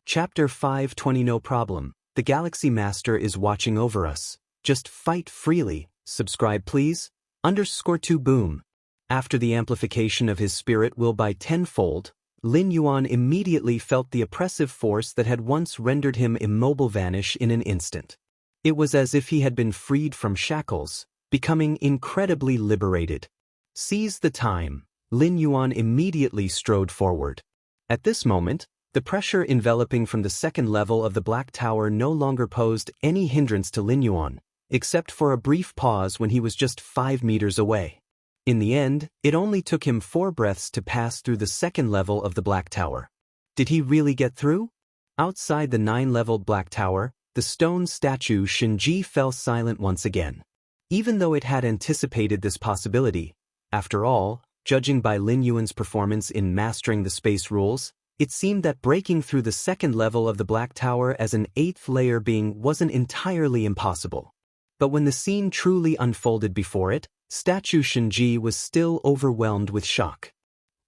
Chapter 520 No problem. The Galaxy Master is watching over us. Just fight freely. Subscribe please. _2 Boom. After the amplification of his spirit will by tenfold, Lin Yuan immediately felt the oppressive force that had once rendered him immobile vanish in an instant. It was as if he had been freed from shackles, becoming incredibly liberated. Seize the time. Lin Yuan immediately strode forward. At this moment, the pressure enveloping from the second level of the Black Tower no longer posed any hindrance to Lin Yuan, except for a brief pause when he was just 5 meters away. In the end, it only took him 4 breaths to pass through the second level of the Black Tower. Did he really get through? Outside the 9-leveled Black Tower, the stone statue Xianxia fell silent once again. Even though it had anticipated this possibility, after all, judging by Lin Yuan's performance in mastering the space rules, it seemed that breaking through the second level of the Black Tower as an 8th layer being wasn't entirely impossible. But when the scene truly unfolded before it, Statue Xianxia was still overwhelmed with shock.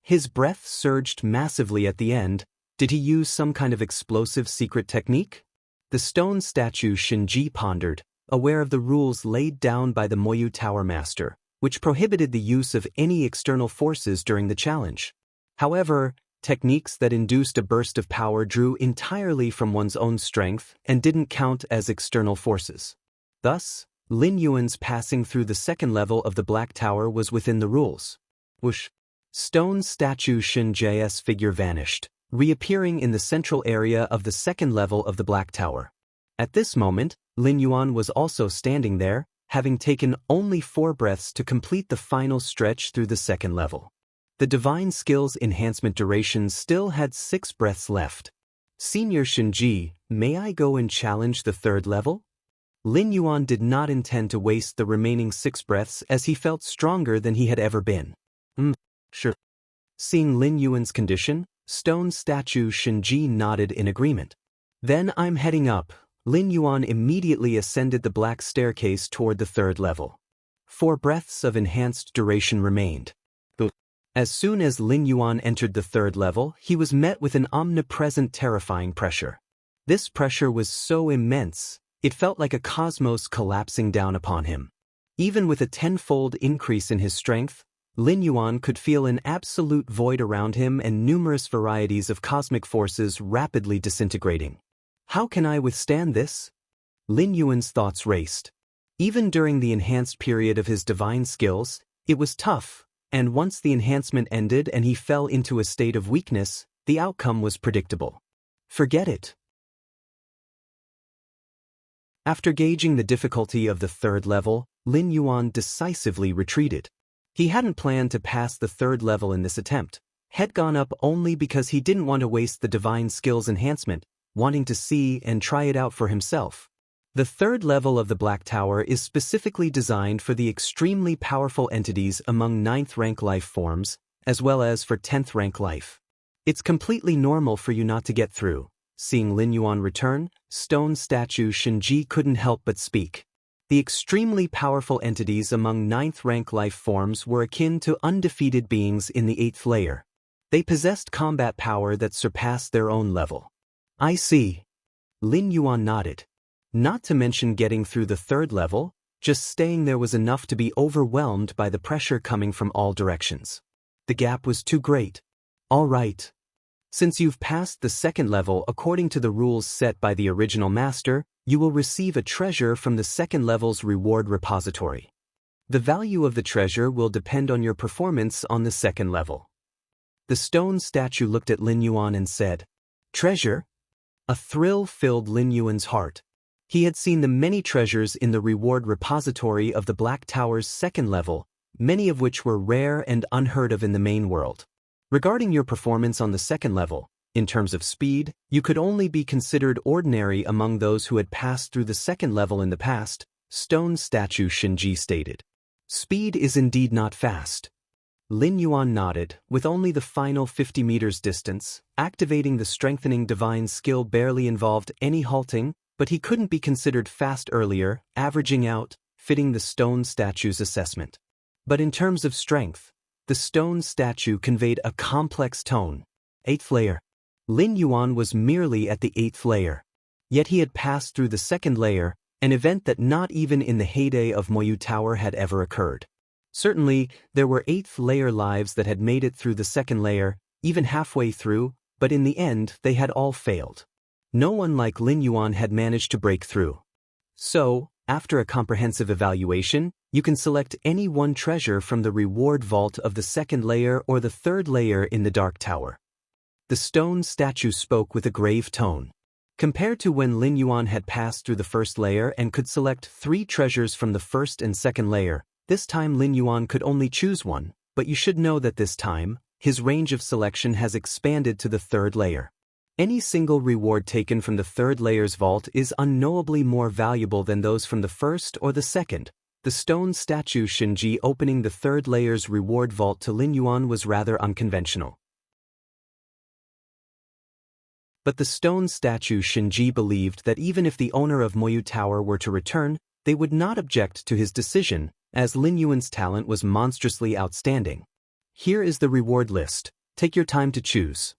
His breath surged massively at the end. Did he use some kind of explosive secret technique? The stone statue Xianxia pondered, aware of the rules laid down by the Moyu Tower Master, which prohibited the use of any external forces during the challenge. However, techniques that induced a burst of power drew entirely from one's own strength and didn't count as external forces. Thus, Lin Yuan's passing through the second level of the Black Tower was within the rules. Whoosh! Stone statue Xianxia's figure vanished, reappearing in the central area of the second level of the Black Tower. At this moment, Lin Yuan was also standing there, having taken only 4 breaths to complete the final stretch through the second level. The Divine Skills Enhancement duration still had 6 breaths left. Senior Xianxia, may I go and challenge the 3rd level? Lin Yuan did not intend to waste the remaining 6 breaths as he felt stronger than he had ever been. Sure. Seeing Lin Yuan's condition, stone statue Xianxia nodded in agreement. Then I'm heading up. Lin Yuan immediately ascended the black staircase toward the 3rd level. 4 breaths of enhanced duration remained. As soon as Lin Yuan entered the 3rd level, he was met with an omnipresent terrifying pressure. This pressure was so immense, it felt like a cosmos collapsing down upon him. Even with a tenfold increase in his strength, Lin Yuan could feel an absolute void around him and numerous varieties of cosmic forces rapidly disintegrating. How can I withstand this? Lin Yuan's thoughts raced. Even during the enhanced period of his divine skills, it was tough, and once the enhancement ended and he fell into a state of weakness, the outcome was predictable. Forget it. After gauging the difficulty of the 3rd level, Lin Yuan decisively retreated. He hadn't planned to pass the 3rd level in this attempt, had gone up only because he didn't want to waste the divine skills enhancement, wanting to see and try it out for himself. The 3rd level of the Black Tower is specifically designed for the extremely powerful entities among 9th rank life forms, as well as for 10th rank life. It's completely normal for you not to get through. Seeing Lin Yuan return, stone statue Xianxia couldn't help but speak. The extremely powerful entities among 9th rank life forms were akin to undefeated beings in the 8th layer. They possessed combat power that surpassed their own level. I see. Lin Yuan nodded. Not to mention getting through the 3rd level, just staying there was enough to be overwhelmed by the pressure coming from all directions. The gap was too great. All right. Since you've passed the 2nd level according to the rules set by the original master, you will receive a treasure from the second level's reward repository. The value of the treasure will depend on your performance on the second level. The stone statue looked at Lin Yuan and said, "Treasure?" A thrill filled Lin Yuan's heart. He had seen the many treasures in the reward repository of the Black Tower's second level, many of which were rare and unheard of in the main world. Regarding your performance on the second level, in terms of speed, you could only be considered ordinary among those who had passed through the second level in the past, stone statue Xianxia stated. Speed is indeed not fast. Lin Yuan nodded, with only the final 50 meters distance. Activating the strengthening divine skill barely involved any halting, but he couldn't be considered fast earlier, averaging out, fitting the stone statue's assessment. But in terms of strength, the stone statue conveyed a complex tone. 8th layer. Lin Yuan was merely at the 8th layer. Yet he had passed through the second layer, an event that not even in the heyday of Moyu Tower had ever occurred. Certainly, there were 8th layer lives that had made it through the second layer, even halfway through, but in the end they had all failed. No one like Lin Yuan had managed to break through. So, after a comprehensive evaluation, you can select any one treasure from the reward vault of the second layer or the third layer in the Dark Tower. The stone statue spoke with a grave tone. Compared to when Lin Yuan had passed through the first layer and could select 3 treasures from the first and second layer, this time Lin Yuan could only choose one, but you should know that this time, his range of selection has expanded to the third layer. Any single reward taken from the third layer's vault is unknowably more valuable than those from the first or the second. The stone statue Xianxia opening the third layer's reward vault to Lin Yuan was rather unconventional. But the stone statue Xianxia believed that even if the owner of Moyu Tower were to return, they would not object to his decision, as Lin Yuan's talent was monstrously outstanding. Here is the reward list. Take your time to choose.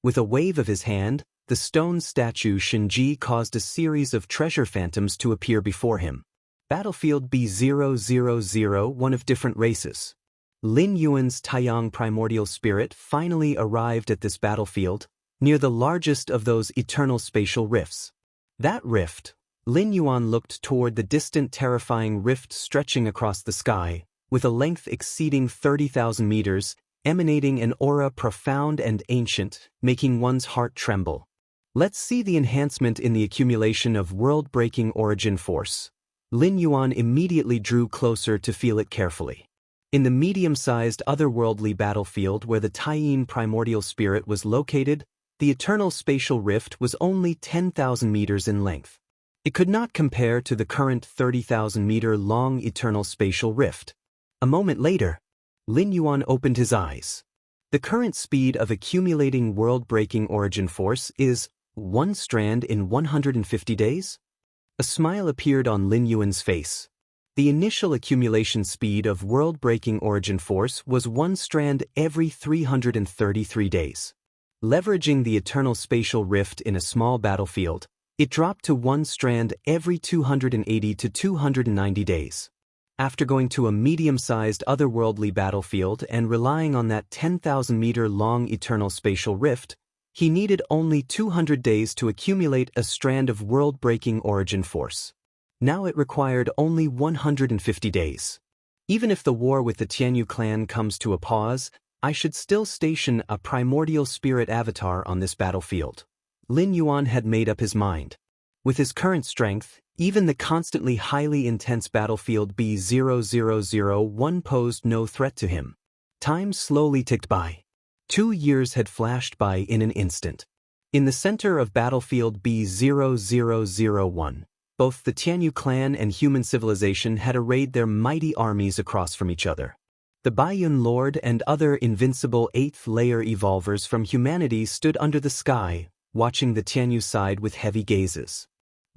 With a wave of his hand, the stone statue Xianxia caused a series of treasure phantoms to appear before him. Battlefield B000, one of different races. Lin Yuan's Taiyang primordial spirit finally arrived at this battlefield, near the largest of those eternal spatial rifts. That rift, Lin Yuan looked toward the distant terrifying rift stretching across the sky, with a length exceeding 30,000 meters, emanating an aura profound and ancient, making one's heart tremble. Let's see the enhancement in the accumulation of world-breaking origin force. Lin Yuan immediately drew closer to feel it carefully. In the medium-sized otherworldly battlefield where the Taiying primordial spirit was located, the eternal spatial rift was only 10,000 meters in length. It could not compare to the current 30,000-meter-long eternal spatial rift. A moment later, Lin Yuan opened his eyes. The current speed of accumulating world-breaking origin force is 1 strand in 150 days? A smile appeared on Lin Yuan's face. The initial accumulation speed of world-breaking origin force was 1 strand every 333 days. Leveraging the eternal spatial rift in a small battlefield, it dropped to 1 strand every 280 to 290 days. After going to a medium-sized otherworldly battlefield and relying on that 10,000-meter-long eternal spatial rift, he needed only 200 days to accumulate a strand of world-breaking origin force. Now it required only 150 days. Even if the war with the Tianyu clan comes to a pause, I should still station a primordial spirit avatar on this battlefield. Lin Yuan had made up his mind. With his current strength, even the constantly highly intense battlefield B0001 posed no threat to him. Time slowly ticked by. 2 years had flashed by in an instant. In the center of battlefield B0001, both the Tianyu clan and human civilization had arrayed their mighty armies across from each other. The Baiyun Lord and other invincible 8th-layer evolvers from humanity stood under the sky, watching the Tianyu side with heavy gazes.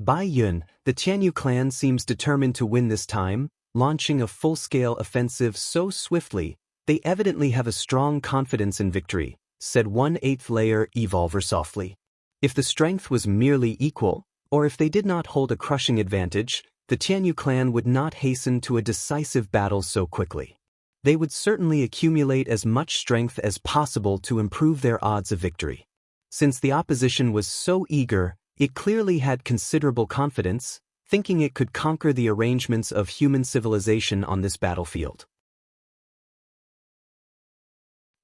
Baiyun, the Tianyu clan seems determined to win this time, launching a full-scale offensive so swiftly, they evidently have a strong confidence in victory, said one 8th-layer evolver softly. If the strength was merely equal, or if they did not hold a crushing advantage, the Tianyu clan would not hasten to a decisive battle so quickly. They would certainly accumulate as much strength as possible to improve their odds of victory. Since the opposition was so eager, It clearly had considerable confidence, thinking it could conquer the arrangements of human civilization on this battlefield.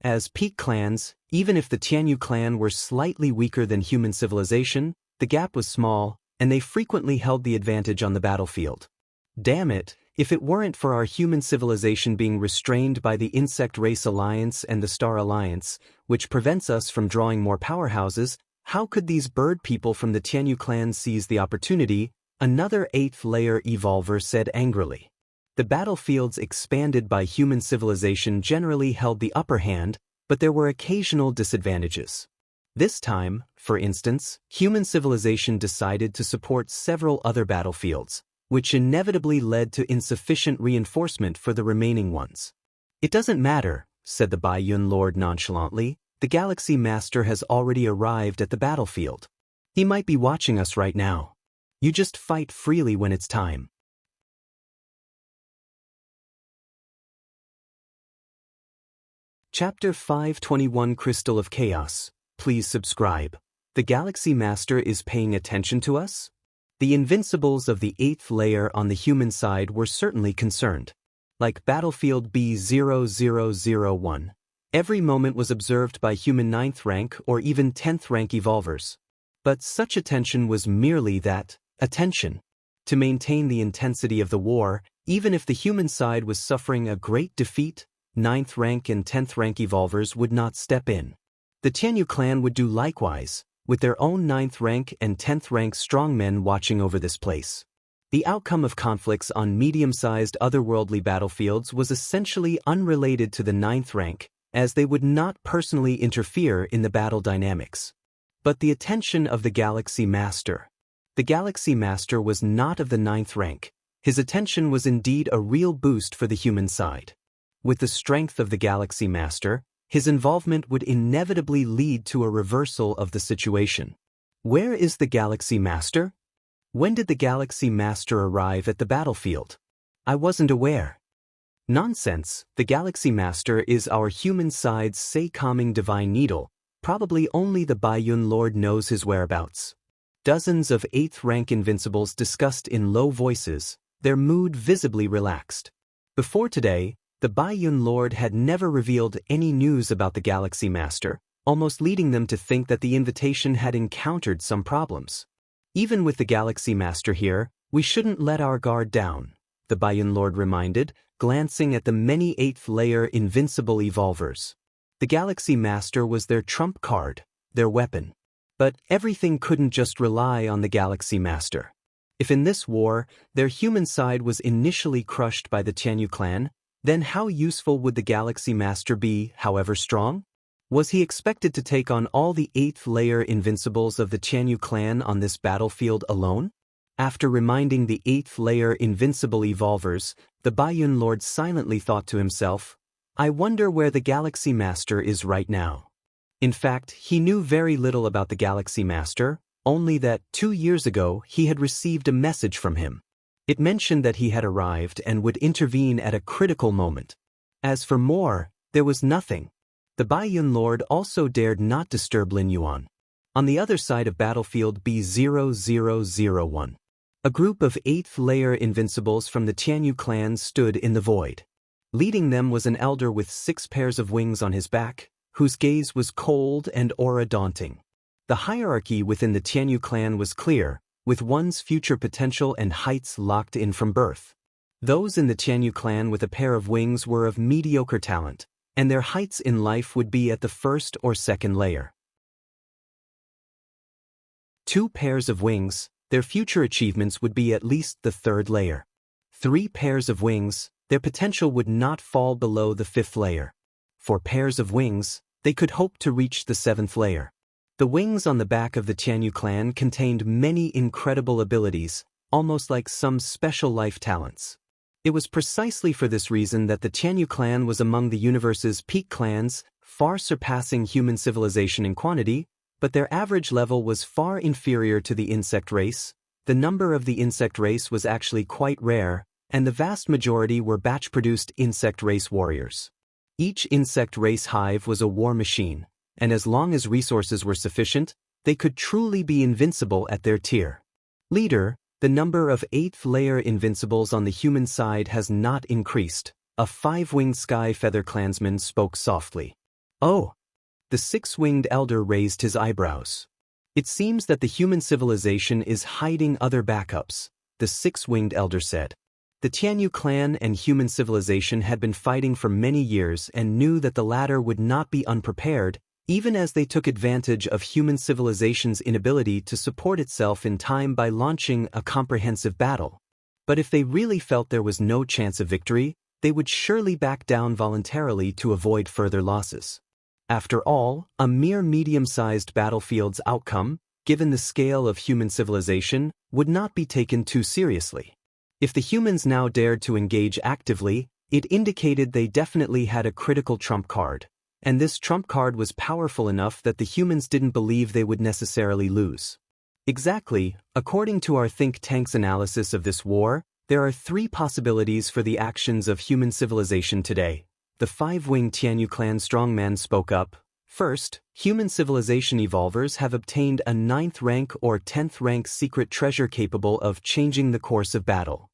As peak clans, even if the Tianyu clan were slightly weaker than human civilization, the gap was small, and they frequently held the advantage on the battlefield. Damn it, if it weren't for our human civilization being restrained by the Insect Race Alliance and the Star Alliance, which prevents us from drawing more powerhouses, how could these bird people from the Tianyu clan seize the opportunity? Another 8th layer evolver said angrily. The battlefields expanded by human civilization generally held the upper hand, but there were occasional disadvantages. This time, for instance, human civilization decided to support several other battlefields, which inevitably led to insufficient reinforcement for the remaining ones. It doesn't matter, said the Baiyun Lord nonchalantly, the Galaxy Master has already arrived at the battlefield. He might be watching us right now. You just fight freely when it's time. Chapter 521 Crystal of Chaos. Please subscribe. The Galaxy Master is paying attention to us? The invincibles of the 8th layer on the human side were certainly concerned. Like Battlefield B0001, every moment was observed by human 9th rank or even 10th rank evolvers. But such attention was merely that, attention. To maintain the intensity of the war, even if the human side was suffering a great defeat, 9th rank and 10th rank evolvers would not step in. The Tianyu clan would do likewise, with their own 9th rank and 10th rank strongmen watching over this place. The outcome of conflicts on medium-sized otherworldly battlefields was essentially unrelated to the 9th rank, as they would not personally interfere in the battle dynamics. But the attention of the Galaxy Master. The Galaxy Master was not of the 9th rank. His attention was indeed a real boost for the human side. With the strength of the Galaxy Master, his involvement would inevitably lead to a reversal of the situation. Where is the Galaxy Master? When did the Galaxy Master arrive at the battlefield? I wasn't aware. Nonsense, the Galaxy Master is our human side's say-calming divine needle. Probably only the Baiyun Lord knows his whereabouts. Dozens of 8th rank invincibles discussed in low voices, their mood visibly relaxed. Before today, the Baiyun Lord had never revealed any news about the Galaxy Master, almost leading them to think that the invitation had encountered some problems. Even with the Galaxy Master here, we shouldn't let our guard down, the Baiyun Lord reminded, glancing at the many 8th layer invincible evolvers. The Galaxy Master was their trump card, their weapon. But everything couldn't just rely on the Galaxy Master. If in this war, their human side was initially crushed by the Tianyu clan, then how useful would the Galaxy Master be, however strong? Was he expected to take on all the 8th layer invincibles of the Tianyu clan on this battlefield alone? After reminding the 8th layer invincible evolvers, the Baiyun Lord silently thought to himself, I wonder where the Galaxy Master is right now. In fact, he knew very little about the Galaxy Master, only that 2 years ago he had received a message from him. It mentioned that he had arrived and would intervene at a critical moment. As for more, there was nothing. The Baiyun Lord also dared not disturb Lin Yuan. On the other side of battlefield B0001, a group of 8th layer invincibles from the Tianyu clan stood in the void. Leading them was an elder with 6 pairs of wings on his back, whose gaze was cold and aura daunting. The hierarchy within the Tianyu clan was clear, with one's future potential and heights locked in from birth. Those in the Tianyu clan with a pair of wings were of mediocre talent, and their heights in life would be at the 1st or 2nd layer. 2 pairs of wings, their future achievements would be at least the 3rd layer. 3 pairs of wings, their potential would not fall below the 5th layer. 4 pairs of wings, they could hope to reach the 7th layer. The wings on the back of the Tianyu clan contained many incredible abilities, almost like some special life talents. It was precisely for this reason that the Tianyu clan was among the universe's peak clans, far surpassing human civilization in quantity, but their average level was far inferior to the insect race. The number of the insect race was actually quite rare, and the vast majority were batch-produced insect race warriors. Each insect race hive was a war machine, and as long as resources were sufficient, they could truly be invincible at their tier. Leader, the number of 8th layer invincibles on the human side has not increased. A 5-winged sky feather clansman spoke softly. Oh. The 6-winged elder raised his eyebrows. It seems that the human civilization is hiding other backups, the 6-winged elder said. The Tianyu clan and human civilization had been fighting for many years and knew that the latter would not be unprepared, even as they took advantage of human civilization's inability to support itself in time by launching a comprehensive battle. But if they really felt there was no chance of victory, they would surely back down voluntarily to avoid further losses. After all, a mere medium-sized battlefield's outcome, given the scale of human civilization, would not be taken too seriously. If the humans now dared to engage actively, it indicated they definitely had a critical trump card, and this trump card was powerful enough that the humans didn't believe they would necessarily lose. Exactly, according to our think tank's analysis of this war, there are 3 possibilities for the actions of human civilization today. The 5-winged Tianyu clan strongman spoke up. First, human civilization evolvers have obtained a 9th rank or 10th rank secret treasure capable of changing the course of battle.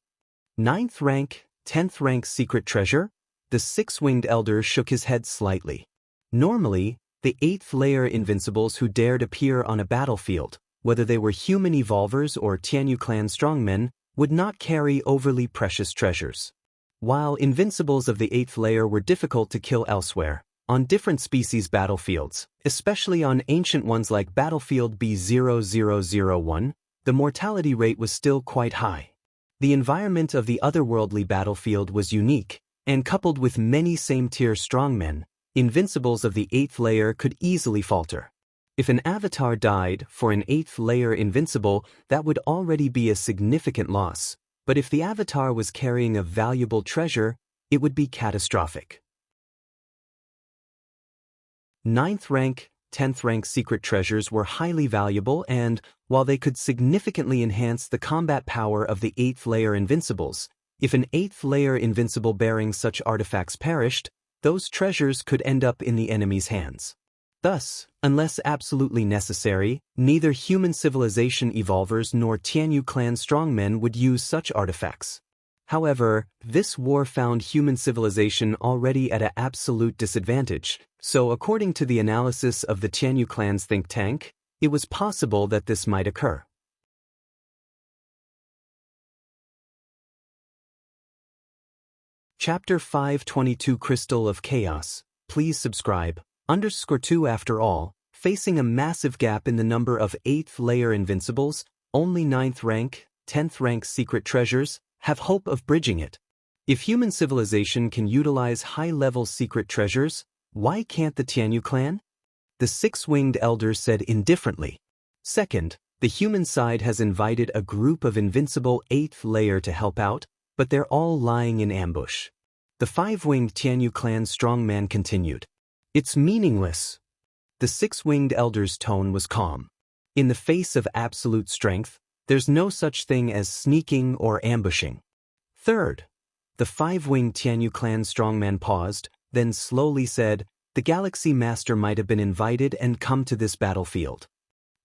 9th rank, 10th rank secret treasure? The 6-winged elder shook his head slightly. Normally, the 8th layer invincibles who dared appear on a battlefield, whether they were human evolvers or Tianyu clan strongmen, would not carry overly precious treasures. While invincibles of the 8th layer were difficult to kill elsewhere, on different species battlefields, especially on ancient ones like Battlefield B0001, the mortality rate was still quite high. The environment of the otherworldly battlefield was unique, and coupled with many same-tier strongmen, invincibles of the 8th layer could easily falter. If an avatar died for an 8th layer invincible, that would already be a significant loss. But if the avatar was carrying a valuable treasure, it would be catastrophic. 9th rank, 10th rank secret treasures were highly valuable and, while they could significantly enhance the combat power of the 8th layer invincibles, if an 8th layer invincible bearing such artifacts perished, those treasures could end up in the enemy's hands. Thus, unless absolutely necessary, neither human civilization evolvers nor Tianyu clan strongmen would use such artifacts. However, this war found human civilization already at an absolute disadvantage, so according to the analysis of the Tianyu clan's think tank, it was possible that this might occur. Chapter 522 Crystal of Chaos. Please subscribe. _2 After all, facing a massive gap in the number of 8th layer invincibles, only 9th rank, 10th rank secret treasures have hope of bridging it. If human civilization can utilize high-level secret treasures, why can't the Tianyu clan? The 6-winged elder said indifferently. Second, the human side has invited a group of invincible 8th layer to help out, but they're all lying in ambush. The 5-winged Tianyu clan strongman continued. It's meaningless. The 6-winged elder's tone was calm. In the face of absolute strength, there's no such thing as sneaking or ambushing. Third, the 5-winged Tianyu clan strongman paused, then slowly said, the Galaxy Master might have been invited and come to this battlefield.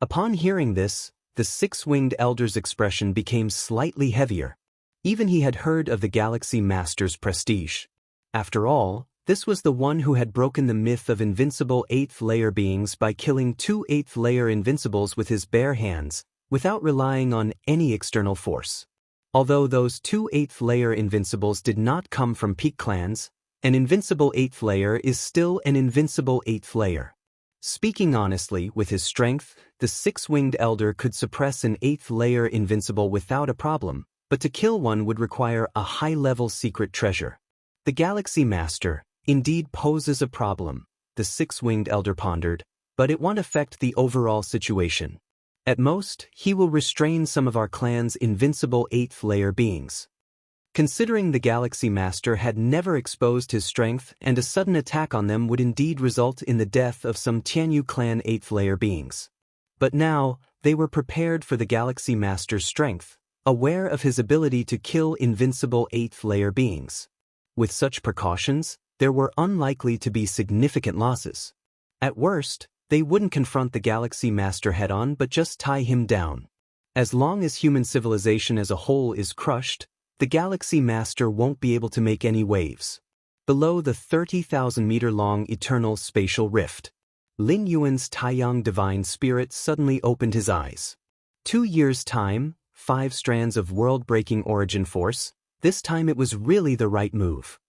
Upon hearing this, the 6-winged elder's expression became slightly heavier. Even he had heard of the Galaxy Master's prestige. After all, this was the one who had broken the myth of invincible 8th layer beings by killing 2 8th layer invincibles with his bare hands, without relying on any external force. Although those 2 8th layer invincibles did not come from peak clans, an invincible 8th layer is still an invincible 8th layer. Speaking honestly, with his strength, the 6-winged elder could suppress an 8th layer invincible without a problem, but to kill one would require a high-level secret treasure. The Galaxy Master indeed poses a problem, the 6-winged elder pondered, but it won't affect the overall situation. At most, he will restrain some of our clan's invincible 8th layer beings. Considering the Galaxy Master had never exposed his strength, and a sudden attack on them would indeed result in the death of some Tianyu clan 8th layer beings. But now, they were prepared for the Galaxy Master's strength, aware of his ability to kill invincible 8th layer beings. With such precautions, there were unlikely to be significant losses. At worst, They wouldn't confront the Galaxy Master head-on but just tie him down. As long as human civilization as a whole is crushed, the Galaxy Master won't be able to make any waves. Below the 30,000-meter-long eternal spatial rift, Lin Yuan's Taiyang divine spirit suddenly opened his eyes. 2 years' time, 5 strands of world-breaking origin force, this time it was really the right move.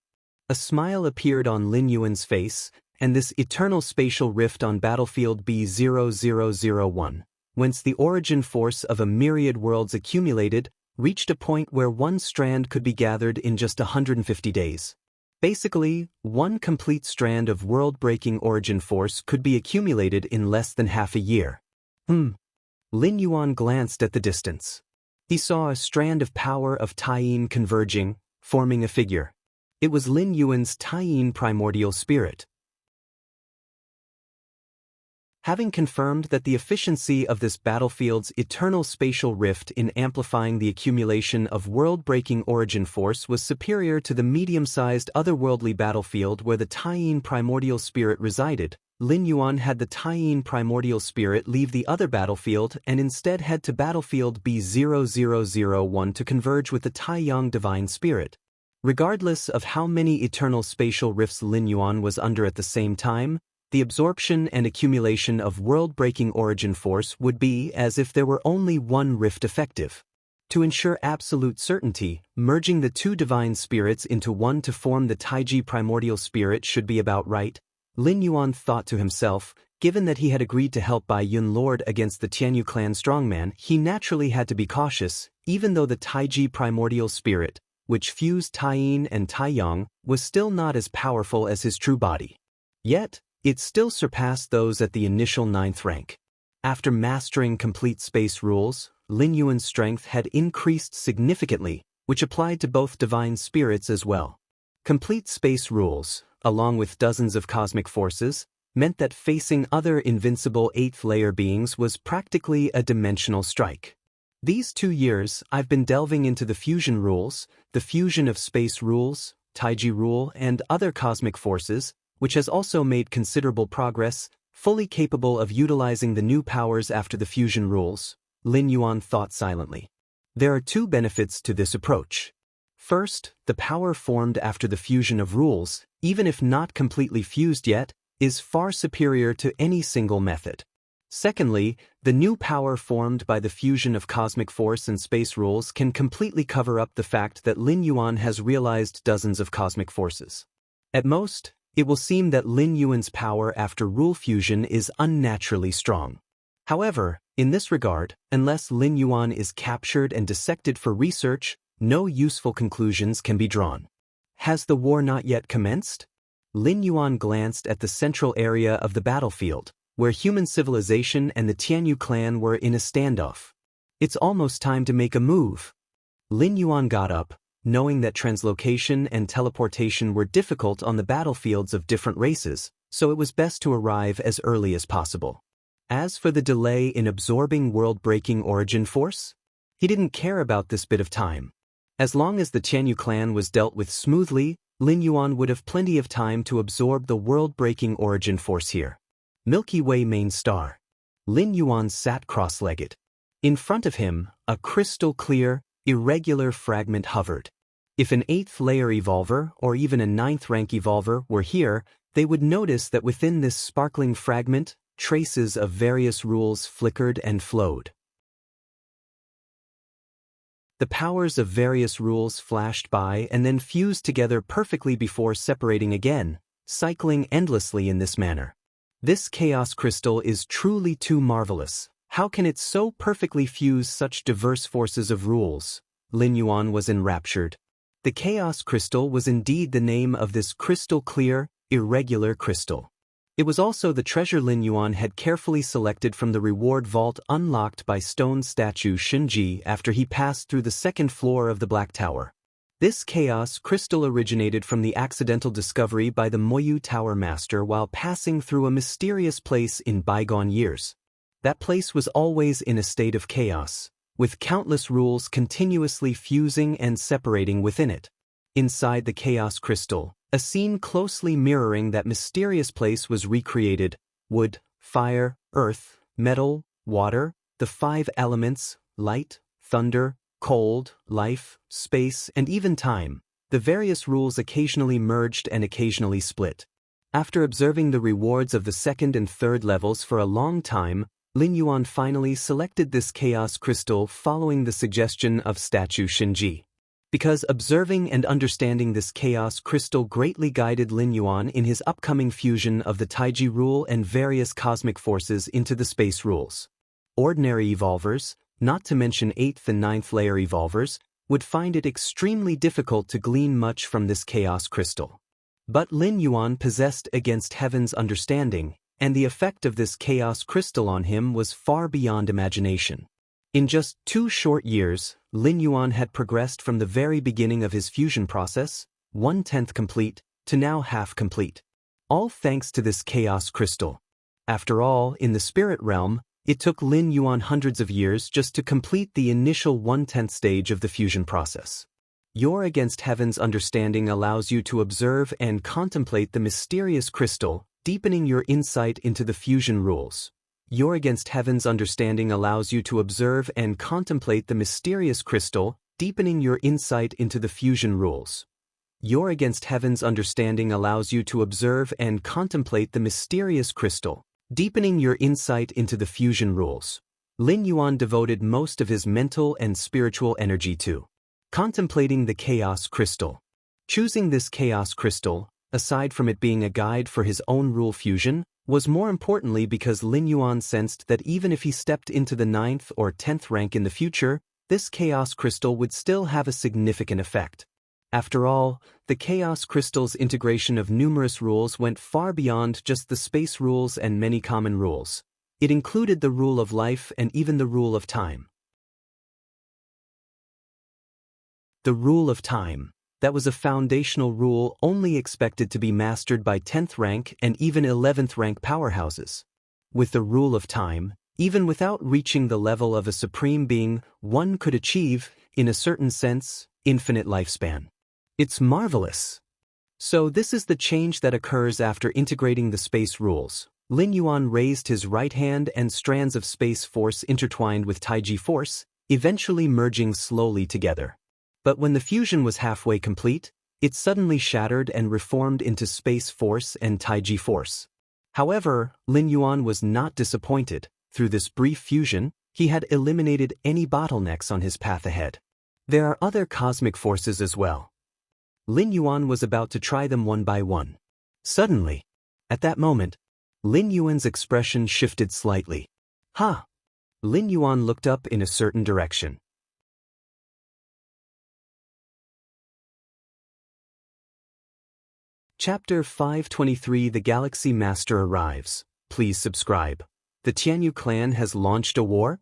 A smile appeared on Lin Yuan's face, and this eternal spatial rift on battlefield B0001, whence the origin force of a myriad worlds accumulated, reached a point where 1 strand could be gathered in just 150 days. Basically, 1 complete strand of world-breaking origin force could be accumulated in less than half a year. Lin Yuan glanced at the distance. He saw a strand of power of Taiyin converging, forming a figure. It was Lin Yuan's Taiyin primordial spirit. Having confirmed that the efficiency of this battlefield's eternal spatial rift in amplifying the accumulation of world-breaking origin force was superior to the medium-sized otherworldly battlefield where the Taiyin primordial spirit resided, Lin Yuan had the Taiyin primordial spirit leave the other battlefield and instead head to battlefield B0001 to converge with the Taiyang divine spirit. Regardless of how many eternal spatial rifts Lin Yuan was under at the same time, the absorption and accumulation of world-breaking origin force would be as if there were only 1 rift effective. To ensure absolute certainty, merging the 2 divine spirits into one to form the Taiji primordial spirit should be about right, Lin Yuan thought to himself. Given that he had agreed to help Bai Yun Lord against the Tianyu clan strongman, he naturally had to be cautious, even though the Taiji primordial spirit, which fused Taiyin and Taiyang, was still not as powerful as his true body. Yet, it still surpassed those at the initial 9th rank. After mastering complete space rules, Lin Yuan's strength had increased significantly, which applied to both divine spirits as well. Complete space rules, along with dozens of cosmic forces, meant that facing other invincible 8th-layer beings was practically a dimensional strike. These 2 years, I've been delving into the fusion rules, the fusion of space rules, Taiji rule, and other cosmic forces, which has also made considerable progress, fully capable of utilizing the new powers after the fusion rules, Lin Yuan thought silently. There are 2 benefits to this approach. First, the power formed after the fusion of rules, even if not completely fused yet, is far superior to any single method. Secondly, the new power formed by the fusion of cosmic force and space rules can completely cover up the fact that Lin Yuan has realized dozens of cosmic forces. At most, it will seem that Lin Yuan's power after rule fusion is unnaturally strong. However, in this regard, unless Lin Yuan is captured and dissected for research, no useful conclusions can be drawn. Has the war not yet commenced? Lin Yuan glanced at the central area of the battlefield, where human civilization and the Tianyu clan were in a standoff. It's almost time to make a move. Lin Yuan got up, knowing that translocation and teleportation were difficult on the battlefields of different races, so it was best to arrive as early as possible. As for the delay in absorbing world-breaking origin force, he didn't care about this bit of time. As long as the Tianyu clan was dealt with smoothly, Lin Yuan would have plenty of time to absorb the world-breaking origin force here. Milky Way main star. Lin Yuan sat cross-legged. In front of him, a crystal-clear, irregular fragment hovered. If an 8th-layer evolver or even a 9th-rank evolver were here, they would notice that within this sparkling fragment, traces of various rules flickered and flowed. The powers of various rules flashed by and then fused together perfectly before separating again, cycling endlessly in this manner. This chaos crystal is truly too marvelous. How can it so perfectly fuse such diverse forces of rules? Lin Yuan was enraptured. The chaos crystal was indeed the name of this crystal-clear, irregular crystal. It was also the treasure Lin Yuan had carefully selected from the reward vault unlocked by stone statue Shinji after he passed through the 2nd floor of the Black Tower. This chaos crystal originated from the accidental discovery by the Moyu Tower Master while passing through a mysterious place in bygone years. That place was always in a state of chaos, with countless rules continuously fusing and separating within it. Inside the chaos crystal, a scene closely mirroring that mysterious place was recreated: wood, fire, earth, metal, water, the 5 elements, light, thunder, cold, life, space, and even time. The various rules occasionally merged and occasionally split. After observing the rewards of the 2nd and 3rd levels for a long time, Lin Yuan finally selected this chaos crystal following the suggestion of statue Xinji. Because observing and understanding this chaos crystal greatly guided Lin Yuan in his upcoming fusion of the Taiji rule and various cosmic forces into the space rules. Ordinary evolvers, not to mention 8th and 9th layer evolvers, would find it extremely difficult to glean much from this chaos crystal. But Lin Yuan possessed against heaven's understanding, and the effect of this chaos crystal on him was far beyond imagination. In just 2 short years, Lin Yuan had progressed from the very beginning of his fusion process, 1/10 complete, to now half complete. All thanks to this chaos crystal. After all, in the spirit realm, it took Lin Yuan hundreds of years just to complete the initial 1/10 stage of the fusion process. Your against heaven's understanding allows you to observe and contemplate the mysterious crystal, deepening your insight into the fusion rules. Your against heaven's understanding allows you to observe and contemplate the mysterious crystal, deepening your insight into the fusion rules. Your against heaven's understanding allows you to observe and contemplate the mysterious crystal, deepening your insight into the fusion rules. Lin Yuan devoted most of his mental and spiritual energy to contemplating the chaos crystal. Choosing this chaos crystal, aside from it being a guide for his own rule fusion, was more importantly because Lin Yuan sensed that even if he stepped into the 9th or 10th rank in the future, this chaos crystal would still have a significant effect. After all, the chaos crystal's integration of numerous rules went far beyond just the space rules and many common rules. It included the rule of life and even the rule of time. The rule of time. That was a foundational rule only expected to be mastered by 10th rank and even 11th rank powerhouses. With the rule of time, even without reaching the level of a supreme being, one could achieve, in a certain sense, infinite lifespan. It's marvelous. So this is the change that occurs after integrating the space rules. Lin Yuan raised his right hand and strands of space force intertwined with Taiji force, eventually merging slowly together. But when the fusion was halfway complete, it suddenly shattered and reformed into space force and Taiji force. However, Lin Yuan was not disappointed. Through this brief fusion, he had eliminated any bottlenecks on his path ahead. There are other cosmic forces as well. Lin Yuan was about to try them one by one. Suddenly, at that moment, Lin Yuan's expression shifted slightly. Ha! Lin Yuan looked up in a certain direction. Chapter 523 The Galaxy Master Arrives. Please subscribe. The Tianyu clan has launched a war?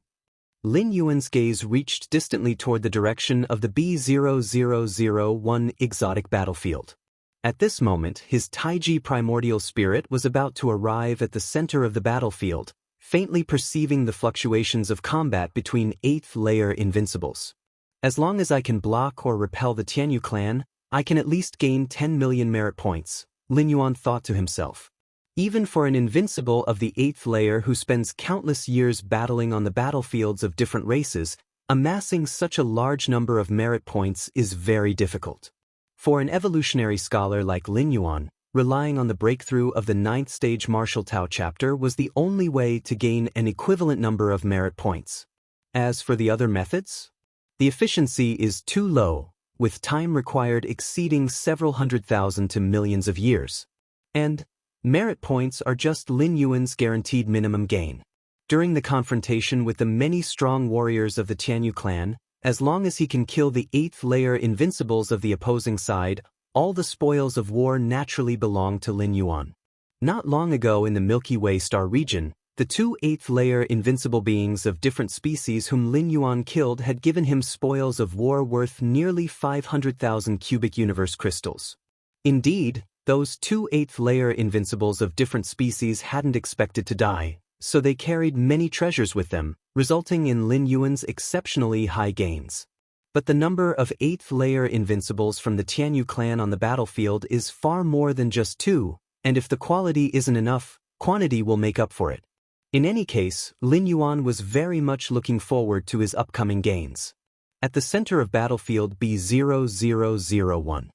Lin Yuan's gaze reached distantly toward the direction of the B0001 exotic battlefield. At this moment, his Taiji primordial spirit was about to arrive at the center of the battlefield, faintly perceiving the fluctuations of combat between 8th layer invincibles. As long as I can block or repel the Tianyu clan, I can at least gain 10 million merit points, Lin Yuan thought to himself. Even for an invincible of the 8th layer who spends countless years battling on the battlefields of different races, amassing such a large number of merit points is very difficult. For an evolutionary scholar like Lin Yuan, relying on the breakthrough of the 9th stage Martial Tao chapter was the only way to gain an equivalent number of merit points. As for the other methods, the efficiency is too low, with time required exceeding several 100,000 to millions of years. And merit points are just Lin Yuan's guaranteed minimum gain. During the confrontation with the many strong warriors of the Tianyu clan, as long as he can kill the 8th layer invincibles of the opposing side, all the spoils of war naturally belong to Lin Yuan. Not long ago in the Milky Way star region, the 2 8th layer invincible beings of different species whom Lin Yuan killed had given him spoils of war worth nearly 500,000 cubic universe crystals. Indeed, those 2 8th layer invincibles of different species hadn't expected to die, so they carried many treasures with them, resulting in Lin Yuan's exceptionally high gains. But the number of 8th layer invincibles from the Tianyu clan on the battlefield is far more than just 2, and if the quality isn't enough, quantity will make up for it. In any case, Lin Yuan was very much looking forward to his upcoming gains. At the center of battlefield B0001,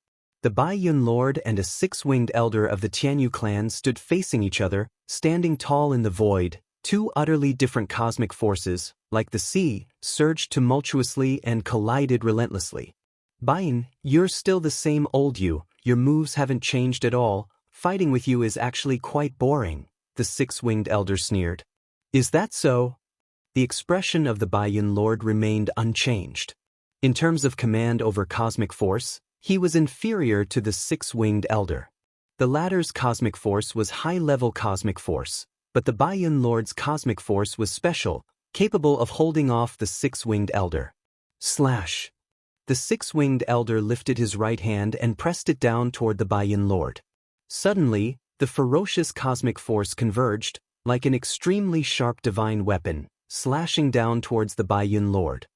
the Bai Yun Lord and a six-winged elder of the Tianyu clan stood facing each other, standing tall in the void. Two utterly different cosmic forces, like the sea, surged tumultuously and collided relentlessly. Baiyin, you're still the same old you, your moves haven't changed at all, fighting with you is actually quite boring, the six-winged elder sneered. Is that so? The expression of the Baiyin Lord remained unchanged. In terms of command over cosmic force, he was inferior to the six-winged elder. The latter's cosmic force was high-level cosmic force, but the Baiyin Lord's cosmic force was special, capable of holding off the six-winged elder. Slash. The six-winged elder lifted his right hand and pressed it down toward the Baiyin Lord. Suddenly, the ferocious cosmic force converged, like an extremely sharp divine weapon, slashing down towards the Baiyin Lord.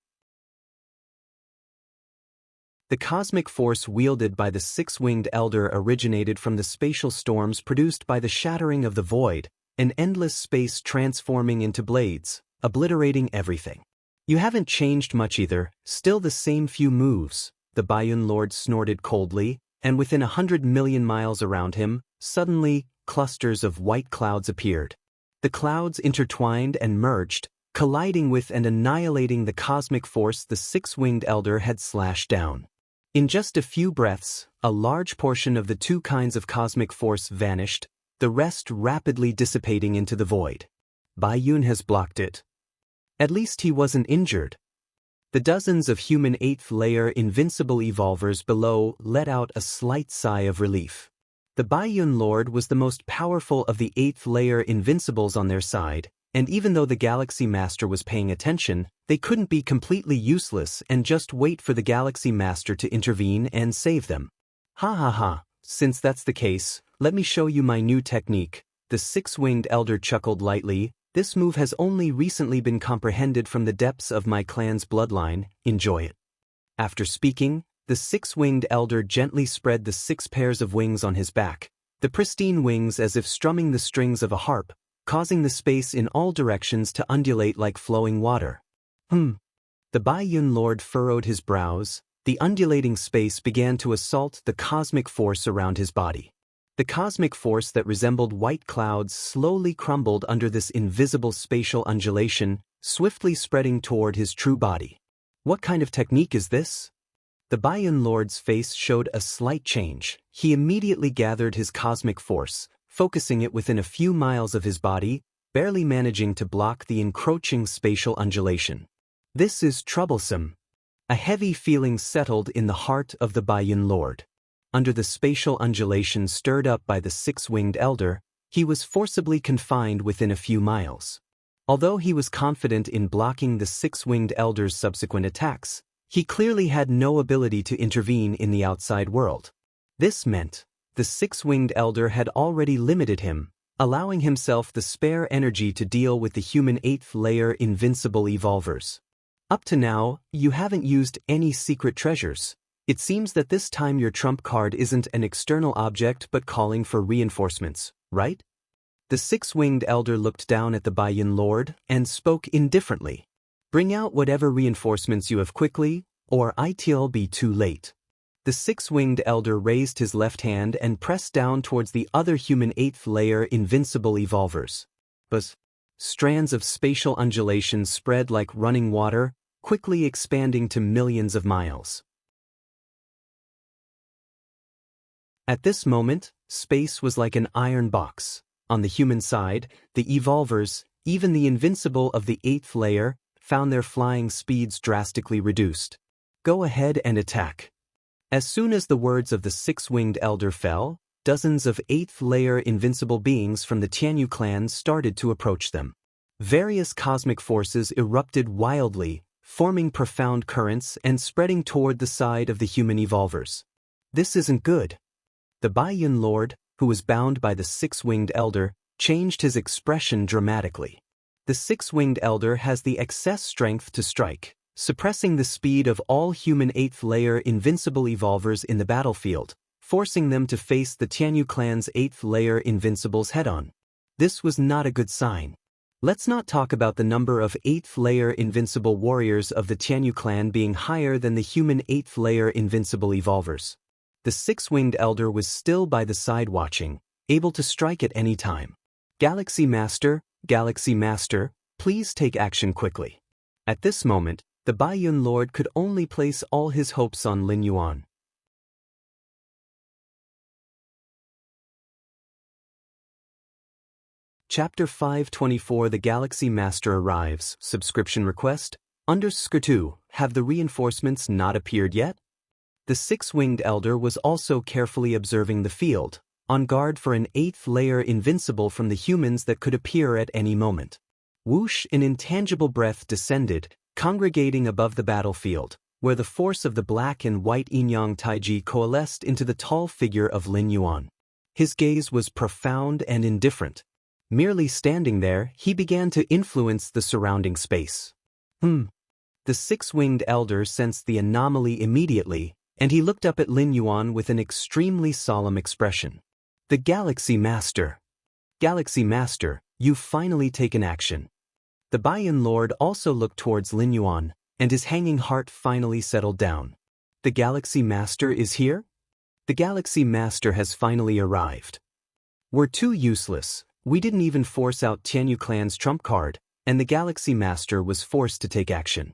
The cosmic force wielded by the six-winged elder originated from the spatial storms produced by the shattering of the void, an endless space transforming into blades, obliterating everything. You haven't changed much either, still the same few moves, the Baiyin Lord snorted coldly, and within 100 million miles around him, suddenly, clusters of white clouds appeared. The clouds intertwined and merged, colliding with and annihilating the cosmic force the six-winged elder had slashed down. In just a few breaths, a large portion of the two kinds of cosmic force vanished, the rest rapidly dissipating into the void. Bai Yun has blocked it. At least he wasn't injured. The dozens of human 8th layer invincible evolvers below let out a slight sigh of relief. The Bai Yun Lord was the most powerful of the 8th layer invincibles on their side, and even though the Galaxy Master was paying attention, they couldn't be completely useless and just wait for the Galaxy Master to intervene and save them. Ha ha ha, since that's the case, let me show you my new technique. The six-winged elder chuckled lightly. This move has only recently been comprehended from the depths of my clan's bloodline, enjoy it. After speaking, the six-winged elder gently spread the 6 pairs of wings on his back, the pristine wings as if strumming the strings of a harp, causing the space in all directions to undulate like flowing water. The Bai Yun Lord furrowed his brows. The undulating space began to assault the cosmic force around his body. The cosmic force that resembled white clouds slowly crumbled under this invisible spatial undulation, swiftly spreading toward his true body. What kind of technique is this? The Bai Yun Lord's face showed a slight change. He immediately gathered his cosmic force, focusing it within a few miles of his body, barely managing to block the encroaching spatial undulation. This is troublesome. A heavy feeling settled in the heart of the Bai Yun Lord. Under the spatial undulation stirred up by the six-winged elder, he was forcibly confined within a few miles. Although he was confident in blocking the six-winged elder's subsequent attacks, he clearly had no ability to intervene in the outside world. This meant the six-winged elder had already limited him, allowing himself the spare energy to deal with the human 8th layer invincible evolvers. Up to now, you haven't used any secret treasures. It seems that this time your trump card isn't an external object but calling for reinforcements, right? The six-winged elder looked down at the Bai Yun Lord and spoke indifferently. Bring out whatever reinforcements you have quickly, or it'll be too late. The six-winged elder raised his left hand and pressed down towards the other human 8th layer invincible evolvers. Buzz. Strands of spatial undulations spread like running water, quickly expanding to millions of miles. At this moment, space was like an iron box. On the human side, the evolvers, even the invincible of the 8th layer, found their flying speeds drastically reduced. Go ahead and attack. As soon as the words of the six-winged elder fell, dozens of 8th layer invincible beings from the Tianyu clan started to approach them. Various cosmic forces erupted wildly, forming profound currents and spreading toward the side of the human evolvers. This isn't good. The Bai Yun Lord, who was bound by the six-winged elder, changed his expression dramatically. The six-winged elder has the excess strength to strike, suppressing the speed of all human 8th layer invincible evolvers in the battlefield, forcing them to face the Tianyu clan's 8th layer invincibles head-on. This was not a good sign. Let's not talk about the number of 8th layer invincible warriors of the Tianyu clan being higher than the human 8th layer invincible evolvers. The six-winged elder was still by the side watching, able to strike at any time. Galaxy Master, please take action quickly. At this moment, the Baiyun Lord could only place all his hopes on Lin Yuan. Chapter 524 The Galaxy Master arrives. Subscription request. _2. Have the reinforcements not appeared yet? The six-winged elder was also carefully observing the field, on guard for an 8th layer invincible from the humans that could appear at any moment. Whoosh, an intangible breath descended, congregating above the battlefield, where the force of the black and white yin-yang taiji coalesced into the tall figure of Lin Yuan. His gaze was profound and indifferent. Merely standing there, he began to influence the surrounding space. The six-winged elder sensed the anomaly immediately, and he looked up at Lin Yuan with an extremely solemn expression. The Galaxy Master. Galaxy Master, you've finally taken action. The Baiyun Lord also looked towards Lin Yuan, and his hanging heart finally settled down. The Galaxy Master is here? The Galaxy Master has finally arrived. We're too useless. We didn't even force out Tianyu clan's trump card, and the Galaxy Master was forced to take action.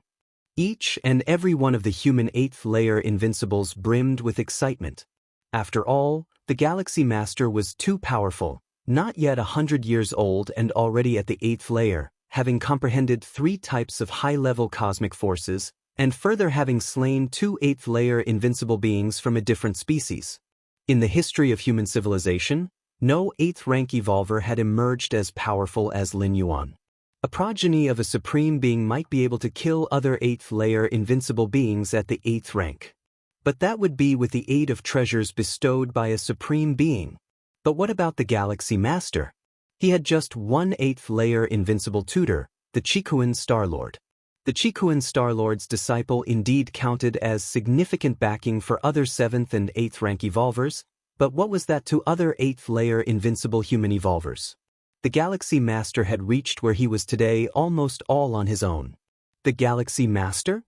Each and every one of the human 8th layer invincibles brimmed with excitement. After all, the Galaxy Master was too powerful, not yet 100 years old and already at the 8th layer, having comprehended 3 types of high-level cosmic forces, and further having slain 2 8th layer invincible beings from a different species. In the history of human civilization, no 8th rank evolver had emerged as powerful as Lin Yuan. A progeny of a supreme being might be able to kill other 8th layer invincible beings at the 8th rank. But that would be with the aid of treasures bestowed by a supreme being. But what about the Galaxy Master? He had just one 8th layer invincible tutor, the Chikuan Starlord. The Chikuan Starlord's disciple indeed counted as significant backing for other 7th and 8th rank evolvers, but what was that to other 8th layer invincible human evolvers? The Galaxy Master had reached where he was today almost all on his own. The Galaxy Master?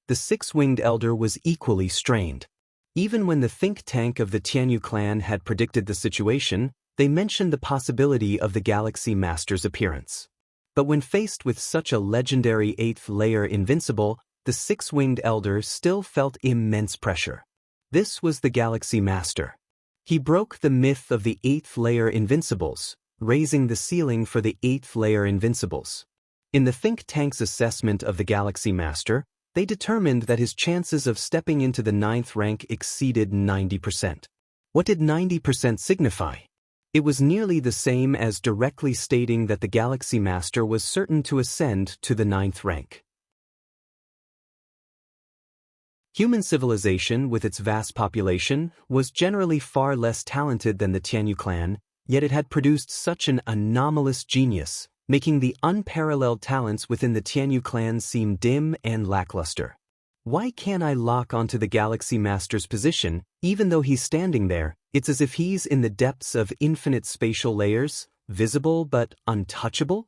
The six-winged elder was equally strained. Even when the think tank of the Tianyu clan had predicted the situation, they mentioned the possibility of the Galaxy Master's appearance. But when faced with such a legendary 8th layer invincible, the six-winged elder still felt immense pressure. This was the Galaxy Master. He broke the myth of the 8th layer invincibles, raising the ceiling for the 8th layer invincibles. In the think tank's assessment of the Galaxy Master, they determined that his chances of stepping into the 9th rank exceeded 90%. What did 90% signify? It was nearly the same as directly stating that the Galaxy Master was certain to ascend to the 9th rank. Human civilization, with its vast population, was generally far less talented than the Tianyu clan, yet it had produced such an anomalous genius, making the unparalleled talents within the Tianyu clan seem dim and lackluster. Why can't I lock onto the Galaxy Master's position? Even though he's standing there, it's as if he's in the depths of infinite spatial layers, visible but untouchable?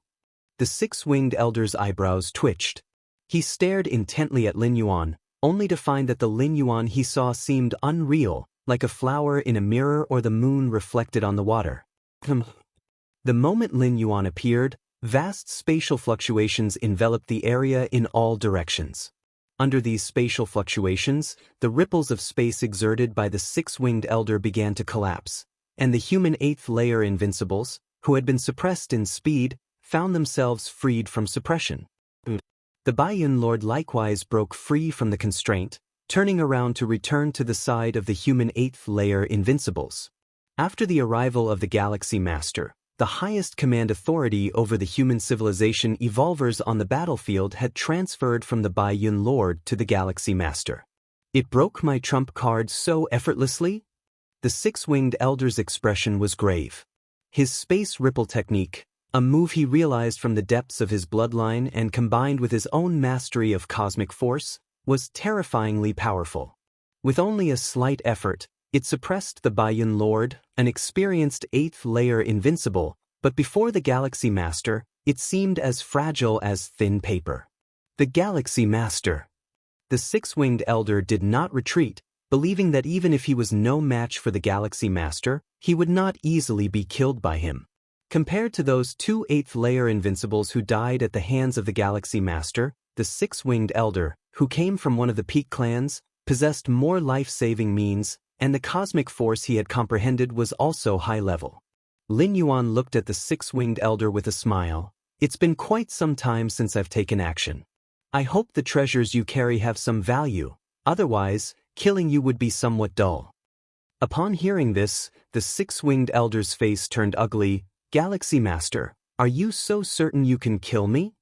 The six-winged elder's eyebrows twitched. He stared intently at Lin Yuan, only to find that the Lin Yuan he saw seemed unreal, like a flower in a mirror or the moon reflected on the water. The moment Lin Yuan appeared, vast spatial fluctuations enveloped the area in all directions. Under these spatial fluctuations, the ripples of space exerted by the six-winged elder began to collapse, and the human 8th layer invincibles, who had been suppressed in speed, found themselves freed from suppression. The Baiyun Lord likewise broke free from the constraint, turning around to return to the side of the human 8th layer invincibles. After the arrival of the Galaxy Master, the highest command authority over the human civilization evolvers on the battlefield had transferred from the Baiyun Lord to the Galaxy Master. It broke my trump card so effortlessly? The six-winged elder's expression was grave. His space ripple technique, a move he realized from the depths of his bloodline and combined with his own mastery of cosmic force, was terrifyingly powerful. With only a slight effort, it suppressed the Baiyun Lord, an experienced 8th layer invincible, but before the Galaxy Master, It seemed as fragile as thin paper. The Galaxy Master. The six-winged elder did not retreat, believing that even if he was no match for the Galaxy Master, he would not easily be killed by him. Compared to those two 8th-layer invincibles who died at the hands of the Galaxy Master, the six-winged elder, who came from one of the peak clans, possessed more life-saving means, and the cosmic force he had comprehended was also high-level. Lin Yuan looked at the six-winged elder with a smile. It's been quite some time since I've taken action. I hope the treasures you carry have some value, otherwise, killing you would be somewhat dull. Upon hearing this, the six-winged elder's face turned ugly. Galaxy Master, are you so certain you can kill me?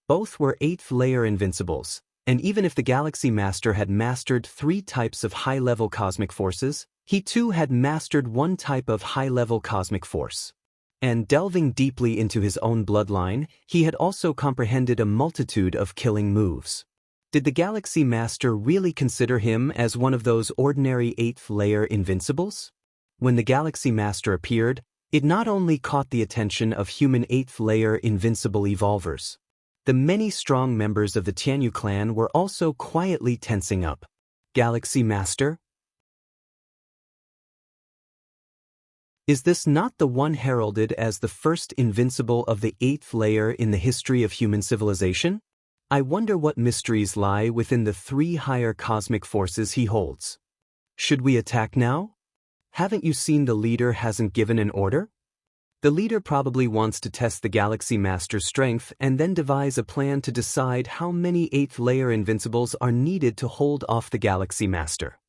Both were 8th-layer invincibles, and even if the Galaxy Master had mastered 3 types of high-level cosmic forces, he too had mastered 1 type of high-level cosmic force. And delving deeply into his own bloodline, he had also comprehended a multitude of killing moves. Did the Galaxy Master really consider him as one of those ordinary 8th-layer invincibles? When the Galaxy Master appeared, it not only caught the attention of human 8th-layer invincible evolvers. The many strong members of the Tianyu clan were also quietly tensing up. Galaxy Master? Is this not the one heralded as the first invincible of the 8th layer in the history of human civilization? I wonder what mysteries lie within the 3 higher cosmic forces he holds. Should we attack now? Haven't you seen the leader hasn't given an order? The leader probably wants to test the Galaxy Master's strength and then devise a plan to decide how many 8th layer invincibles are needed to hold off the Galaxy Master.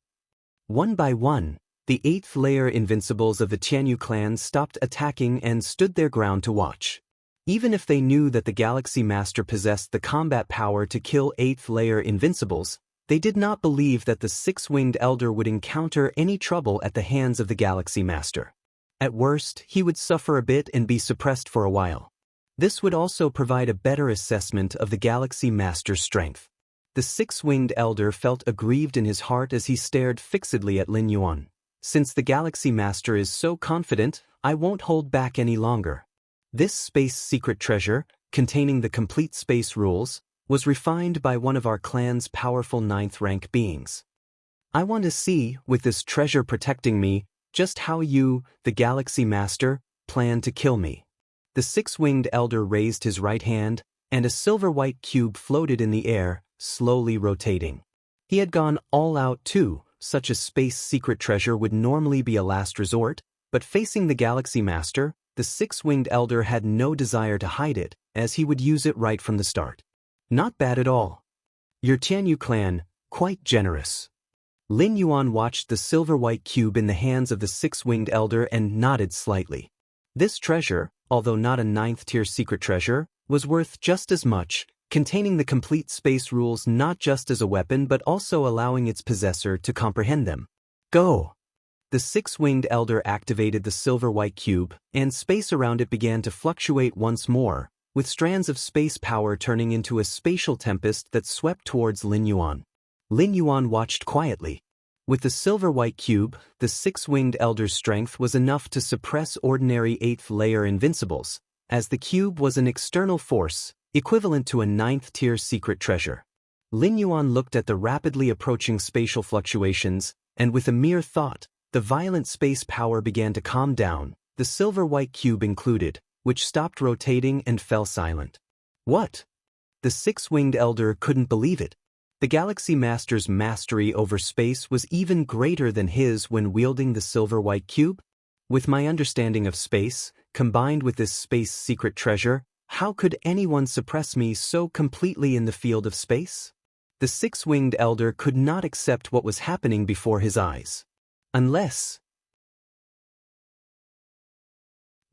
One by one, the 8th layer invincibles of the Tianyu clan stopped attacking and stood their ground to watch. Even if they knew that the Galaxy Master possessed the combat power to kill 8th layer invincibles, they did not believe that the six-winged elder would encounter any trouble at the hands of the Galaxy Master. At worst, he would suffer a bit and be suppressed for a while. This would also provide a better assessment of the Galaxy Master's strength. The six-winged elder felt aggrieved in his heart as he stared fixedly at Lin Yuan. Since the Galaxy Master is so confident, I won't hold back any longer. This space secret treasure, containing the complete space rules, was refined by one of our clan's powerful 9th-rank beings. I want to see, with this treasure protecting me, just how you, the Galaxy Master, plan to kill me. The six-winged elder raised his right hand, and a silver-white cube floated in the air, slowly rotating. He had gone all out too. Such a space secret treasure would normally be a last resort, but facing the Galaxy Master, the six-winged elder had no desire to hide it, as he would use it right from the start. Not bad at all. Your Tianyu clan, quite generous. Lin Yuan watched the silver-white cube in the hands of the six-winged elder and nodded slightly. This treasure, although not a 9th-tier secret treasure, was worth just as much, containing the complete space rules not just as a weapon but also allowing its possessor to comprehend them. Go! The six-winged elder activated the silver-white cube, and space around it began to fluctuate once more, with strands of space power turning into a spatial tempest that swept towards Lin Yuan. Lin Yuan watched quietly. With the silver-white cube, the six-winged elder's strength was enough to suppress ordinary 8th-layer invincibles, as the cube was an external force, equivalent to a 9th-tier secret treasure. Lin Yuan looked at the rapidly approaching spatial fluctuations, and with a mere thought, the violent space power began to calm down, the silver-white cube included, which stopped rotating and fell silent. What? The six-winged elder couldn't believe it. The Galaxy Master's mastery over space was even greater than his when wielding the silver-white cube. With my understanding of space, combined with this space secret treasure, how could anyone suppress me so completely in the field of space? The six-winged elder could not accept what was happening before his eyes. Unless...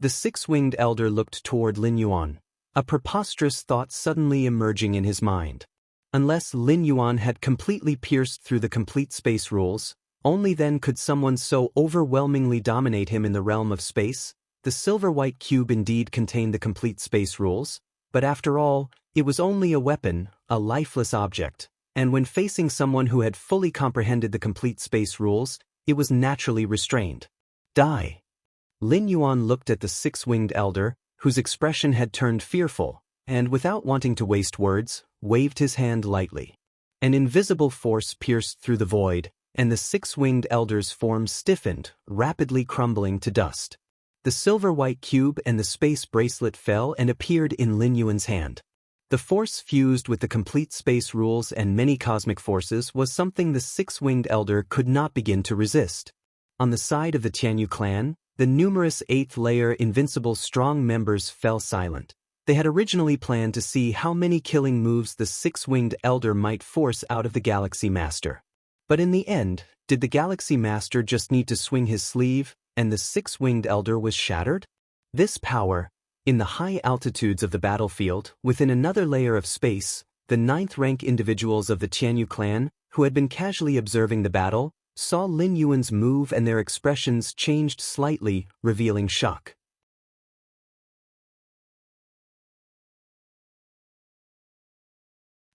The six-winged elder looked toward Lin Yuan, a preposterous thought suddenly emerging in his mind. Unless Lin Yuan had completely pierced through the complete space rules, only then could someone so overwhelmingly dominate him in the realm of space. The silver-white cube indeed contained the complete space rules, but after all, it was only a weapon, a lifeless object, and when facing someone who had fully comprehended the complete space rules, it was naturally restrained. Die! Lin Yuan looked at the six-winged elder, whose expression had turned fearful, and without wanting to waste words, waved his hand lightly. An invisible force pierced through the void, and the six-winged elder's form stiffened, rapidly crumbling to dust. The silver-white cube and the space bracelet fell and appeared in Lin Yuan's hand. The force fused with the complete space rules and many cosmic forces was something the six-winged elder could not begin to resist. On the side of the Tianyu clan, the numerous eighth-layer invincible strong members fell silent. They had originally planned to see how many killing moves the six-winged elder might force out of the Galaxy Master. But in the end, did the Galaxy Master just need to swing his sleeve, and the six-winged elder was shattered? This power, in the high altitudes of the battlefield, within another layer of space, the ninth-rank individuals of the Tianyu clan, who had been casually observing the battle, saw Lin Yuan's move and their expressions changed slightly, revealing shock.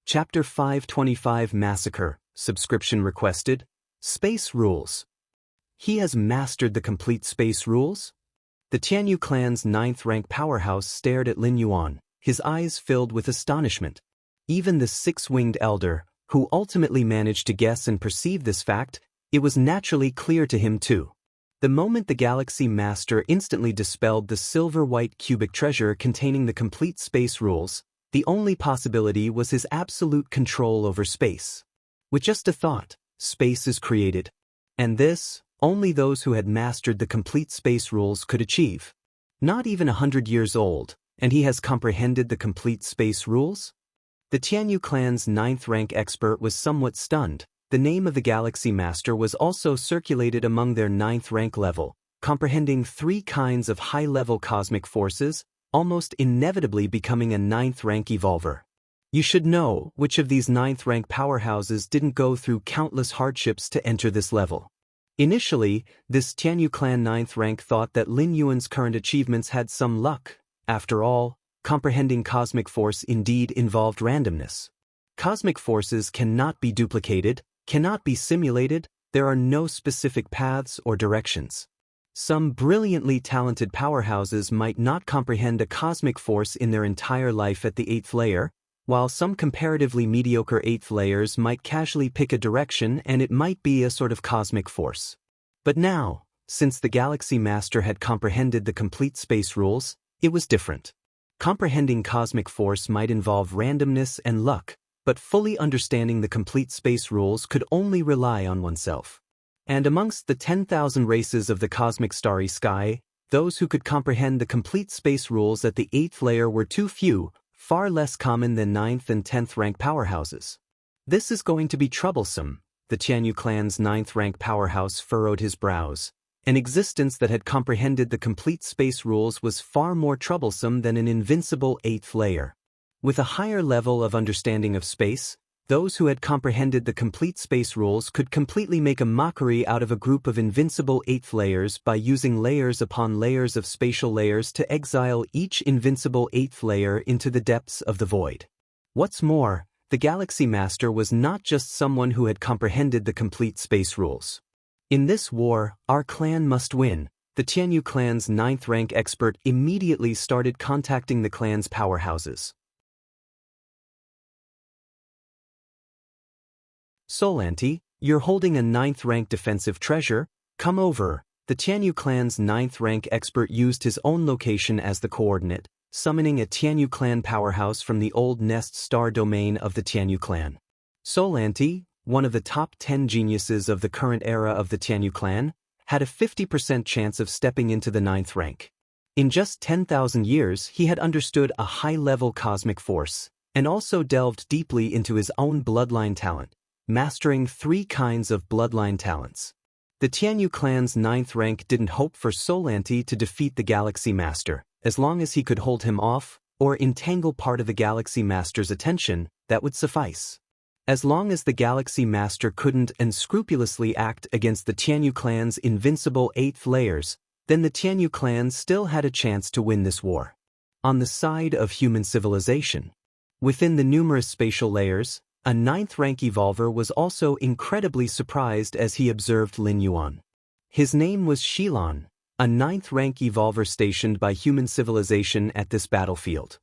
Chapter 525 Massacre, Subscription Requested, Space Rules. He has mastered the complete space rules? The Tianyu clan's ninth-rank powerhouse stared at Lin Yuan, his eyes filled with astonishment. Even the six-winged elder, who ultimately managed to guess and perceive this fact, it was naturally clear to him too. The moment the Galaxy Master instantly dispelled the silver-white cubic treasure containing the complete space rules, the only possibility was his absolute control over space. With just a thought, space is created. And this, only those who had mastered the complete space rules could achieve. Not even 100 years old, and he has comprehended the complete space rules? The Tianyu clan's ninth-rank expert was somewhat stunned. The name of the Galaxy Master was also circulated among their ninth-rank level, comprehending 3 kinds of high-level cosmic forces, almost inevitably becoming a ninth-rank evolver. You should know which of these ninth-rank powerhouses didn't go through countless hardships to enter this level. Initially, this Tianyu clan 9th rank thought that Lin Yuan's current achievements had some luck. After all, comprehending cosmic force indeed involved randomness. Cosmic forces cannot be duplicated, cannot be simulated, there are no specific paths or directions. Some brilliantly talented powerhouses might not comprehend a cosmic force in their entire life at the 8th layer, while some comparatively mediocre 8th layers might casually pick a direction and it might be a sort of cosmic force. But now, since the Galaxy Master had comprehended the complete space rules, it was different. Comprehending cosmic force might involve randomness and luck, but fully understanding the complete space rules could only rely on oneself. And amongst the 10,000 races of the cosmic starry sky, those who could comprehend the complete space rules at the 8th layer were too few, far less common than 9th and 10th rank powerhouses. This is going to be troublesome. The Tianyu clan's 9th rank powerhouse furrowed his brows. An existence that had comprehended the complete space rules was far more troublesome than an invincible 8th layer. With a higher level of understanding of space, those who had comprehended the complete space rules could completely make a mockery out of a group of invincible 8th layers by using layers upon layers of spatial layers to exile each invincible 8th layer into the depths of the void. What's more, the Galaxy Master was not just someone who had comprehended the complete space rules. In this war, our clan must win. The Tianyu clan's 9th rank expert immediately started contacting the clan's powerhouses. Solanti, you're holding a 9th rank defensive treasure, come over. The Tianyu clan's 9th rank expert used his own location as the coordinate, summoning a Tianyu clan powerhouse from the old Nest Star domain of the Tianyu clan. Solanti, one of the top 10 geniuses of the current era of the Tianyu clan, had a 50% chance of stepping into the 9th rank. In just 10,000 years, he had understood a high-level cosmic force, and also delved deeply into his own bloodline talent, mastering 3 kinds of bloodline talents. The Tianyu clan's 9th rank didn't hope for Solanti to defeat the Galaxy Master. As long as he could hold him off, or entangle part of the Galaxy Master's attention, that would suffice. As long as the Galaxy Master couldn't unscrupulously act against the Tianyu clan's invincible 8th layers, then the Tianyu clan still had a chance to win this war. On the side of human civilization, within the numerous spatial layers, a 9th rank evolver was also incredibly surprised as he observed Lin Yuan. His name was Shilan, a 9th-rank evolver stationed by human civilization at this battlefield.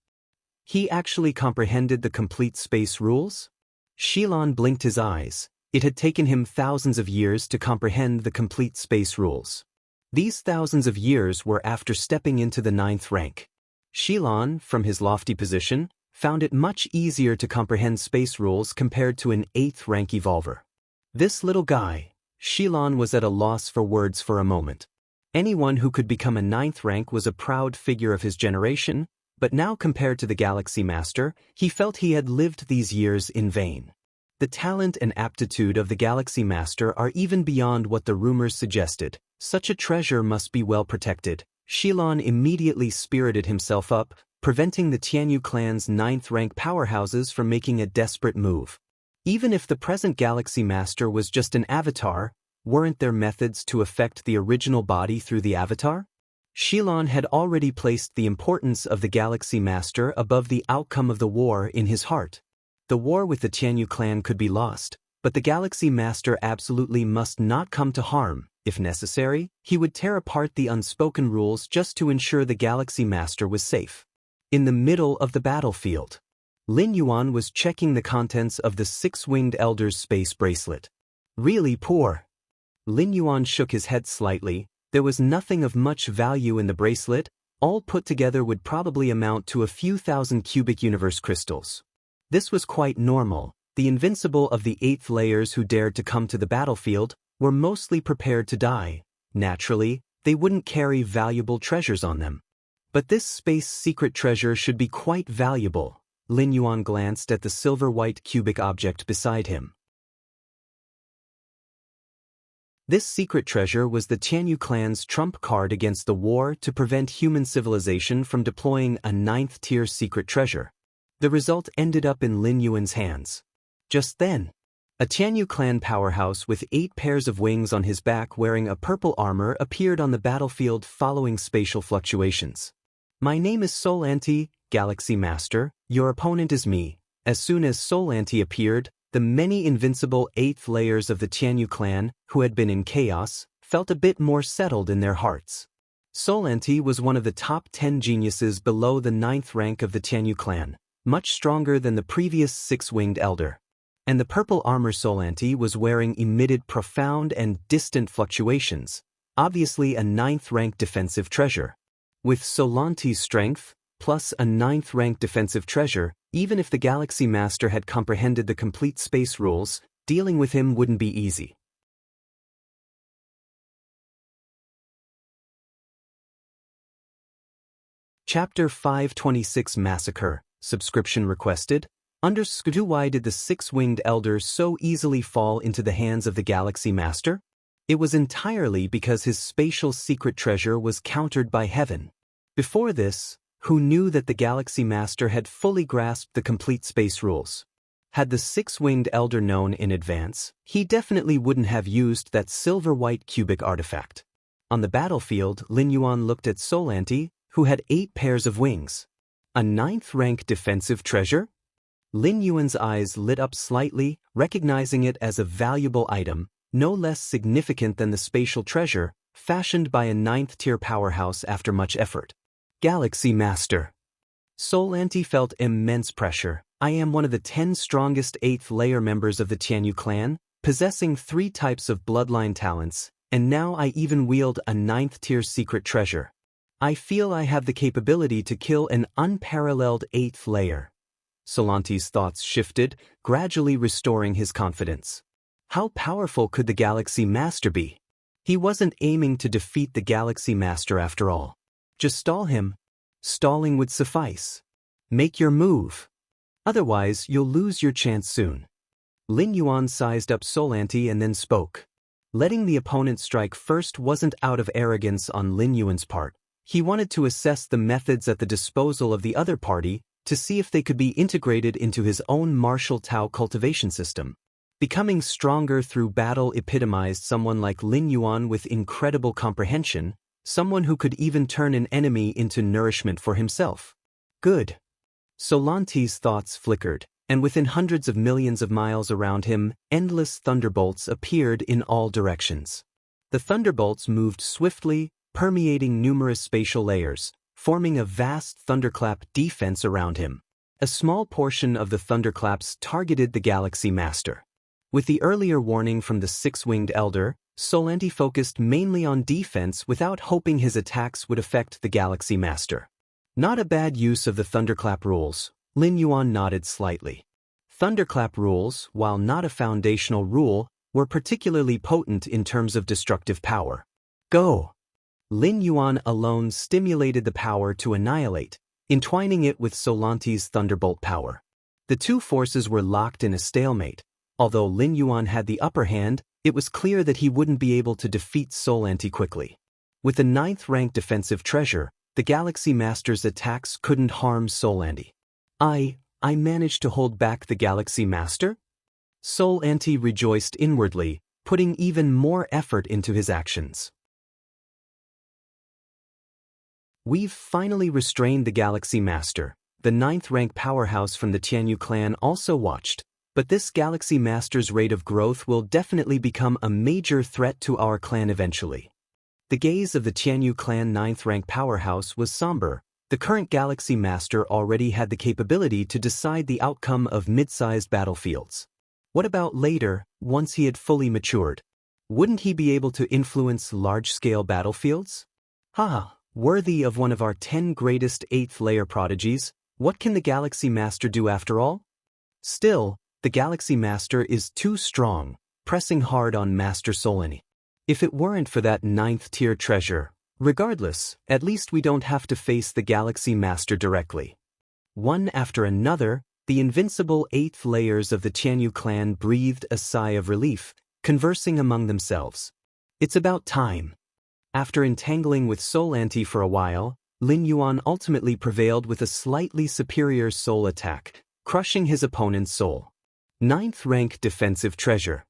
He actually comprehended the complete space rules? Xilan blinked his eyes. It had taken him thousands of years to comprehend the complete space rules. These thousands of years were after stepping into the 9th rank. Xilan, from his lofty position, found it much easier to comprehend space rules compared to an 8th-rank evolver. This little guy, Xilan was at a loss for words for a moment. Anyone who could become a 9th rank was a proud figure of his generation, but now compared to the Galaxy Master, he felt he had lived these years in vain. The talent and aptitude of the Galaxy Master are even beyond what the rumors suggested. Such a treasure must be well protected. Xilan immediately spirited himself up, preventing the Tianyu clan's 9th-rank powerhouses from making a desperate move. Even if the present Galaxy Master was just an avatar, weren't there methods to affect the original body through the avatar? Xilan had already placed the importance of the Galaxy Master above the outcome of the war in his heart. The war with the Tianyu clan could be lost, but the Galaxy Master absolutely must not come to harm. If necessary, he would tear apart the unspoken rules just to ensure the Galaxy Master was safe. In the middle of the battlefield, Lin Yuan was checking the contents of the 6-winged Elder's space bracelet. Really poor. Lin Yuan shook his head slightly. There was nothing of much value in the bracelet. All put together would probably amount to a few thousand cubic universe crystals. This was quite normal. The invincible of the 8th layers who dared to come to the battlefield were mostly prepared to die. Naturally, they wouldn't carry valuable treasures on them. But this space secret treasure should be quite valuable. Lin Yuan glanced at the silver-white cubic object beside him. This secret treasure was the Tianyu clan's trump card against the war to prevent human civilization from deploying a 9th-tier secret treasure. The result ended up in Lin Yuan's hands. Just then, a Tianyu clan powerhouse with 8 pairs of wings on his back wearing a purple armor appeared on the battlefield following spatial fluctuations. My name is Solanti, Galaxy Master. Your opponent is me. As soon as Solanti appeared, the many invincible 8th layers of the Tianyu clan, who had been in chaos, felt a bit more settled in their hearts. Solanti was one of the top 10 geniuses below the 9th rank of the Tianyu clan, much stronger than the previous 6-winged elder. And the purple armor Solanti was wearing emitted profound and distant fluctuations, obviously a 9th-rank defensive treasure. With Solanti's strength, plus a 9th-rank defensive treasure, even if the Galaxy Master had comprehended the complete space rules, dealing with him wouldn't be easy. Chapter 526 Massacre. Subscription requested. Why did the 6-winged elder so easily fall into the hands of the Galaxy Master? It was entirely because his spatial secret treasure was countered by heaven. Before this, who knew that the Galaxy Master had fully grasped the complete space rules? Had the 6-winged elder known in advance, he definitely wouldn't have used that silver-white cubic artifact. On the battlefield, Lin Yuan looked at Solanti, who had 8 pairs of wings. A 9th-rank defensive treasure? Lin Yuan's eyes lit up slightly, recognizing it as a valuable item, no less significant than the spatial treasure, fashioned by a 9th-tier powerhouse after much effort. Galaxy Master. Solanti felt immense pressure. I am one of the 10 strongest 8th-layer members of the Tianyu clan, possessing 3 types of bloodline talents, and now I even wield a 9th-tier secret treasure. I feel I have the capability to kill an unparalleled 8th layer. Solanti's thoughts shifted, gradually restoring his confidence. How powerful could the Galaxy Master be? He wasn't aiming to defeat the Galaxy Master after all. Just stall him. Stalling would suffice. Make your move. Otherwise, you'll lose your chance soon. Lin Yuan sized up Solanti and then spoke. Letting the opponent strike first wasn't out of arrogance on Lin Yuan's part. He wanted to assess the methods at the disposal of the other party to see if they could be integrated into his own martial Tao cultivation system. Becoming stronger through battle epitomized someone like Lin Yuan with incredible comprehension, someone who could even turn an enemy into nourishment for himself. Good. Solanti's thoughts flickered, and within hundreds of millions of miles around him, endless thunderbolts appeared in all directions. The thunderbolts moved swiftly, permeating numerous spatial layers, forming a vast thunderclap defense around him. A small portion of the thunderclaps targeted the Galaxy Master. With the earlier warning from the six-winged elder, Solanti focused mainly on defense without hoping his attacks would affect the Galaxy Master. Not a bad use of the thunderclap rules. Lin Yuan nodded slightly. Thunderclap rules, while not a foundational rule, were particularly potent in terms of destructive power. Go! Lin Yuan alone stimulated the power to annihilate, entwining it with Solanti's thunderbolt power. The two forces were locked in a stalemate. Although Lin Yuan had the upper hand, it was clear that he wouldn't be able to defeat Solanti quickly. With the 9th-rank defensive treasure, the Galaxy Master's attacks couldn't harm Solanti. I managed to hold back the Galaxy Master? Solanti rejoiced inwardly, putting even more effort into his actions. We've finally restrained the Galaxy Master. The 9th-rank powerhouse from the Tianyu clan also watched, but this Galaxy Master's rate of growth will definitely become a major threat to our clan eventually. The gaze of the Tianyu clan 9th-rank powerhouse was somber. The current Galaxy Master already had the capability to decide the outcome of mid-sized battlefields. What about later, once he had fully matured? Wouldn't he be able to influence large-scale battlefields? Worthy of one of our 10 greatest 8th-layer prodigies, what can the Galaxy Master do after all? Still, the Galaxy Master is too strong, pressing hard on Master Solanti. If it weren't for that 9th-tier treasure, regardless, at least we don't have to face the Galaxy Master directly. One after another, the invincible 8th layers of the Tianyu clan breathed a sigh of relief, conversing among themselves. It's about time. After entangling with Solanti for a while, Lin Yuan ultimately prevailed with a slightly superior soul attack, crushing his opponent's soul. 9th-rank defensive treasure.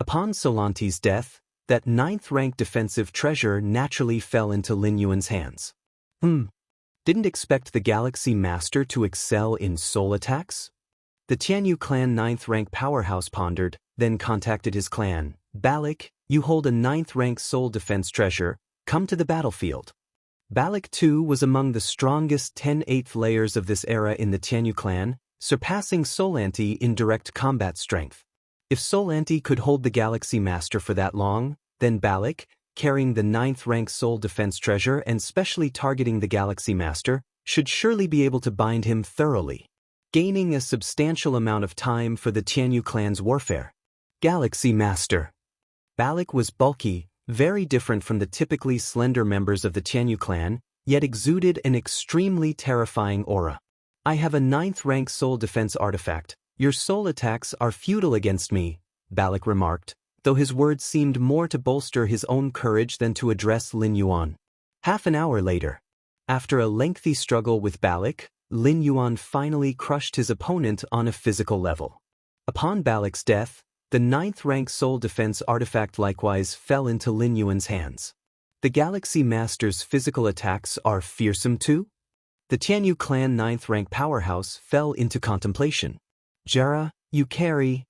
Upon Solanti's death, that 9th-rank defensive treasure naturally fell into Lin Yuan's hands. Didn't expect the Galaxy Master to excel in soul attacks? The Tianyu clan 9th-rank powerhouse pondered, then contacted his clan. Balik, you hold a 9th-rank soul defense treasure, come to the battlefield. Balik too was among the strongest 10 8th layers of this era in the Tianyu clan, surpassing Solanti in direct combat strength. If Solanti could hold the Galaxy Master for that long, then Balik, carrying the 9th-rank soul defense treasure and specially targeting the Galaxy Master, should surely be able to bind him thoroughly, gaining a substantial amount of time for the Tianyu clan's warfare. Galaxy Master. Balik was bulky, very different from the typically slender members of the Tianyu clan, yet exuded an extremely terrifying aura. I have a 9th-rank soul defense artifact. Your soul attacks are futile against me, Balik remarked, though his words seemed more to bolster his own courage than to address Lin Yuan. Half an hour later, after a lengthy struggle with Balik, Lin Yuan finally crushed his opponent on a physical level. Upon Balik's death, the 9th-rank soul defense artifact likewise fell into Lin Yuan's hands. The Galaxy Master's physical attacks are fearsome too? The Tianyu clan 9th-rank powerhouse fell into contemplation. Jera, you carry.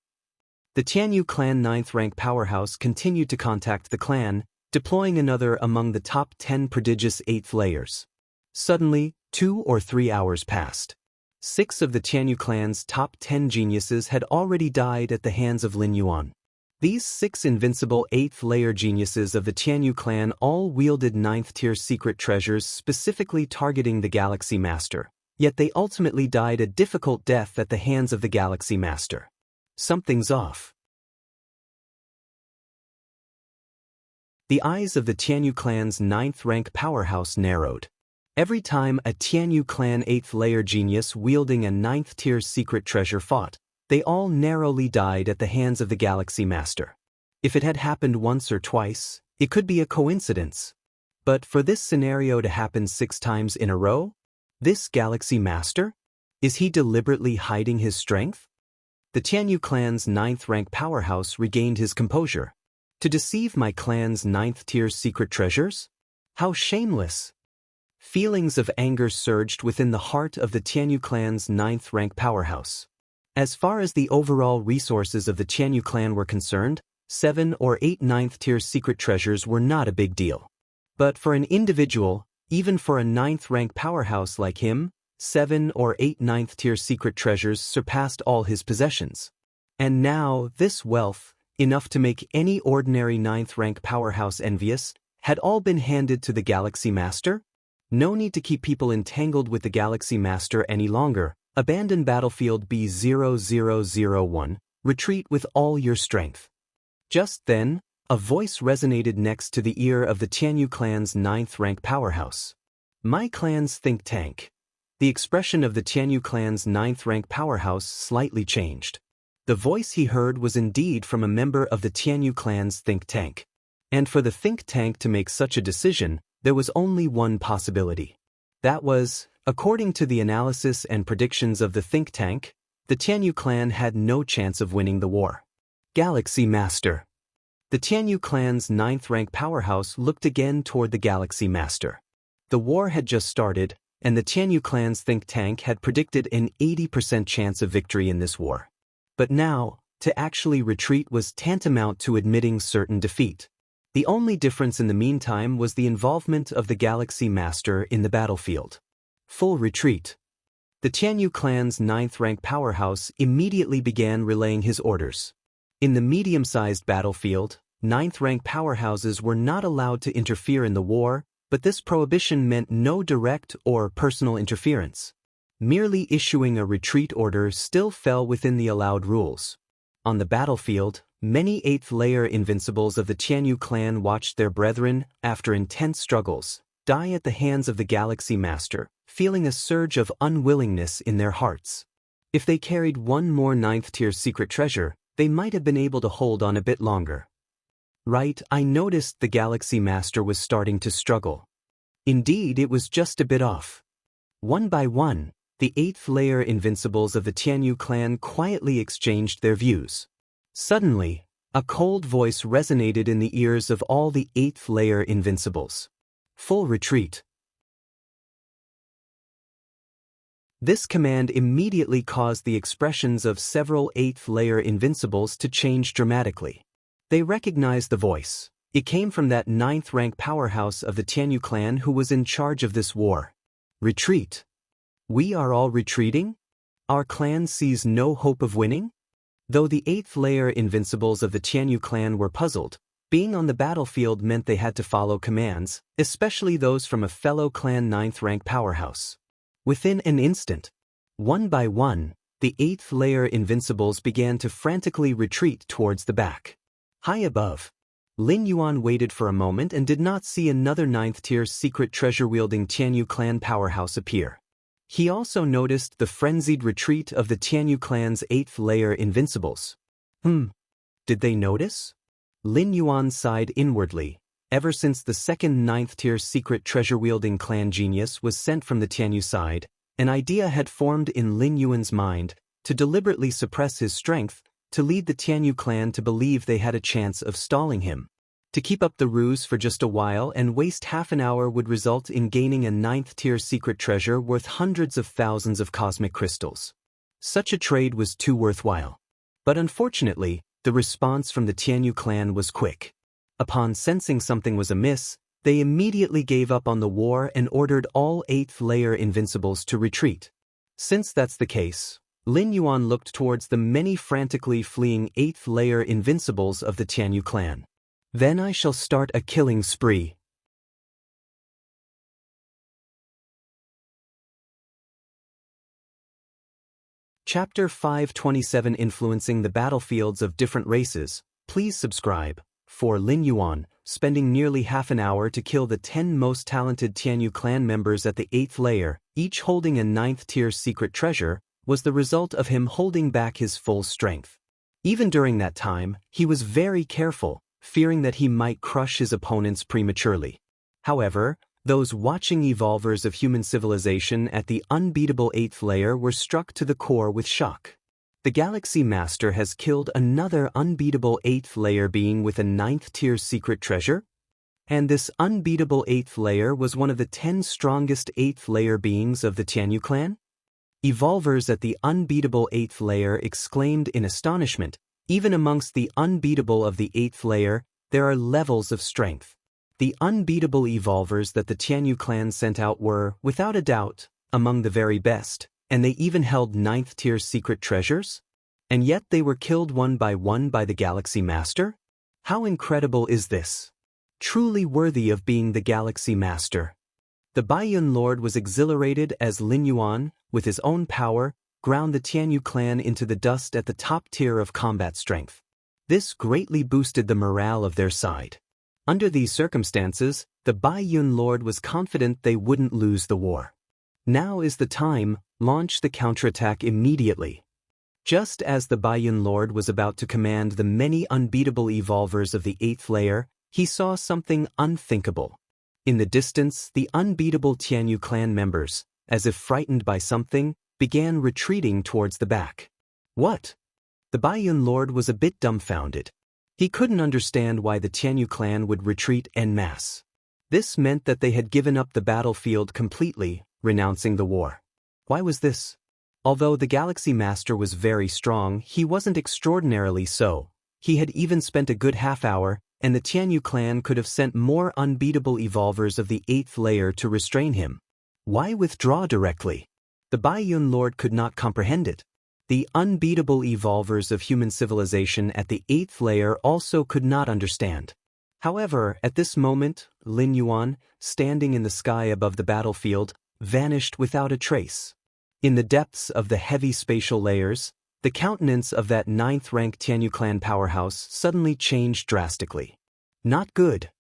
The Tianyu clan 9th-rank powerhouse continued to contact the clan, deploying another among the top 10 prodigious 8th layers. Suddenly, 2 or 3 hours passed. 6 of the Tianyu clan's top 10 geniuses had already died at the hands of Lin Yuan. These 6 invincible 8th-layer geniuses of the Tianyu clan all wielded 9th-tier secret treasures specifically targeting the Galaxy Master. Yet they ultimately died a difficult death at the hands of the Galaxy Master. Something's off. The eyes of the Tianyu clan's 9th-rank powerhouse narrowed. Every time a Tianyu clan 8th-layer genius wielding a 9th-tier secret treasure fought, they all narrowly died at the hands of the Galaxy Master. If it had happened once or twice, it could be a coincidence. But for this scenario to happen 6 times in a row? This Galaxy Master? Is he deliberately hiding his strength? The Tianyu clan's 9th-rank powerhouse regained his composure. To deceive my clan's 9th-tier secret treasures? How shameless! Feelings of anger surged within the heart of the Tianyu clan's 9th-rank powerhouse. As far as the overall resources of the Tianyu clan were concerned, 7 or 8 9th-tier secret treasures were not a big deal. But for an individual, even for a 9th rank powerhouse like him, 7 or 8 9th tier secret treasures surpassed all his possessions. And now, this wealth, enough to make any ordinary 9th rank powerhouse envious, had all been handed to the Galaxy Master? No need to keep people entangled with the Galaxy Master any longer. Abandon battlefield B0001, retreat with all your strength. Just then, a voice resonated next to the ear of the Tianyu clan's 9th rank powerhouse. My clan's think tank. The expression of the Tianyu clan's 9th rank powerhouse slightly changed. The voice he heard was indeed from a member of the Tianyu clan's think tank. And for the think tank to make such a decision, there was only one possibility. That was, according to the analysis and predictions of the think tank, the Tianyu clan had no chance of winning the war. Galaxy Master. The Tianyu clan's 9th rank powerhouse looked again toward the Galaxy Master. The war had just started, and the Tianyu clan's think tank had predicted an 80% chance of victory in this war. But now, to actually retreat was tantamount to admitting certain defeat. The only difference in the meantime was the involvement of the Galaxy Master in the battlefield. Full retreat. The Tianyu clan's 9th rank powerhouse immediately began relaying his orders. In the medium-sized battlefield, 9th rank powerhouses were not allowed to interfere in the war, but this prohibition meant no direct or personal interference. Merely issuing a retreat order still fell within the allowed rules. On the battlefield, many 8th layer invincibles of the Tianyu clan watched their brethren, after intense struggles, die at the hands of the Galaxy Master, feeling a surge of unwillingness in their hearts. If they carried one more 9th tier secret treasure, they might have been able to hold on a bit longer. Right, I noticed the Galaxy Master was starting to struggle. Indeed, it was just a bit off. One by one, the 8th layer invincibles of the Tianyu clan quietly exchanged their views. Suddenly, a cold voice resonated in the ears of all the 8th layer invincibles. Full retreat. This command immediately caused the expressions of several 8th layer invincibles to change dramatically. They recognized the voice. It came from that 9th rank powerhouse of the Tianyu clan who was in charge of this war. Retreat. We are all retreating? Our clan sees no hope of winning? Though the 8th layer invincibles of the Tianyu clan were puzzled, being on the battlefield meant they had to follow commands, especially those from a fellow clan 9th rank powerhouse. Within an instant, one by one, the 8th layer invincibles began to frantically retreat towards the back. High above, Lin Yuan waited for a moment and did not see another 9th tier secret treasure-wielding Tianyu clan powerhouse appear. He also noticed the frenzied retreat of the Tianyu clan's 8th layer invincibles. Did they notice? Lin Yuan sighed inwardly. Ever since the second 9th tier secret treasure-wielding clan genius was sent from the Tianyu side, an idea had formed in Lin Yuan's mind to deliberately suppress his strength, to lead the Tianyu clan to believe they had a chance of stalling him. To keep up the ruse for just a while and waste half an hour would result in gaining a 9th tier secret treasure worth hundreds of thousands of cosmic crystals. Such a trade was too worthwhile. But unfortunately, the response from the Tianyu clan was quick. Upon sensing something was amiss, they immediately gave up on the war and ordered all 8th layer invincibles to retreat. Since that's the case, Lin Yuan looked towards the many frantically fleeing 8th layer invincibles of the Tianyu clan. Then I shall start a killing spree. Chapter 527 Influencing the Battlefields of Different Races. Please subscribe. For Lin Yuan, spending nearly half an hour to kill the 10 most talented Tianyu clan members at the 8th layer, each holding a 9th tier secret treasure, was the result of him holding back his full strength. Even during that time, he was very careful, fearing that he might crush his opponents prematurely. However, those watching evolvers of human civilization at the unbeatable 8th layer were struck to the core with shock. The Galaxy Master has killed another unbeatable 8th layer being with a 9th tier secret treasure? And this unbeatable 8th layer was one of the 10 strongest 8th layer beings of the Tianyu clan? Evolvers at the unbeatable 8th layer exclaimed in astonishment. Even amongst the unbeatable of the 8th layer, there are levels of strength. The unbeatable evolvers that the Tianyu clan sent out were, without a doubt, among the very best, and they even held 9th-tier secret treasures? And yet they were killed one by the Galaxy Master? How incredible is this? Truly worthy of being the Galaxy Master. The Baiyun Lord was exhilarated as Lin Yuan, with his own power, ground the Tianyu clan into the dust at the top tier of combat strength. This greatly boosted the morale of their side. Under these circumstances, the Baiyun Lord was confident they wouldn't lose the war. Now is the time, launch the counterattack immediately. Just as the Baiyun Lord was about to command the many unbeatable evolvers of the 8th layer, he saw something unthinkable. In the distance, the unbeatable Tianyu clan members, as if frightened by something, began retreating towards the back. What? The Baiyun Lord was a bit dumbfounded. He couldn't understand why the Tianyu clan would retreat en masse. This meant that they had given up the battlefield completely, renouncing the war. Why was this? Although the Galaxy Master was very strong, he wasn't extraordinarily so. He had even spent a good half-hour, and the Tianyu clan could have sent more unbeatable evolvers of the 8th layer to restrain him. Why withdraw directly? The Baiyun Lord could not comprehend it. The unbeatable evolvers of human civilization at the 8th layer also could not understand. However, at this moment, Lin Yuan, standing in the sky above the battlefield, vanished without a trace. In the depths of the heavy spatial layers, the countenance of that 9th-rank Tianyu clan powerhouse suddenly changed drastically. Not good.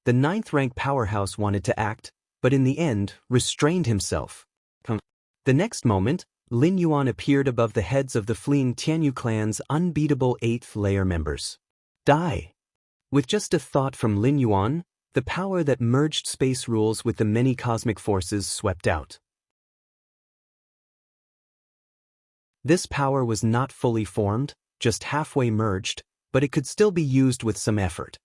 The 9th-rank powerhouse wanted to act, but in the end, restrained himself. The next moment, Lin Yuan appeared above the heads of the fleeing Tianyu clan's unbeatable 8th layer members. Die! With just a thought from Lin Yuan, the power that merged space rules with the many cosmic forces swept out. This power was not fully formed, just halfway merged, but it could still be used with some effort.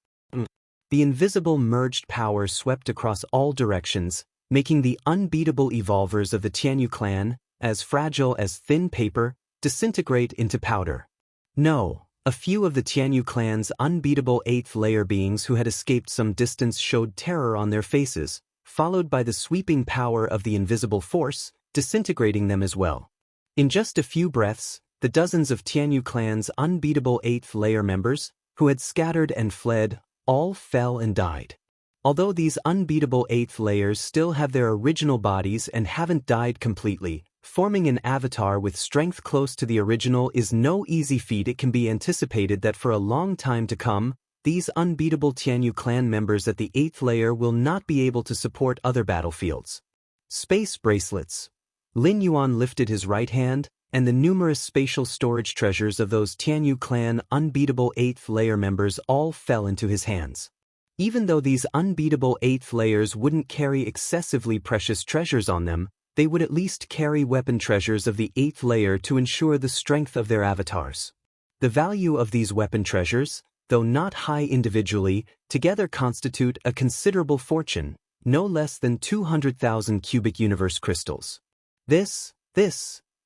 The invisible merged power swept across all directions, making the unbeatable evolvers of the Tianyu clan, as fragile as thin paper, disintegrate into powder. No, a few of the Tianyu clan's unbeatable 8th layer beings who had escaped some distance showed terror on their faces, followed by the sweeping power of the invisible force, disintegrating them as well. In just a few breaths, the dozens of Tianyu clan's unbeatable 8th layer members, who had scattered and fled, all fell and died. Although these unbeatable 8th layers still have their original bodies and haven't died completely, forming an avatar with strength close to the original is no easy feat. It can be anticipated that for a long time to come, these unbeatable Tianyu clan members at the 8th layer will not be able to support other battlefields. Space bracelets. Lin Yuan lifted his right hand, and the numerous spatial storage treasures of those Tianyu clan unbeatable 8th layer members all fell into his hands. Even though these unbeatable 8th layers wouldn't carry excessively precious treasures on them, they would at least carry weapon treasures of the 8th layer to ensure the strength of their avatars. The value of these weapon treasures, though not high individually, together constitute a considerable fortune, no less than 200,000 cubic universe crystals. This,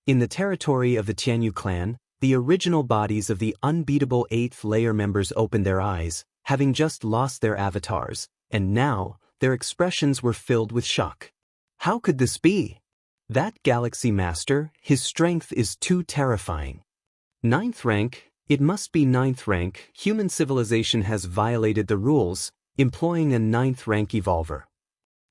in the territory of the Tianyu clan, the original bodies of the unbeatable 8th layer members opened their eyes, having just lost their avatars, and now, their expressions were filled with shock. How could this be? That Galaxy Master, his strength is too terrifying. 9th rank, it must be 9th rank. Human civilization has violated the rules, employing a 9th rank evolver.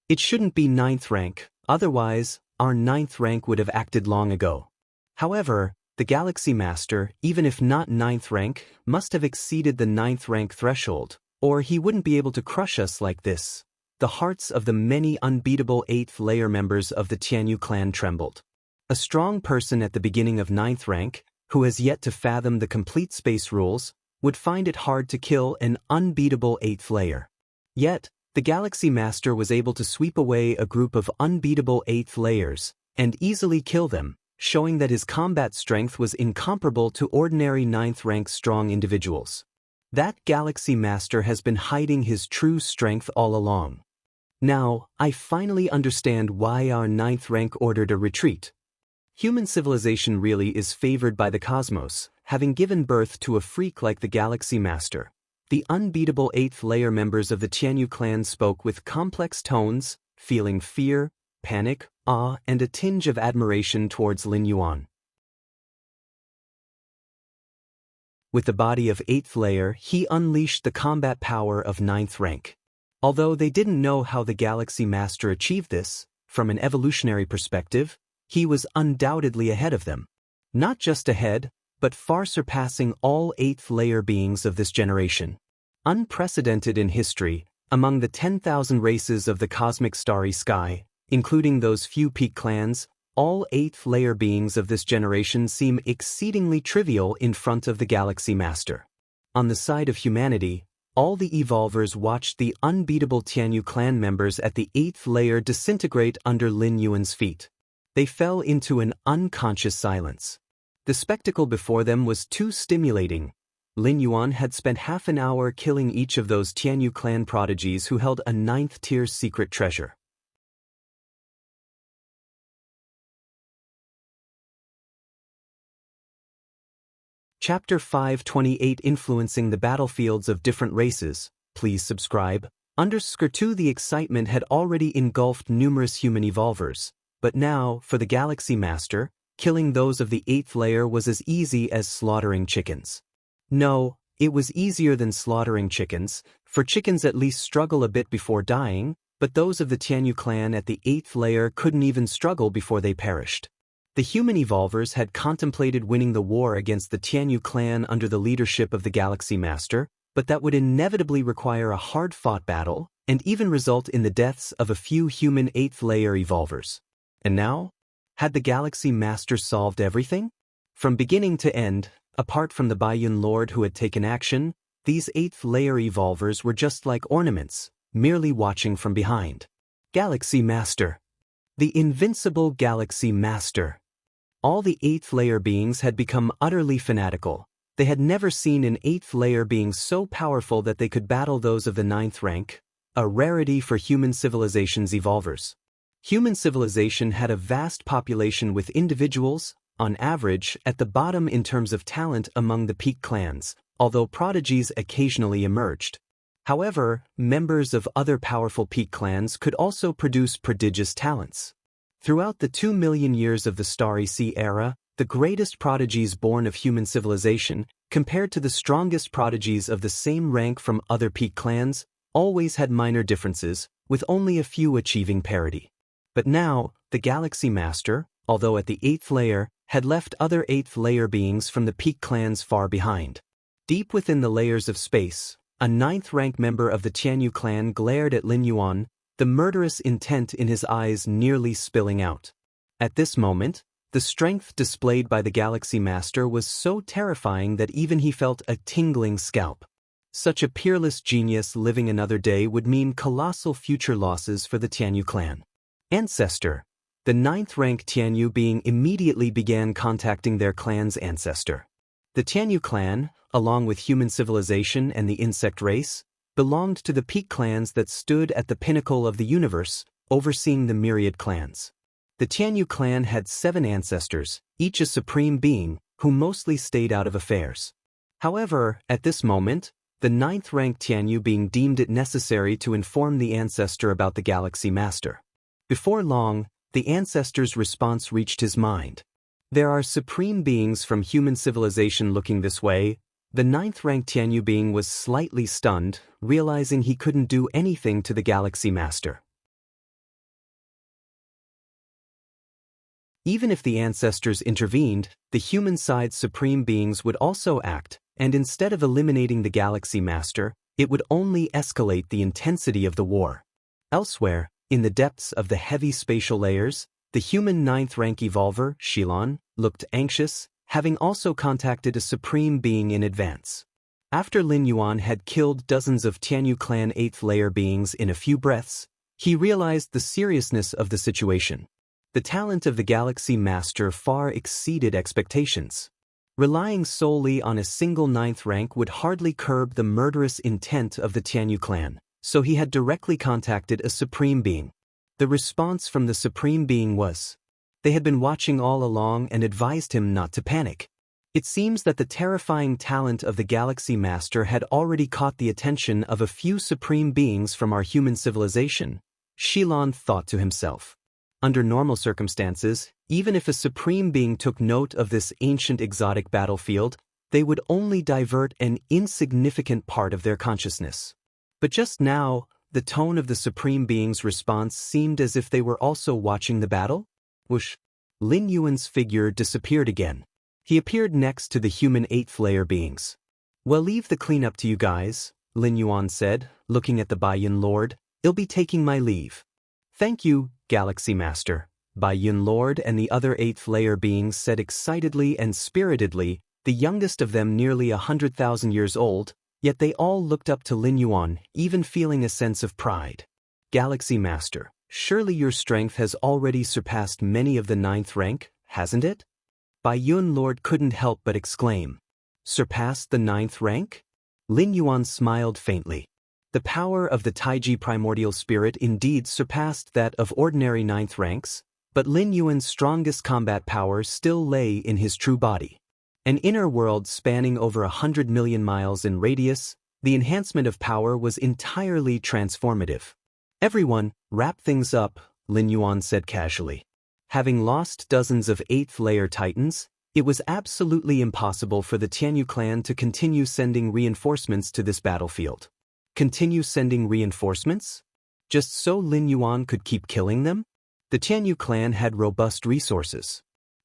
It shouldn't be 9th rank, otherwise, our 9th rank would have acted long ago. However, the Galaxy Master, even if not 9th rank, must have exceeded the 9th rank threshold, or he wouldn't be able to crush us like this. The hearts of the many unbeatable 8th layer members of the Tianyu clan trembled. A strong person at the beginning of 9th rank, who has yet to fathom the complete space rules, would find it hard to kill an unbeatable 8th layer. Yet, the Galaxy Master was able to sweep away a group of unbeatable 8th layers, and easily kill them, showing that his combat strength was incomparable to ordinary 9th rank strong individuals. That Galaxy Master has been hiding his true strength all along. Now, I finally understand why our 9th rank ordered a retreat. Human civilization really is favored by the cosmos, having given birth to a freak like the Galaxy Master. The unbeatable 8th layer members of the Tianyu clan spoke with complex tones, feeling fear, panic, awe, and a tinge of admiration towards Lin Yuan. With the body of 8th layer, he unleashed the combat power of 9th rank. Although they didn't know how the Galaxy Master achieved this, from an evolutionary perspective, he was undoubtedly ahead of them. Not just ahead, but far surpassing all 8th layer beings of this generation. Unprecedented in history, among the 10,000 races of the cosmic starry sky, including those few peak clans, all 8th layer beings of this generation seem exceedingly trivial in front of the Galaxy Master. On the side of humanity, all the evolvers watched the unbeatable Tianyu clan members at the 8th layer disintegrate under Lin Yuan's feet. They fell into an unconscious silence. The spectacle before them was too stimulating. Lin Yuan had spent half an hour killing each of those Tianyu clan prodigies who held a 9th-tier secret treasure. Chapter 528 Influencing the Battlefields of Different Races. Please subscribe. _2 The excitement had already engulfed numerous human evolvers, but now, for the Galaxy Master, killing those of the 8th layer was as easy as slaughtering chickens. No, it was easier than slaughtering chickens, for chickens at least struggle a bit before dying, but those of the Tianyu clan at the 8th layer couldn't even struggle before they perished. The human evolvers had contemplated winning the war against the Tianyu clan under the leadership of the Galaxy Master, but that would inevitably require a hard-fought battle, and even result in the deaths of a few human 8th layer evolvers. And now? Had the Galaxy Master solved everything? From beginning to end, apart from the Baiyun Lord who had taken action, these 8th layer evolvers were just like ornaments, merely watching from behind. Galaxy Master. The invincible Galaxy Master. All the 8th layer beings had become utterly fanatical. They had never seen an 8th layer being so powerful that they could battle those of the 9th rank, a rarity for human civilization's evolvers. Human civilization had a vast population with individuals, on average, at the bottom in terms of talent among the peak clans, although prodigies occasionally emerged. However, members of other powerful peak clans could also produce prodigious talents. Throughout the 2 million years of the Starry Sea era, the greatest prodigies born of human civilization, compared to the strongest prodigies of the same rank from other peak clans, always had minor differences, with only a few achieving parity. But now, the Galaxy Master, although at the 8th layer, had left other 8th layer beings from the peak clans far behind. Deep within the layers of space, a 9th rank member of the Tianyu clan glared at Lin Yuan, the murderous intent in his eyes nearly spilling out. At this moment, the strength displayed by the Galaxy Master was so terrifying that even he felt a tingling scalp. Such a peerless genius living another day would mean colossal future losses for the Tianyu clan. Ancestor. The 9th rank Tianyu being immediately began contacting their clan's ancestor. The Tianyu clan, along with human civilization and the insect race, belonged to the peak clans that stood at the pinnacle of the universe, overseeing the myriad clans. The Tianyu clan had 7 ancestors, each a supreme being, who mostly stayed out of affairs. However, at this moment, the 9th rank Tianyu being deemed it necessary to inform the ancestor about the Galaxy Master. Before long, the ancestor's response reached his mind. There are supreme beings from human civilization looking this way. The 9th rank Tianyu being was slightly stunned, realizing he couldn't do anything to the Galaxy Master. Even if the ancestors intervened, the human side supreme beings would also act, and instead of eliminating the Galaxy Master, it would only escalate the intensity of the war. Elsewhere, in the depths of the heavy spatial layers, the human 9th rank evolver, Shilon, looked anxious, having also contacted a supreme being in advance. After Lin Yuan had killed dozens of Tianyu clan 8th layer beings in a few breaths, he realized the seriousness of the situation. The talent of the Galaxy Master far exceeded expectations. Relying solely on a single 9th rank would hardly curb the murderous intent of the Tianyu clan, so he had directly contacted a supreme being. The response from the supreme being was, they had been watching all along and advised him not to panic. It seems that the terrifying talent of the Galaxy Master had already caught the attention of a few supreme beings from our human civilization, Shilon thought to himself. Under normal circumstances, even if a supreme being took note of this ancient exotic battlefield, they would only divert an insignificant part of their consciousness. But just now, the tone of the supreme being's response seemed as if they were also watching the battle. Whoosh! Lin Yuan's figure disappeared again. He appeared next to the human 8th layer beings. Well, leave the cleanup to you guys, Lin Yuan said, looking at the Baiyun Lord. I'll be taking my leave. Thank you, Galaxy Master, Baiyun Lord and the other 8th layer beings said excitedly and spiritedly, the youngest of them nearly 100,000 years old, yet they all looked up to Lin Yuan, even feeling a sense of pride. Galaxy Master, surely your strength has already surpassed many of the 9th rank, hasn't it? Baiyun Lord couldn't help but exclaim. Surpassed the 9th rank? Lin Yuan smiled faintly. The power of the Taiji primordial spirit indeed surpassed that of ordinary 9th ranks, but Lin Yuan's strongest combat power still lay in his true body. An inner world spanning over 100 million miles in radius, the enhancement of power was entirely transformative. Everyone, wrap things up, Lin Yuan said casually. Having lost dozens of 8th layer titans, it was absolutely impossible for the Tianyu clan to continue sending reinforcements to this battlefield. Continue sending reinforcements? Just so Lin Yuan could keep killing them? The Tianyu clan had robust resources.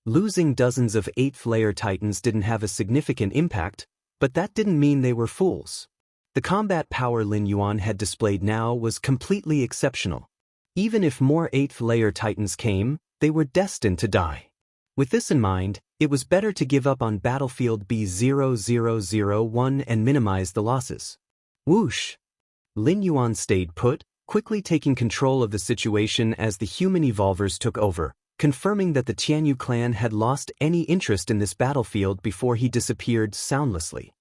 Losing dozens of 8th layer titans didn't have a significant impact, but that didn't mean they were fools. The combat power Lin Yuan had displayed now was completely exceptional. Even if more 8th layer titans came, they were destined to die. With this in mind, it was better to give up on battlefield B0001 and minimize the losses. Whoosh! Lin Yuan stayed put, quickly taking control of the situation as the human evolvers took over, confirming that the Tianyu clan had lost any interest in this battlefield before he disappeared soundlessly.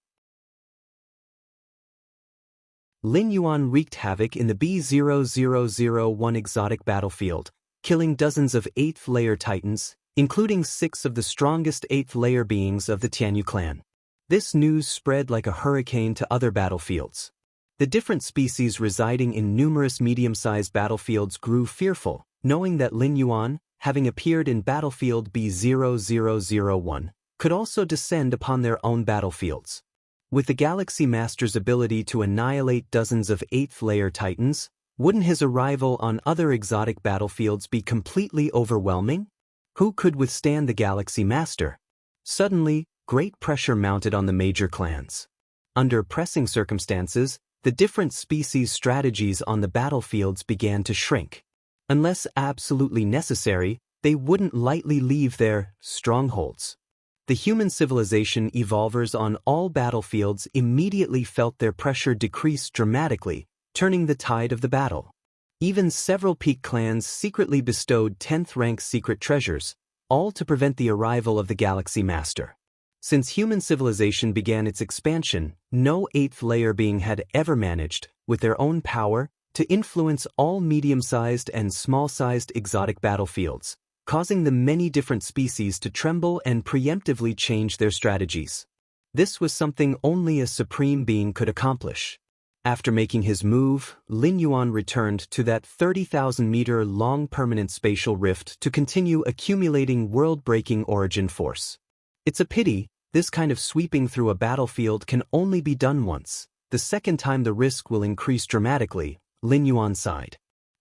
Lin Yuan wreaked havoc in the B0001 exotic battlefield, killing dozens of 8th layer titans, including 6 of the strongest 8th layer beings of the Tianyu clan. This news spread like a hurricane to other battlefields. The different species residing in numerous medium-sized battlefields grew fearful, knowing that Lin Yuan, having appeared in battlefield B0001, could also descend upon their own battlefields. With the Galaxy Master's ability to annihilate dozens of 8th layer titans, wouldn't his arrival on other exotic battlefields be completely overwhelming? Who could withstand the Galaxy Master? Suddenly, great pressure mounted on the major clans. Under pressing circumstances, the different species' strategies on the battlefields began to shrink. Unless absolutely necessary, they wouldn't lightly leave their strongholds. The human civilization evolvers on all battlefields immediately felt their pressure decrease dramatically, turning the tide of the battle. Even several peak clans secretly bestowed 10th rank secret treasures, all to prevent the arrival of the Galaxy Master. Since human civilization began its expansion, no 8th layer being had ever managed, with their own power, to influence all medium-sized and small-sized exotic battlefields, causing the many different species to tremble and preemptively change their strategies. This was something only a supreme being could accomplish. After making his move, Lin Yuan returned to that 30,000-meter-long permanent spatial rift to continue accumulating world-breaking origin force. It's a pity, this kind of sweeping through a battlefield can only be done once. The second time the risk will increase dramatically, Lin Yuan sighed.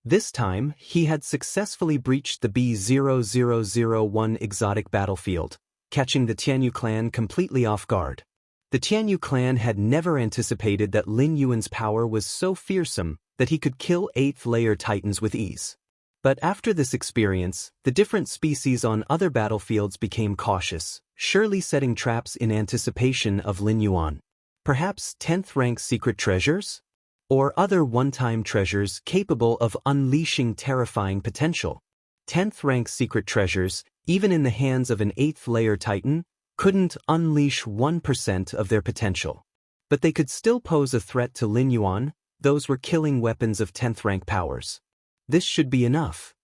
This time, he had successfully breached the B0001 exotic battlefield, catching the Tianyu clan completely off guard. The Tianyu clan had never anticipated that Lin Yuan's power was so fearsome that he could kill 8th layer titans with ease. But after this experience, the different species on other battlefields became cautious, surely setting traps in anticipation of Lin Yuan. Perhaps 10th rank secret treasures? Or other one-time treasures capable of unleashing terrifying potential. 10th rank secret treasures, even in the hands of an 8th layer titan, couldn't unleash 1% of their potential. But they could still pose a threat to Lin Yuan. Those were killing weapons of 10th rank powers. This should be enough.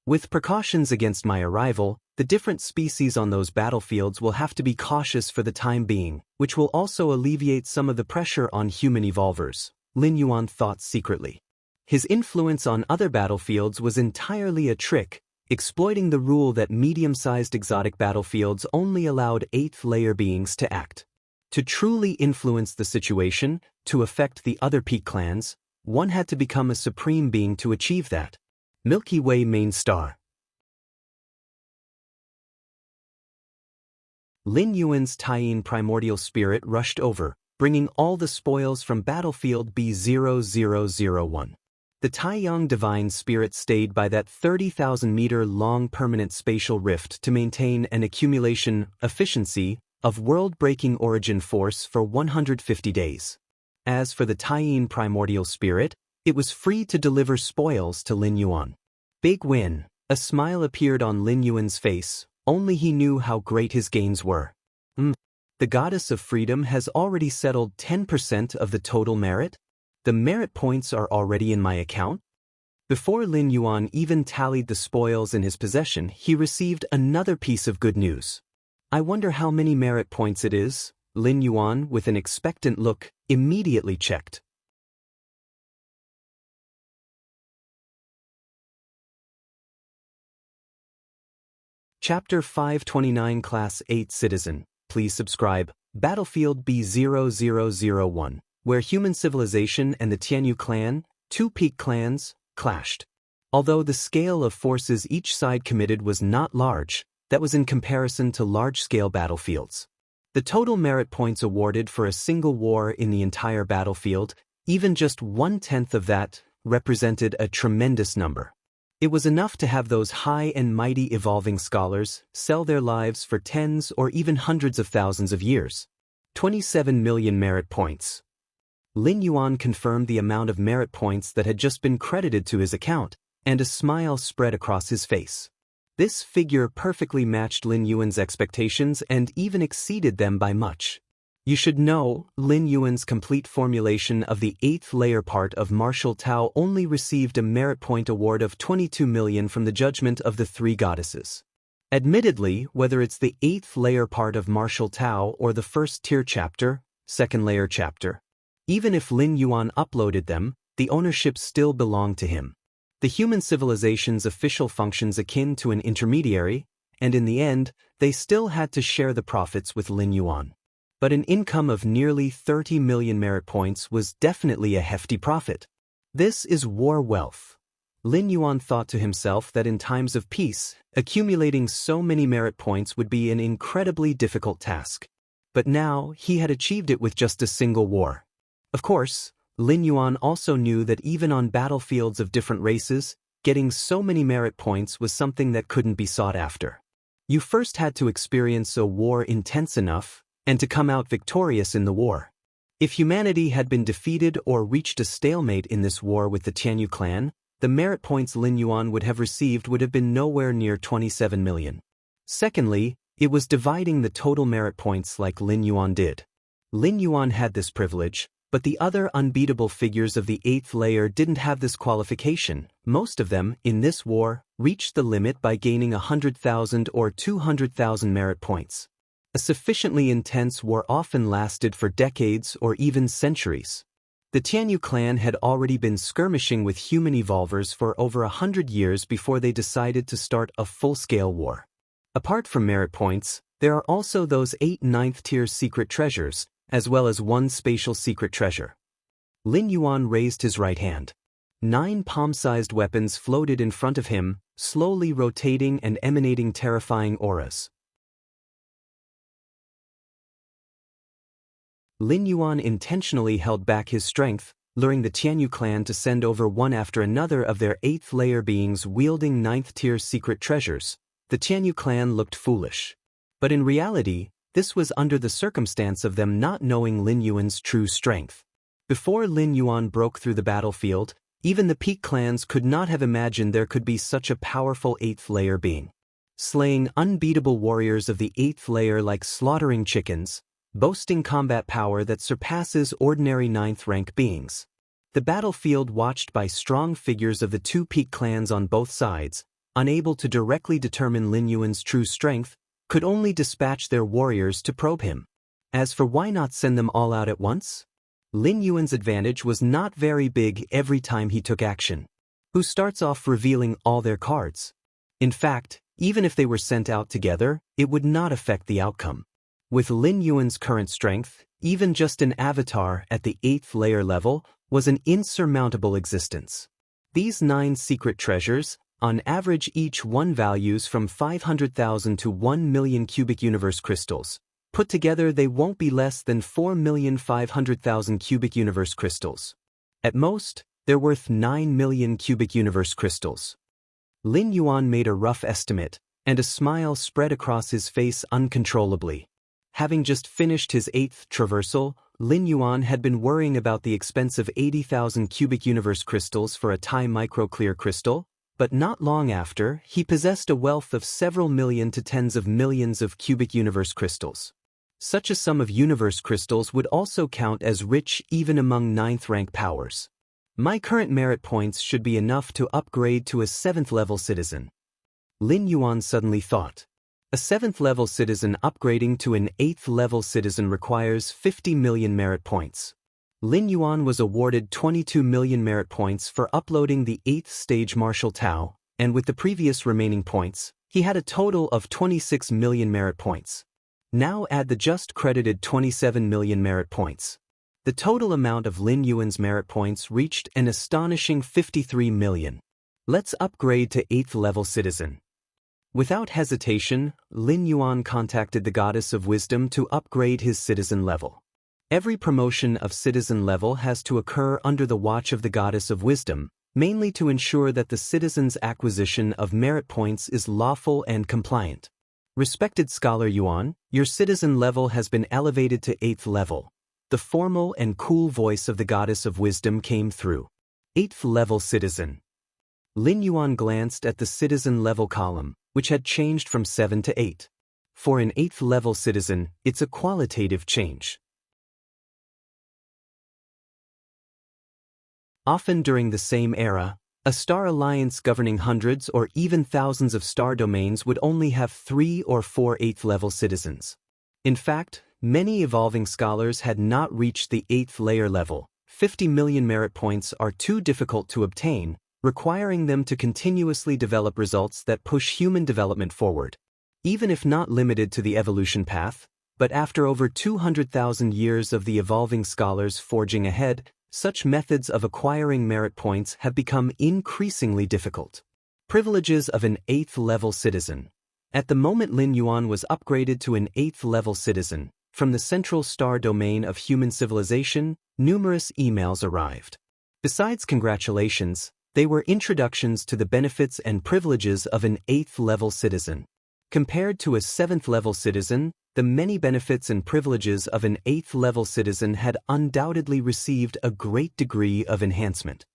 With precautions against my arrival, the different species on those battlefields will have to be cautious for the time being, which will also alleviate some of the pressure on human evolvers, Lin Yuan thought secretly. His influence on other battlefields was entirely a trick, exploiting the rule that medium-sized exotic battlefields only allowed 8th-layer beings to act. To truly influence the situation, to affect the other peak clans, one had to become a supreme being to achieve that. Milky Way main star. Lin Yuan's Taiyin primordial spirit rushed over, bringing all the spoils from battlefield B0001. The Taiyang divine spirit stayed by that 30,000-meter-long permanent spatial rift to maintain an accumulation efficiency of world-breaking origin force for 150 days. As for the Taiyin primordial spirit, it was free to deliver spoils to Lin Yuan. Big win. A smile appeared on Lin Yuan's face, only he knew how great his gains were. The goddess of freedom has already settled 10% of the total merit? The merit points are already in my account? Before Lin Yuan even tallied the spoils in his possession, he received another piece of good news. I wonder how many merit points it is, Lin Yuan, with an expectant look, immediately checked. Chapter 529 Class 8 Citizen, please subscribe, Battlefield B0001, where human civilization and the Tianyu clan, two peak clans, clashed. Although the scale of forces each side committed was not large, that was in comparison to large-scale battlefields. The total merit points awarded for a single war in the entire battlefield, even just 1/10 of that, represented a tremendous number. It was enough to have those high and mighty evolving scholars sell their lives for tens or even hundreds of thousands of years. 27 million merit points. Lin Yuan confirmed the amount of merit points that had just been credited to his account, and a smile spread across his face. This figure perfectly matched Lin Yuan's expectations and even exceeded them by much. You should know, Lin Yuan's complete formulation of the 8th layer part of Martial Tao only received a merit point award of 22 million from the judgment of the three goddesses. Admittedly, whether it's the 8th layer part of Martial Tao or the first tier chapter, second layer chapter, even if Lin Yuan uploaded them, the ownership still belonged to him. The human civilization's official functions akin to an intermediary, and in the end, they still had to share the profits with Lin Yuan. But an income of nearly 30 million merit points was definitely a hefty profit. This is war wealth. Lin Yuan thought to himself that in times of peace, accumulating so many merit points would be an incredibly difficult task. But now, he had achieved it with just a single war. Of course, Lin Yuan also knew that even on battlefields of different races, getting so many merit points was something that couldn't be sought after. You first had to experience a war intense enough, and to come out victorious in the war. If humanity had been defeated or reached a stalemate in this war with the Tianyu clan, the merit points Lin Yuan would have received would have been nowhere near 27 million. Secondly, it was dividing the total merit points like Lin Yuan did. Lin Yuan had this privilege, but the other unbeatable figures of the 8th layer didn't have this qualification. Most of them, in this war, reached the limit by gaining 100,000 or 200,000 merit points. A sufficiently intense war often lasted for decades or even centuries. The Tianyu clan had already been skirmishing with human evolvers for over 100 years before they decided to start a full-scale war. Apart from merit points, there are also those 8 9th-tier secret treasures, as well as one spatial secret treasure. Lin Yuan raised his right hand. 9 palm-sized weapons floated in front of him, slowly rotating and emanating terrifying auras. Lin Yuan intentionally held back his strength, luring the Tianyu clan to send over one after another of their 8th layer beings wielding 9th-tier secret treasures. The Tianyu clan looked foolish. But in reality, this was under the circumstance of them not knowing Lin Yuan's true strength. Before Lin Yuan broke through the battlefield, even the peak clans could not have imagined there could be such a powerful 8th layer being. Slaying unbeatable warriors of the 8th layer like slaughtering chickens, boasting combat power that surpasses ordinary 9th rank beings. The battlefield watched by strong figures of the two peak clans on both sides, unable to directly determine Lin Yuan's true strength, could only dispatch their warriors to probe him. As for why not send them all out at once? Lin Yuan's advantage was not very big every time he took action. Who starts off revealing all their cards? In fact, even if they were sent out together, it would not affect the outcome. With Lin Yuan's current strength, even just an avatar at the 8th layer level was an insurmountable existence. These 9 secret treasures, on average each one values from 500,000 to 1 million cubic universe crystals. Put together they won't be less than 4,500,000 cubic universe crystals. At most, they're worth 9 million cubic universe crystals. Lin Yuan made a rough estimate, and a smile spread across his face uncontrollably. Having just finished his 8th traversal, Lin Yuan had been worrying about the expensive 80,000 cubic universe crystals for a Tai microclear crystal, but not long after, he possessed a wealth of several million to tens of millions of cubic universe crystals. Such a sum of universe crystals would also count as rich even among 9th rank powers. My current merit points should be enough to upgrade to a 7th level citizen. Lin Yuan suddenly thought. A 7th level citizen upgrading to an 8th level citizen requires 50 million merit points. Lin Yuan was awarded 22 million merit points for uploading the 8th stage martial Tao, and with the previous remaining points, he had a total of 26 million merit points. Now add the just credited 27 million merit points. The total amount of Lin Yuan's merit points reached an astonishing 53 million. Let's upgrade to 8th level citizen. Without hesitation, Lin Yuan contacted the Goddess of Wisdom to upgrade his citizen level. Every promotion of citizen level has to occur under the watch of the Goddess of Wisdom, mainly to ensure that the citizen's acquisition of merit points is lawful and compliant. Respected Scholar Yuan, your citizen level has been elevated to 8th level. The formal and cool voice of the Goddess of Wisdom came through. 8th level citizen. Lin Yuan glanced at the citizen level column, which had changed from 7 to 8. For an 8th level citizen, it's a qualitative change. Often during the same era, a star alliance governing hundreds or even thousands of star domains would only have 3 or 4 8th level citizens. In fact, many evolving scholars had not reached the 8th layer level. 50 million merit points are too difficult to obtain, requiring them to continuously develop results that push human development forward. Even if not limited to the evolution path, but after over 200,000 years of the evolving scholars forging ahead, such methods of acquiring merit points have become increasingly difficult. Privileges of an 8th level citizen. At the moment Lin Yuan was upgraded to an 8th level citizen, from the central star domain of human civilization, numerous emails arrived. Besides congratulations, they were introductions to the benefits and privileges of an 8th level citizen. Compared to a 7th level citizen, the many benefits and privileges of an 8th level citizen had undoubtedly received a great degree of enhancement.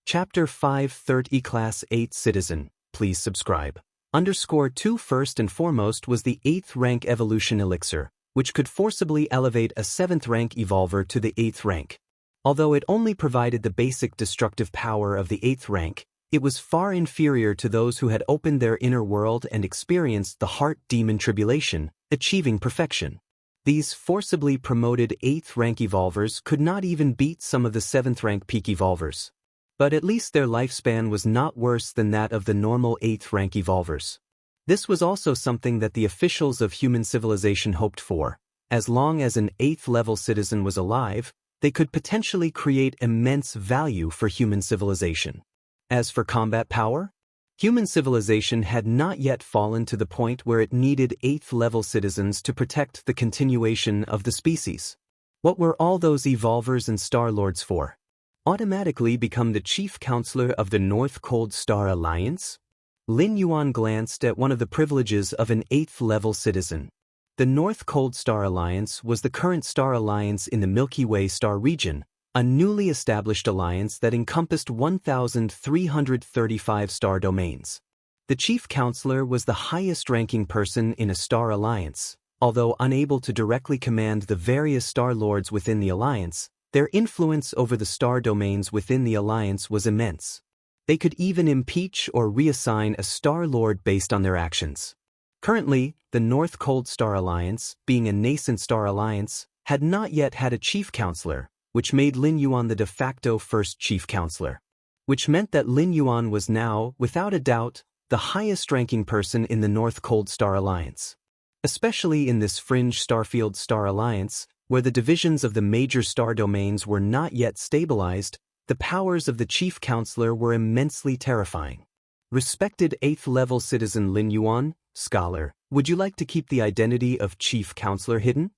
Chapter 530 Class 8 Citizen, please subscribe. _2 First and foremost was the 8th rank evolution elixir, which could forcibly elevate a 7th rank evolver to the 8th rank. Although it only provided the basic destructive power of the 8th rank, it was far inferior to those who had opened their inner world and experienced the heart demon tribulation, achieving perfection. These forcibly promoted 8th rank evolvers could not even beat some of the 7th rank peak evolvers. But at least their lifespan was not worse than that of the normal 8th rank evolvers. This was also something that the officials of human civilization hoped for. As long as an 8th level citizen was alive, they could potentially create immense value for human civilization. As for combat power, human civilization had not yet fallen to the point where it needed 8th level citizens to protect the continuation of the species. What were all those evolvers and star lords for? Automatically become the chief counselor of the North Cold Star Alliance? Lin Yuan glanced at one of the privileges of an 8th level citizen. The North Cold Star Alliance was the current star alliance in the Milky Way star region, a newly established alliance that encompassed 1,335 star domains. The chief counselor was the highest-ranking person in a star alliance, Although unable to directly command the various star lords within the alliance, their influence over the star domains within the alliance was immense. They could even impeach or reassign a star lord based on their actions. Currently, the North Cold Star Alliance, being a nascent star alliance, had not yet had a chief counselor, which made Lin Yuan the de facto first chief counselor. Which meant that Lin Yuan was now, without a doubt, the highest-ranking person in the North Cold Star Alliance. Especially in this fringe Starfield Star Alliance, where the divisions of the major star domains were not yet stabilized, the powers of the chief counselor were immensely terrifying. Respected 8th-level citizen Lin Yuan, scholar, would you like to keep the identity of chief counselor hidden?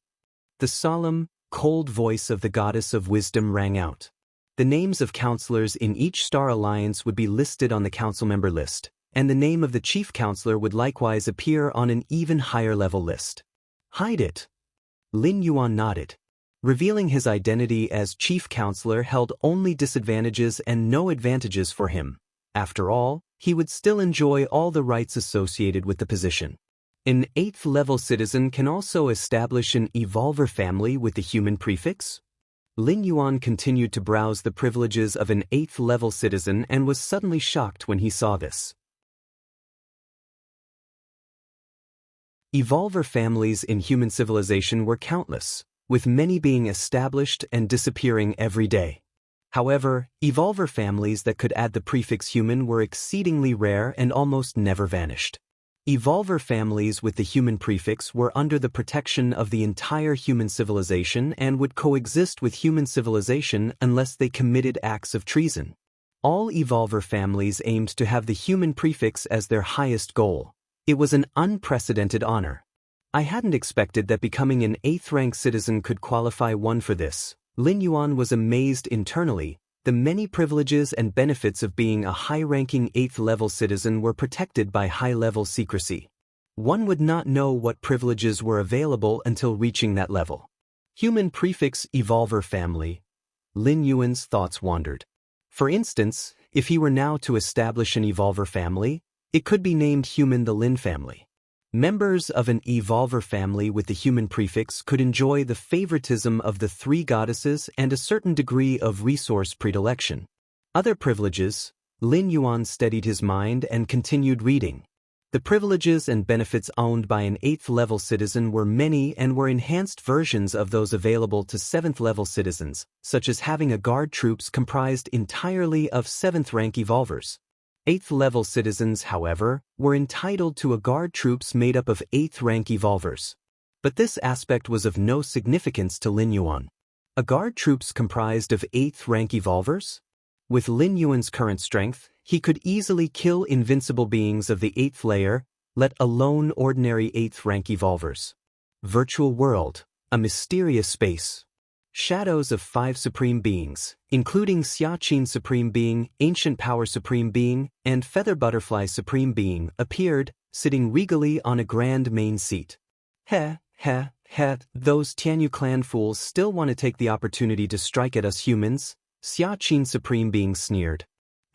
The solemn, cold voice of the goddess of wisdom rang out. The names of counselors in each star alliance would be listed on the council member list, and the name of the chief counselor would likewise appear on an even higher level list. Hide it. Lin Yuan nodded. Revealing his identity as chief counselor held only disadvantages and no advantages for him. After all, he would still enjoy all the rights associated with the position. An 8th-level citizen can also establish an evolver family with the human prefix. Lin Yuan continued to browse the privileges of an 8th-level citizen and was suddenly shocked when he saw this. Evolver families in human civilization were countless, with many being established and disappearing every day. However, evolver families that could add the prefix human were exceedingly rare and almost never vanished. Evolver families with the human prefix were under the protection of the entire human civilization and would coexist with human civilization unless they committed acts of treason. All evolver families aimed to have the human prefix as their highest goal. It was an unprecedented honor. I hadn't expected that becoming an 8th-rank citizen could qualify one for this. Lin Yuan was amazed internally. The many privileges and benefits of being a high-ranking 8th-level citizen were protected by high-level secrecy. One would not know what privileges were available until reaching that level. Human prefix evolver family. Lin Yuan's thoughts wandered. For instance, if he were now to establish an evolver family, it could be named Human the Lin family. Members of an evolver family with the human prefix could enjoy the favoritism of the 3 goddesses and a certain degree of resource predilection. Other privileges. Lin Yuan steadied his mind and continued reading. The privileges and benefits owned by an 8th-level citizen were many and were enhanced versions of those available to 7th-level citizens, such as having a guard troops comprised entirely of 7th-rank evolvers. 8th-level citizens, however, were entitled to a guard troops made up of 8th-rank evolvers. But this aspect was of no significance to Lin Yuan. A guard troops comprised of 8th-rank evolvers? With Lin Yuan's current strength, he could easily kill invincible beings of the 8th layer, let alone ordinary 8th-rank evolvers. Virtual world, a mysterious space. Shadows of 5 supreme beings, including Xianxia Supreme Being, Ancient Power Supreme Being, and Feather Butterfly Supreme Being, appeared, sitting regally on a grand main seat. Those Tianyu clan fools still want to take the opportunity to strike at us humans, Xianxia Supreme Being sneered.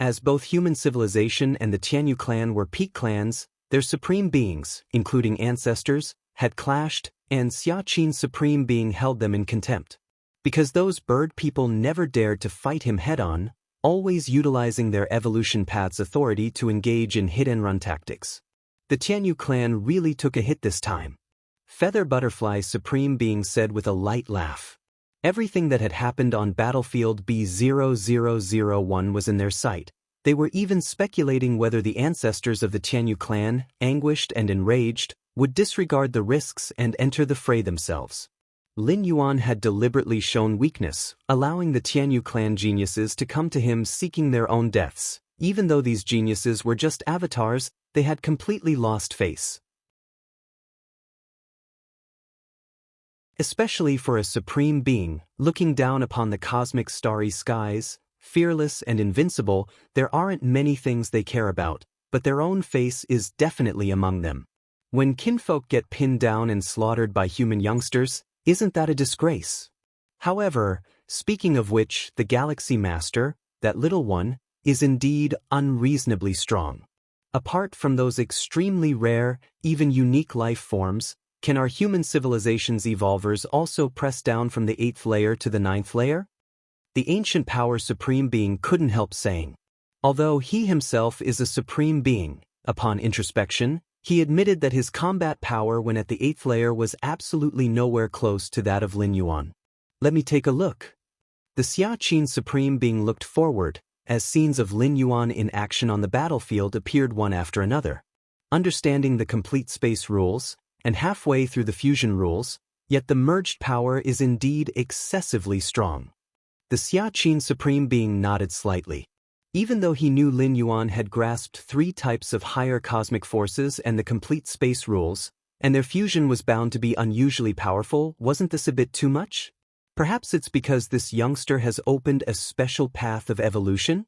As both human civilization and the Tianyu clan were peak clans, their supreme beings, including ancestors, had clashed, and Xianxia Supreme Being held them in contempt. Because those bird people never dared to fight him head-on, always utilizing their evolution path's authority to engage in hit-and-run tactics. The Tianyu clan really took a hit this time. Feather Butterfly Supreme Being said with a light laugh. Everything that had happened on battlefield B0001 was in their sight. They were even speculating whether the ancestors of the Tianyu clan, anguished and enraged, would disregard the risks and enter the fray themselves. Lin Yuan had deliberately shown weakness, allowing the Tianyu clan geniuses to come to him seeking their own deaths. Even though these geniuses were just avatars, they had completely lost face. Especially for a supreme being, looking down upon the cosmic starry skies, fearless and invincible, there aren't many things they care about, but their own face is definitely among them. When kinfolk get pinned down and slaughtered by human youngsters, isn't that a disgrace? However, speaking of which, the Galaxy Master, that little one, is indeed unreasonably strong. Apart from those extremely rare, even unique life forms, Can our human civilization's evolvers also press down from the 8th layer to the 9th layer? The ancient power supreme being couldn't help saying. Although he himself is a supreme being, upon introspection, he admitted that his combat power when at the 8th layer was absolutely nowhere close to that of Lin Yuan. Let me take a look. The Xiaxia supreme being looked forward, as scenes of Lin Yuan in action on the battlefield appeared one after another. Understanding the complete space rules, and halfway through the fusion rules, yet the merged power is indeed excessively strong. The Xiaxia supreme being nodded slightly. Even though he knew Lin Yuan had grasped 3 types of higher cosmic forces and the complete space rules, and their fusion was bound to be unusually powerful, wasn't this a bit too much? Perhaps it's because this youngster has opened a special path of evolution?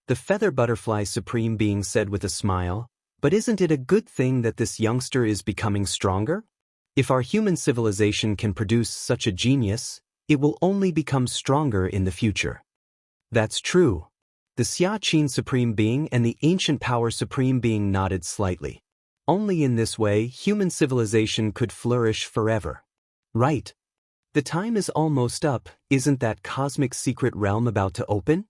The feather butterfly supreme being said with a smile, but isn't it a good thing that this youngster is becoming stronger? If our human civilization can produce such a genius, it will only become stronger in the future. That's true. The Xiaxia supreme being and the ancient power supreme being nodded slightly. Only in this way human civilization could flourish forever. Right. The time is almost up, isn't that cosmic secret realm about to open?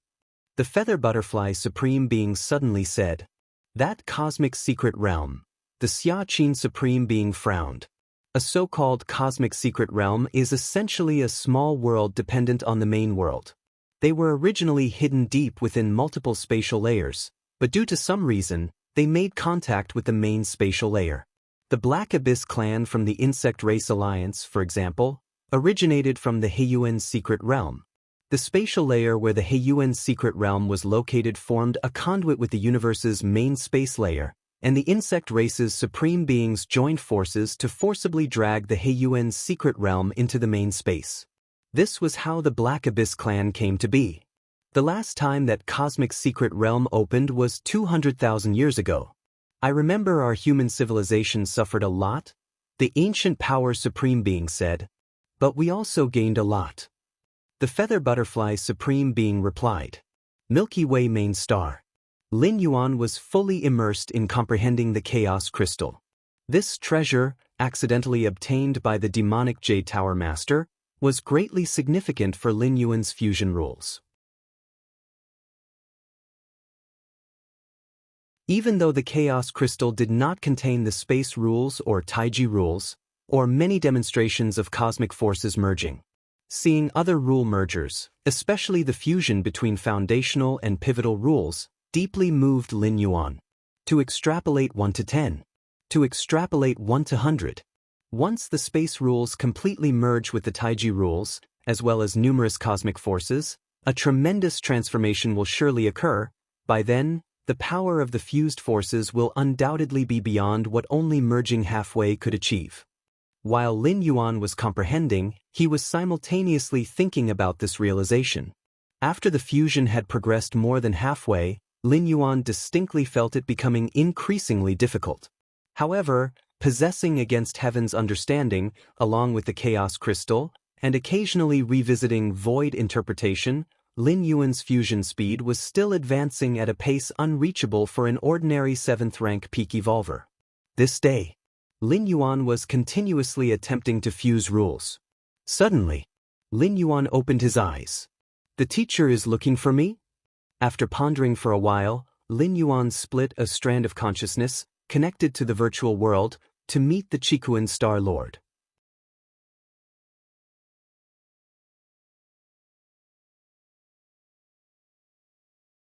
The feather butterfly supreme being suddenly said. That cosmic secret realm. The Xiaxia supreme being frowned. A so-called cosmic secret realm is essentially a small world dependent on the main world. They were originally hidden deep within multiple spatial layers, but due to some reason, they made contact with the main spatial layer. The Black Abyss clan from the Insect Race Alliance, for example, originated from the Heiyuan secret realm. The spatial layer where the Heiyuan secret realm was located formed a conduit with the universe's main space layer, and the insect race's supreme beings joined forces to forcibly drag the Heiyuan secret realm into the main space. This was how the Black Abyss clan came to be. The last time that cosmic secret realm opened was 200,000 years ago. I remember our human civilization suffered a lot, the ancient power supreme being said, but we also gained a lot. The feather butterfly supreme being replied. Milky Way main star. Lin Yuan was fully immersed in comprehending the chaos crystal. This treasure, accidentally obtained by the demonic Jade Tower Master, was greatly significant for Lin Yuan's fusion rules. Even though the chaos crystal did not contain the space rules or Taiji rules, or many demonstrations of cosmic forces merging, seeing other rule mergers, especially the fusion between foundational and pivotal rules, deeply moved Lin Yuan. To extrapolate 1 to 10. To extrapolate 1 to 100. Once the space rules completely merge with the Taiji rules, as well as numerous cosmic forces, a tremendous transformation will surely occur. By then, the power of the fused forces will undoubtedly be beyond what only merging halfway could achieve. While Lin Yuan was comprehending, he was simultaneously thinking about this realization. After the fusion had progressed more than halfway, Lin Yuan distinctly felt it becoming increasingly difficult. However, possessing against heaven's understanding, along with the chaos crystal, and occasionally revisiting void interpretation, Lin Yuan's fusion speed was still advancing at a pace unreachable for an ordinary 7th rank peak evolver. This day, Lin Yuan was continuously attempting to fuse rules. Suddenly, Lin Yuan opened his eyes. The teacher is looking for me? After pondering for a while, Lin Yuan split a strand of consciousness, connected to the virtual world, to meet the Qikuan Star Lord.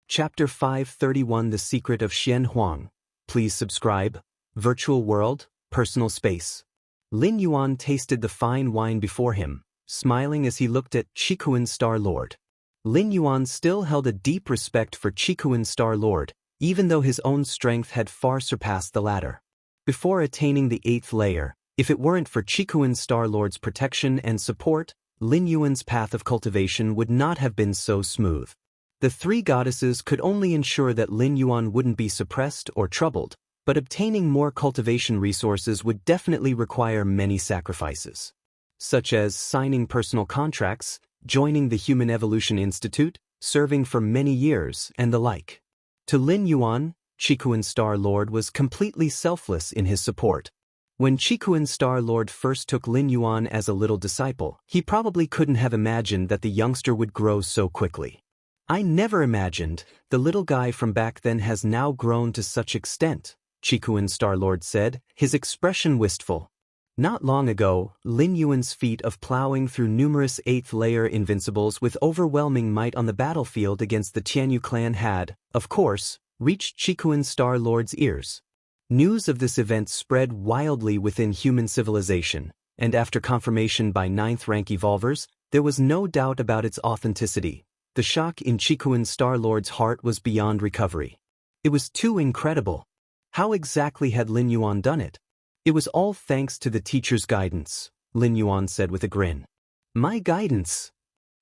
Chapter 531 The Secret of Xian Huang. Please subscribe. Virtual World, Personal Space. Lin Yuan tasted the fine wine before him, smiling as he looked at Qikuan Star Lord. Lin Yuan still held a deep respect for Qikuan Star Lord, even though his own strength had far surpassed the latter. Before attaining the 8th layer, if it weren't for Qikuan Star Lord's protection and support, Lin Yuan's path of cultivation would not have been so smooth. The 3 goddesses could only ensure that Lin Yuan wouldn't be suppressed or troubled, but obtaining more cultivation resources would definitely require many sacrifices, such as signing personal contracts, joining the Human Evolution Institute, serving for many years, and the like. To Lin Yuan, Qikuan Star Lord was completely selfless in his support. When Qikuan Star Lord first took Lin Yuan as a little disciple, he probably couldn't have imagined that the youngster would grow so quickly. I never imagined, the little guy from back then has now grown to such extent, Qikuan Star Lord said, his expression wistful. Not long ago, Lin Yuan's feat of plowing through numerous 8th-layer invincibles with overwhelming might on the battlefield against the Tianyu clan had, of course, reached Qikuan Star Lord's ears. News of this event spread wildly within human civilization, and after confirmation by 9th-rank evolvers, there was no doubt about its authenticity. The shock in Qikuan Star Lord's heart was beyond recovery. It was too incredible. How exactly had Lin Yuan done it? It was all thanks to the teacher's guidance, Lin Yuan said with a grin. My guidance?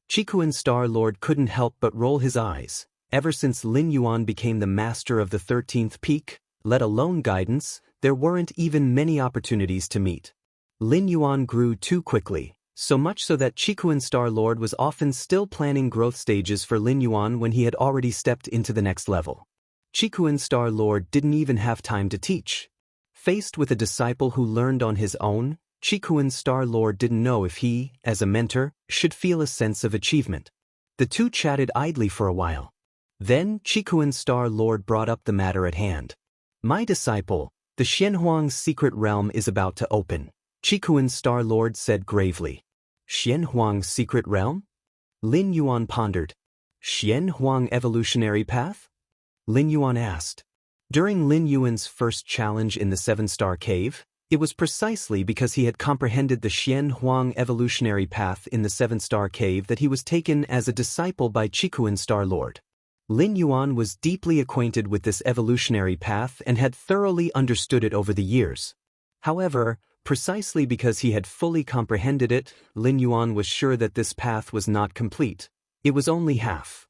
Qikuan Star Lord couldn't help but roll his eyes. Ever since Lin Yuan became the master of the 13th peak, let alone guidance, there weren't even many opportunities to meet. Lin Yuan grew too quickly, so much so that Qikuan Star Lord was often still planning growth stages for Lin Yuan when he had already stepped into the next level. Qikuan Star Lord didn't even have time to teach. Faced with a disciple who learned on his own, Qikuan Star Lord didn't know if he, as a mentor, should feel a sense of achievement. The two chatted idly for a while. Then Qikuan Star Lord brought up the matter at hand. My disciple, the Xianhuang's secret realm is about to open, Qikuan Star Lord said gravely. Xianhuang's secret realm? Lin Yuan pondered. Xianhuang evolutionary path? Lin Yuan asked. During Lin Yuan's first challenge in the 7-star cave, it was precisely because he had comprehended the Xianhuang evolutionary path in the 7-star cave that he was taken as a disciple by Qikuan Star Lord. Lin Yuan was deeply acquainted with this evolutionary path and had thoroughly understood it over the years. However, precisely because he had fully comprehended it, Lin Yuan was sure that this path was not complete. It was only half.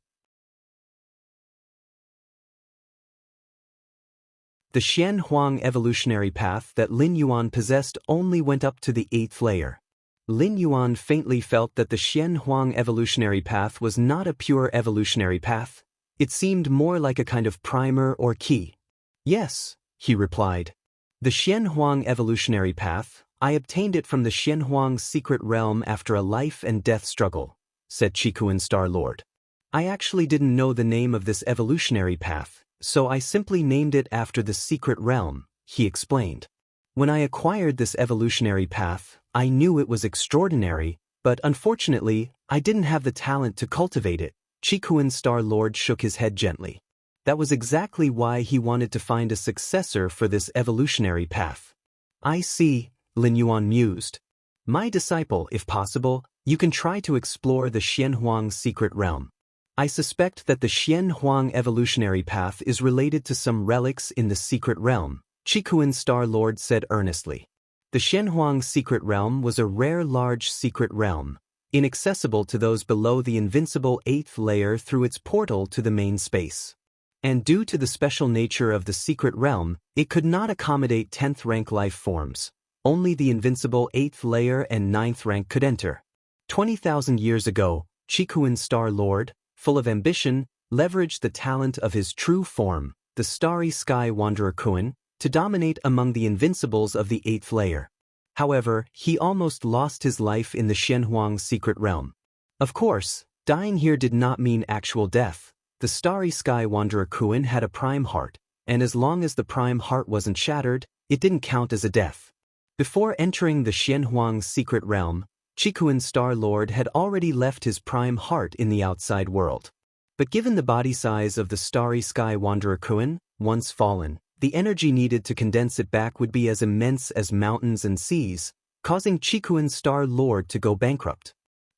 The Xianhuang evolutionary path that Lin Yuan possessed only went up to the 8th layer. Lin Yuan faintly felt that the Xianhuang evolutionary path was not a pure evolutionary path. It seemed more like a kind of primer or key. Yes, he replied. The Xianhuang evolutionary path, I obtained it from the Xianhuang's secret realm after a life and death struggle, said Qikuan Star Lord. I actually didn't know the name of this evolutionary path, so I simply named it after the secret realm, he explained. When I acquired this evolutionary path, I knew it was extraordinary, but unfortunately, I didn't have the talent to cultivate it. Qikuan Star Lord shook his head gently. That was exactly why he wanted to find a successor for this evolutionary path. I see, Lin Yuan mused. My disciple, if possible, you can try to explore the Xianhuang secret realm. I suspect that the Xianhuang evolutionary path is related to some relics in the secret realm, Qikuan Star Lord said earnestly. The Xianhuang secret realm was a rare large secret realm, inaccessible to those below the invincible 8th layer through its portal to the main space. And due to the special nature of the secret realm, it could not accommodate 10th rank life forms. Only the invincible 8th layer and 9th rank could enter. 20,000 years ago, Qikuan Star Lord, full of ambition, leveraged the talent of his true form, the Starry Sky Wanderer Kuan, to dominate among the invincibles of the 8th layer. However, he almost lost his life in the Xianhuang secret realm. Of course, dying here did not mean actual death. The Starry Sky Wanderer Kuan had a prime heart, and as long as the prime heart wasn't shattered, it didn't count as a death. Before entering the Xianhuang secret realm, Qikuan Star Lord had already left his prime heart in the outside world. But given the body size of the Starry Sky Wanderer Kuan, once fallen, the energy needed to condense it back would be as immense as mountains and seas, causing Qikuan Star Lord to go bankrupt.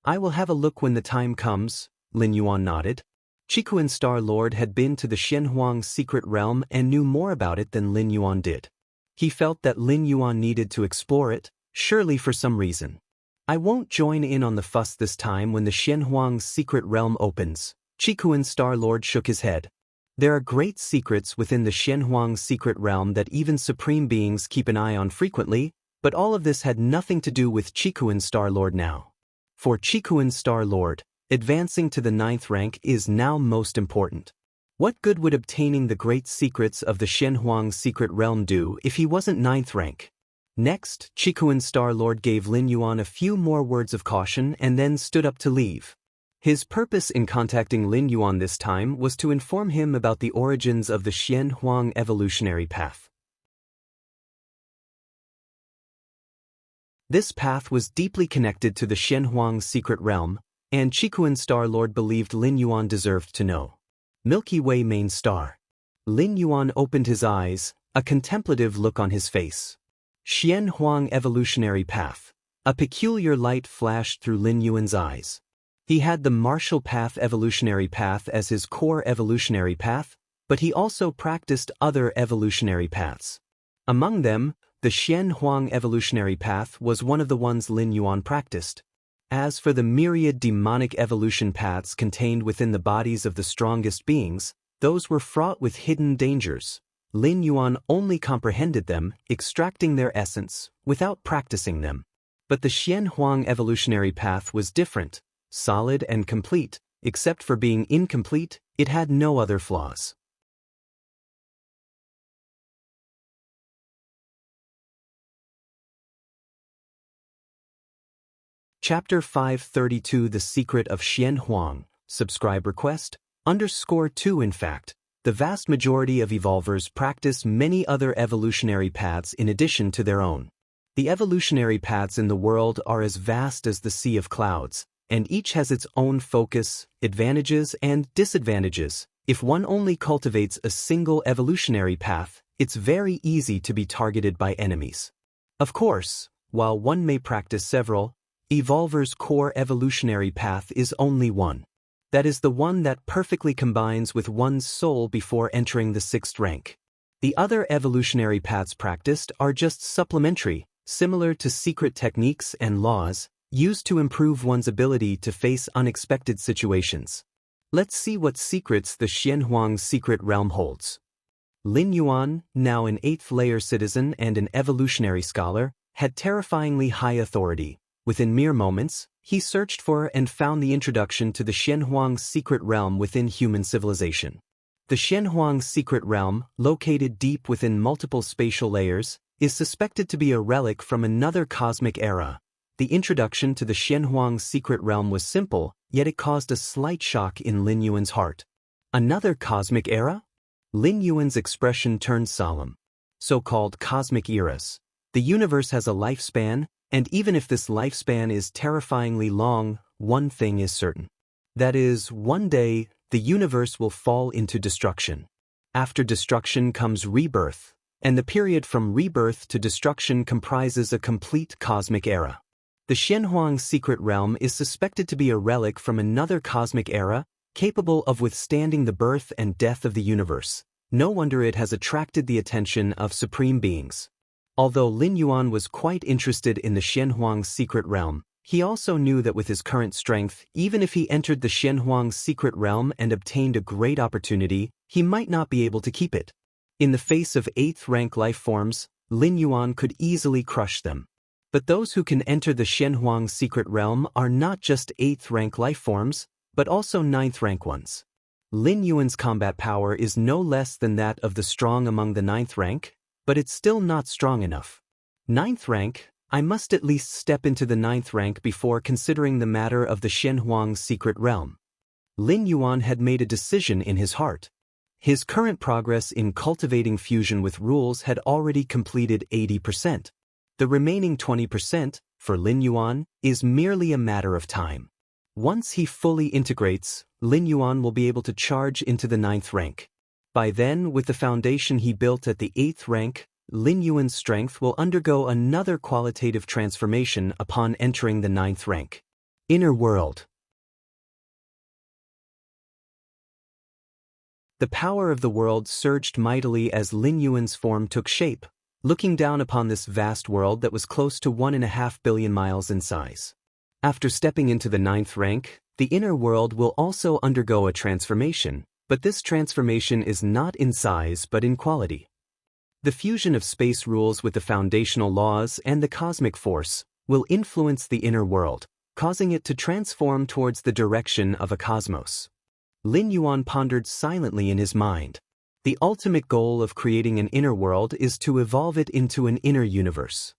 I will have a look when the time comes, Lin Yuan nodded. Qikuan Star Lord had been to the Xianhuang secret realm and knew more about it than Lin Yuan did. He felt that Lin Yuan needed to explore it, surely for some reason. I won't join in on the fuss this time when the Xianhuang secret realm opens. Qikuan Star Lord shook his head. There are great secrets within the Xianhuang secret realm that even supreme beings keep an eye on frequently, but all of this had nothing to do with Qikuan Star Lord now. For Qikuan Star Lord, advancing to the 9th rank is now most important. What good would obtaining the great secrets of the Xianhuang secret realm do if he wasn't 9th rank? Next, Chikuan Star-Lord gave Lin Yuan a few more words of caution and then stood up to leave. His purpose in contacting Lin Yuan this time was to inform him about the origins of the Xian Huang evolutionary path. This path was deeply connected to the Xian Huang secret realm, and Chikuan Star-Lord believed Lin Yuan deserved to know. Milky Way main star. Lin Yuan opened his eyes, a contemplative look on his face. Xian Huang evolutionary path. A peculiar light flashed through Lin Yuan's eyes. He had the martial path evolutionary path as his core evolutionary path, but he also practiced other evolutionary paths. Among them, the Xian Huang evolutionary path was one of the ones Lin Yuan practiced. As for the myriad demonic evolution paths contained within the bodies of the strongest beings, those were fraught with hidden dangers. Lin Yuan only comprehended them, extracting their essence, without practicing them. But the Xian Huang evolutionary path was different, solid and complete. Except for being incomplete, it had no other flaws. Chapter 532 The Secret of Xian Huang. Subscribe request, _2 In fact, the vast majority of evolvers practice many other evolutionary paths in addition to their own. The evolutionary paths in the world are as vast as the sea of clouds, and each has its own focus, advantages, and disadvantages. If one only cultivates a single evolutionary path, it's very easy to be targeted by enemies. Of course, while one may practice several, evolver's core evolutionary path is only one. That is the one that perfectly combines with one's soul before entering the 6th rank. The other evolutionary paths practiced are just supplementary, similar to secret techniques and laws, used to improve one's ability to face unexpected situations. Let's see what secrets the Xian Huang secret realm holds. Lin Yuan, now an 8th layer citizen and an evolutionary scholar, had terrifyingly high authority. Within mere moments, he searched for and found the introduction to the Xian Huang secret realm within human civilization. The Xian Huang secret realm, located deep within multiple spatial layers, is suspected to be a relic from another cosmic era. The introduction to the Xian Huang secret realm was simple, yet it caused a slight shock in Lin Yuan's heart. Another cosmic era? Lin Yuan's expression turned solemn. So-called cosmic eras. The universe has a lifespan, and even if this lifespan is terrifyingly long, one thing is certain. That is, one day, the universe will fall into destruction. After destruction comes rebirth, and the period from rebirth to destruction comprises a complete cosmic era. The Xian Huang secret realm is suspected to be a relic from another cosmic era, capable of withstanding the birth and death of the universe. No wonder it has attracted the attention of supreme beings. Although Lin Yuan was quite interested in the Xian Huang secret realm, he also knew that with his current strength, even if he entered the Xian Huang secret realm and obtained a great opportunity, he might not be able to keep it. In the face of 8th rank life forms, Lin Yuan could easily crush them. But those who can enter the Xian Huang secret realm are not just 8th rank life forms, but also 9th rank ones. Lin Yuan's combat power is no less than that of the strong among the 9th rank, but it's still not strong enough. 9th rank, I must at least step into the 9th rank before considering the matter of the Xian Huang secret realm. Lin Yuan had made a decision in his heart. His current progress in cultivating fusion with rules had already completed 80%. The remaining 20%, for Lin Yuan, is merely a matter of time. Once he fully integrates, Lin Yuan will be able to charge into the 9th rank. By then, with the foundation he built at the 8th rank, Lin Yuan's strength will undergo another qualitative transformation upon entering the 9th rank. Inner world. The power of the world surged mightily as Lin Yuan's form took shape, looking down upon this vast world that was close to 1.5 billion miles in size. After stepping into the 9th rank, the inner world will also undergo a transformation, but this transformation is not in size but in quality. The fusion of space rules with the foundational laws and the cosmic force will influence the inner world, causing it to transform towards the direction of a cosmos. Lin Yuan pondered silently in his mind. The ultimate goal of creating an inner world is to evolve it into an inner universe.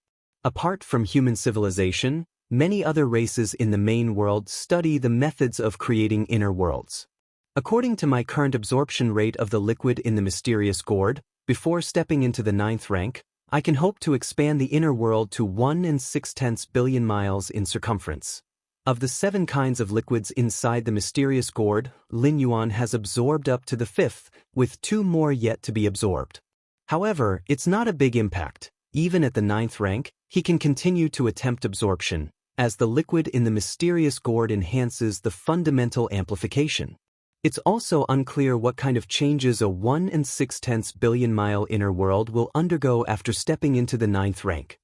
Apart from human civilization, many other races in the main world study the methods of creating inner worlds. According to my current absorption rate of the liquid in the mysterious gourd, before stepping into the 9th rank, I can hope to expand the inner world to 1.6 billion miles in circumference. Of the 7 kinds of liquids inside the mysterious gourd, Lin Yuan has absorbed up to the 5th, with 2 more yet to be absorbed. However, it's not a big impact. Even at the 9th rank, he can continue to attempt absorption, as the liquid in the mysterious gourd enhances the fundamental amplification. It's also unclear what kind of changes a 1.6 billion mile inner world will undergo after stepping into the 9th rank.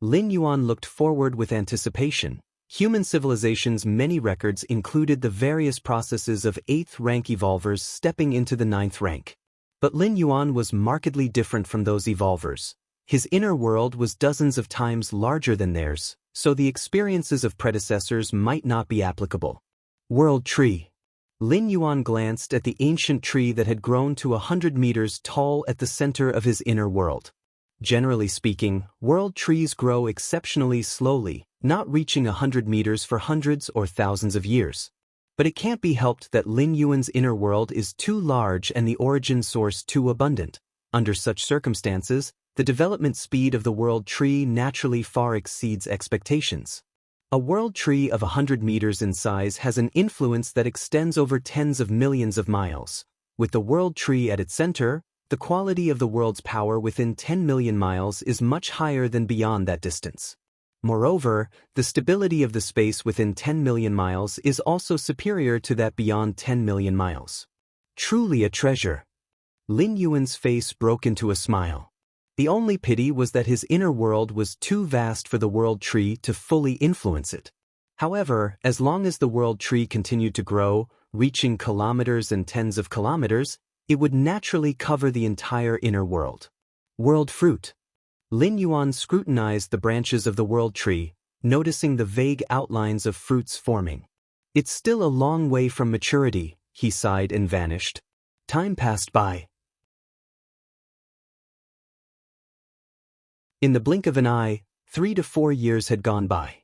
Lin Yuan looked forward with anticipation. Human civilization's many records included the various processes of 8th rank evolvers stepping into the 9th rank. But Lin Yuan was markedly different from those evolvers. His inner world was dozens of times larger than theirs, so the experiences of predecessors might not be applicable. World Tree. Lin Yuan glanced at the ancient tree that had grown to 100 meters tall at the center of his inner world. Generally speaking, world trees grow exceptionally slowly, not reaching 100 meters for hundreds or thousands of years. But it can't be helped that Lin Yuan's inner world is too large and the origin source too abundant. Under such circumstances, the development speed of the world tree naturally far exceeds expectations. A world tree of 100 meters in size has an influence that extends over tens of millions of miles. With the world tree at its center, the quality of the world's power within 10 million miles is much higher than beyond that distance. Moreover, the stability of the space within 10 million miles is also superior to that beyond 10 million miles. Truly a treasure. Lin Yuan's face broke into a smile. The only pity was that his inner world was too vast for the world tree to fully influence it. However, as long as the world tree continued to grow, reaching kilometers and tens of kilometers, it would naturally cover the entire inner world. World Fruit. Lin Yuan scrutinized the branches of the world tree, noticing the vague outlines of fruits forming. It's still a long way from maturity, he sighed and vanished. Time passed by. In the blink of an eye, 3 to 4 years had gone by.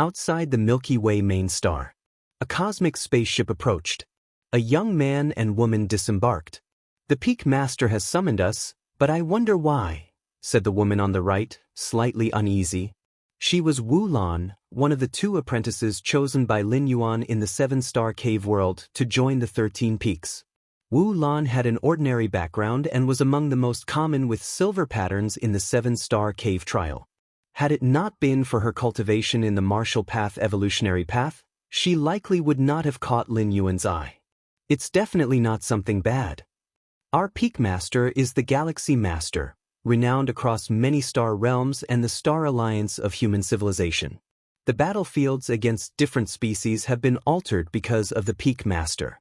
Outside the Milky Way main star, a cosmic spaceship approached. A young man and woman disembarked. The Peak Master has summoned us, but I wonder why, said the woman on the right, slightly uneasy. She was Wu Lan, one of the 2 apprentices chosen by Lin Yuan in the 7-star cave world to join the 13 peaks. Wu Lan had an ordinary background and was among the most common with silver patterns in the 7-star cave trial. Had it not been for her cultivation in the martial path evolutionary path, she likely would not have caught Lin Yuan's eye. It's definitely not something bad. Our Peak Master is the Galaxy Master, renowned across many star realms and the Star Alliance of human civilization. The battlefields against different species have been altered because of the Peak Master.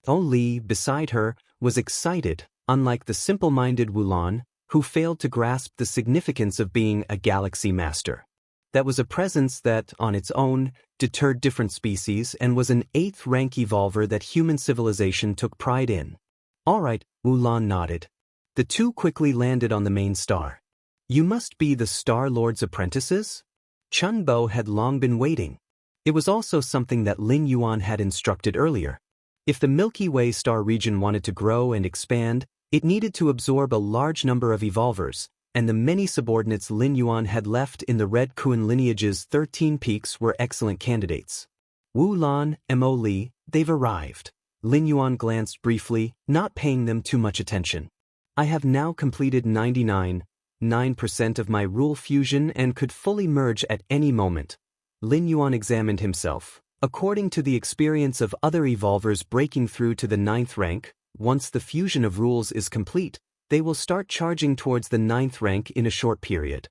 Li, beside her, was excited, unlike the simple-minded Wulan, who failed to grasp the significance of being a Galaxy Master. That was a presence that, on its own, deterred different species and was an 8th rank evolver that human civilization took pride in. All right, Wulan nodded. The 2 quickly landed on the main star. You must be the Star Lord's apprentices? Chun Bo had long been waiting. It was also something that Lin Yuan had instructed earlier. If the Milky Way star region wanted to grow and expand, it needed to absorb a large number of evolvers, and the many subordinates Lin Yuan had left in the Red Kuan lineage's 13 peaks were excellent candidates. Wu Lan, Mo Li, they've arrived. Lin Yuan glanced briefly, not paying them too much attention. I have now completed 99.9% of my rule fusion and could fully merge at any moment. Lin Yuan examined himself. According to the experience of other evolvers breaking through to the 9th rank, once the fusion of rules is complete, they will start charging towards the 9th rank in a short period.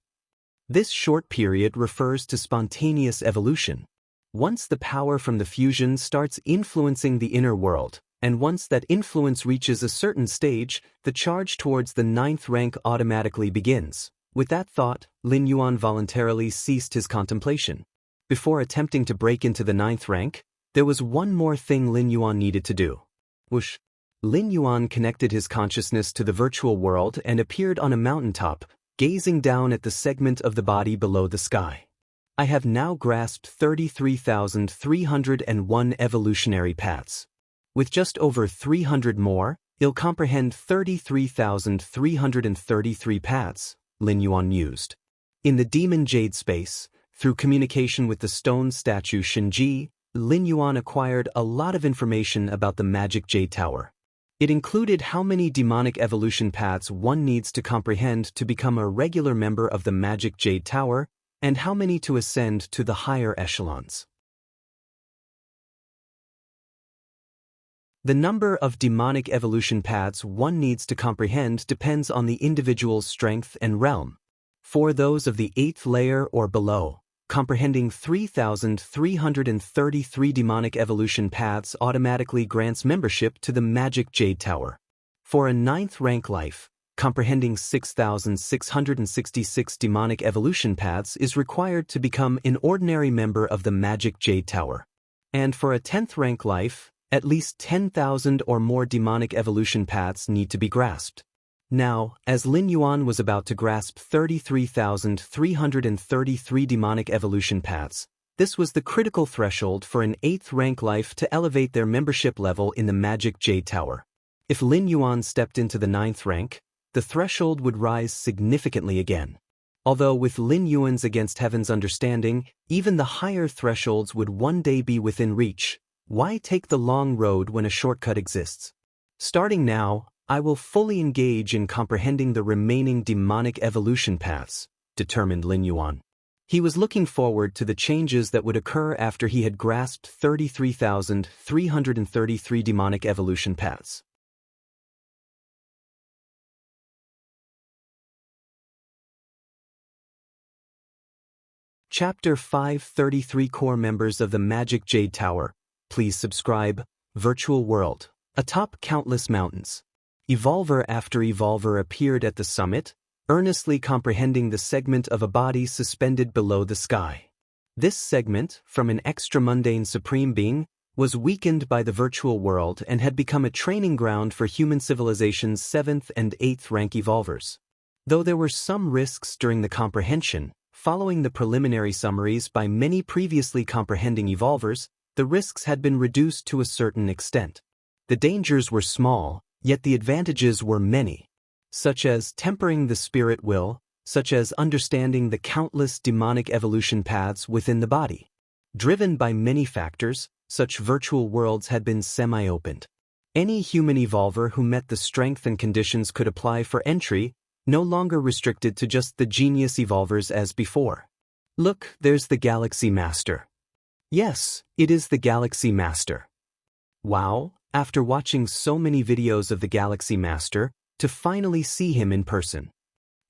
This short period refers to spontaneous evolution. Once the power from the fusion starts influencing the inner world, and once that influence reaches a certain stage, the charge towards the 9th rank automatically begins. With that thought, Lin Yuan voluntarily ceased his contemplation. Before attempting to break into the 9th rank, there was one more thing Lin Yuan needed to do. Whoosh! Lin Yuan connected his consciousness to the virtual world and appeared on a mountaintop, gazing down at the segment of the body below the sky. I have now grasped 33,301 evolutionary paths. With just over 300 more, I'll comprehend 33,333 paths, Lin Yuan mused. In the demon jade space, through communication with the stone statue Xianxia, Lin Yuan acquired a lot of information about the magic jade tower. It included how many demonic evolution paths one needs to comprehend to become a regular member of the magic jade tower, and how many to ascend to the higher echelons. The number of demonic evolution paths one needs to comprehend depends on the individual's strength and realm. For those of the 8th layer or below, comprehending 3,333 demonic evolution paths automatically grants membership to the Magic Jade Tower. For a 9th rank life, comprehending 6,666 demonic evolution paths is required to become an ordinary member of the Magic Jade Tower. And for a 10th rank life, at least 10,000 or more demonic evolution paths need to be grasped. Now, as Lin Yuan was about to grasp 33,333 demonic evolution paths, this was the critical threshold for an 8th rank life to elevate their membership level in the Magic Jade Tower. If Lin Yuan stepped into the 9th rank, the threshold would rise significantly again. Although with Lin Yuan's against heaven's understanding, even the higher thresholds would one day be within reach. Why take the long road when a shortcut exists? Starting now, I will fully engage in comprehending the remaining demonic evolution paths, determined Lin Yuan. He was looking forward to the changes that would occur after he had grasped 33,333 demonic evolution paths. Chapter 5 33 Core Members of the Magic Jade Tower. Please subscribe. Virtual World. Atop countless mountains, evolver after evolver appeared at the summit, earnestly comprehending the segment of a body suspended below the sky. This segment, from an extra-mundane supreme being, was weakened by the virtual world and had become a training ground for human civilization's 7th and 8th rank evolvers. Though there were some risks during the comprehension, following the preliminary summaries by many previously comprehending evolvers, the risks had been reduced to a certain extent. The dangers were small, yet the advantages were many, such as tempering the spirit will, such as understanding the countless demonic evolution paths within the body. Driven by many factors, such virtual worlds had been semi-opened. Any human evolver who met the strength and conditions could apply for entry, no longer restricted to just the genius evolvers as before. Look, there's the Galaxy Master. Yes, it is the Galaxy Master. Wow, after watching so many videos of the Galaxy Master, to finally see him in person.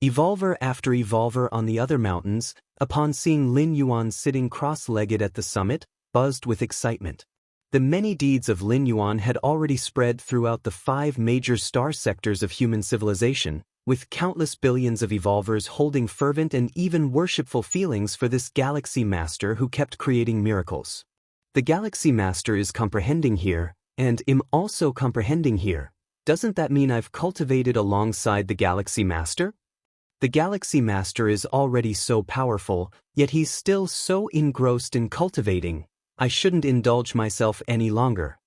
Evolver after evolver on the other mountains, upon seeing Lin Yuan sitting cross-legged at the summit, buzzed with excitement. The many deeds of Lin Yuan had already spread throughout the 5 major star sectors of human civilization, with countless billions of evolvers holding fervent and even worshipful feelings for this Galaxy Master who kept creating miracles. The Galaxy Master is comprehending here, and am also comprehending here. Doesn't that mean I've cultivated alongside the Galaxy Master? The Galaxy Master is already so powerful, yet he's still so engrossed in cultivating. I shouldn't indulge myself any longer.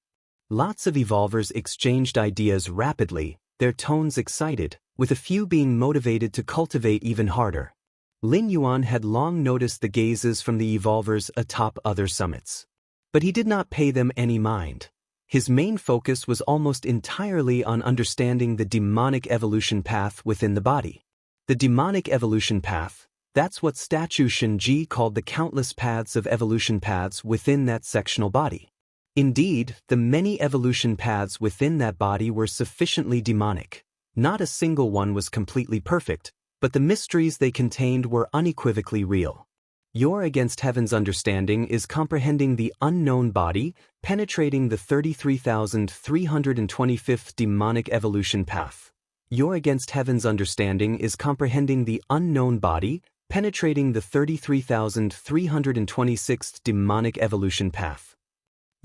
Lots of evolvers exchanged ideas rapidly, their tones excited, with a few being motivated to cultivate even harder. Lin Yuan had long noticed the gazes from the evolvers atop other summits. But he did not pay them any mind. His main focus was almost entirely on understanding the demonic evolution path within the body. The demonic evolution path, that's what statue Xianxia called the countless paths of evolution paths within that sectional body. Indeed, the many evolution paths within that body were sufficiently demonic. Not a single one was completely perfect, but the mysteries they contained were unequivocally real. Your against heaven's understanding is comprehending the unknown body, penetrating the 33,325th demonic evolution path. Your against heaven's understanding is comprehending the unknown body, penetrating the 33,326th demonic evolution path.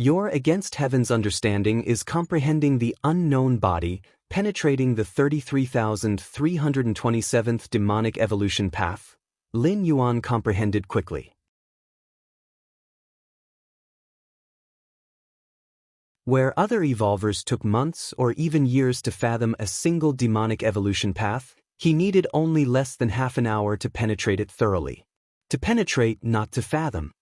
Your against heaven's understanding is comprehending the unknown body, penetrating the 33,327th demonic evolution path. Lin Yuan comprehended quickly. Where other evolvers took months or even years to fathom a single demonic evolution path, he needed only less than half an hour to penetrate it thoroughly. To penetrate, not to fathom.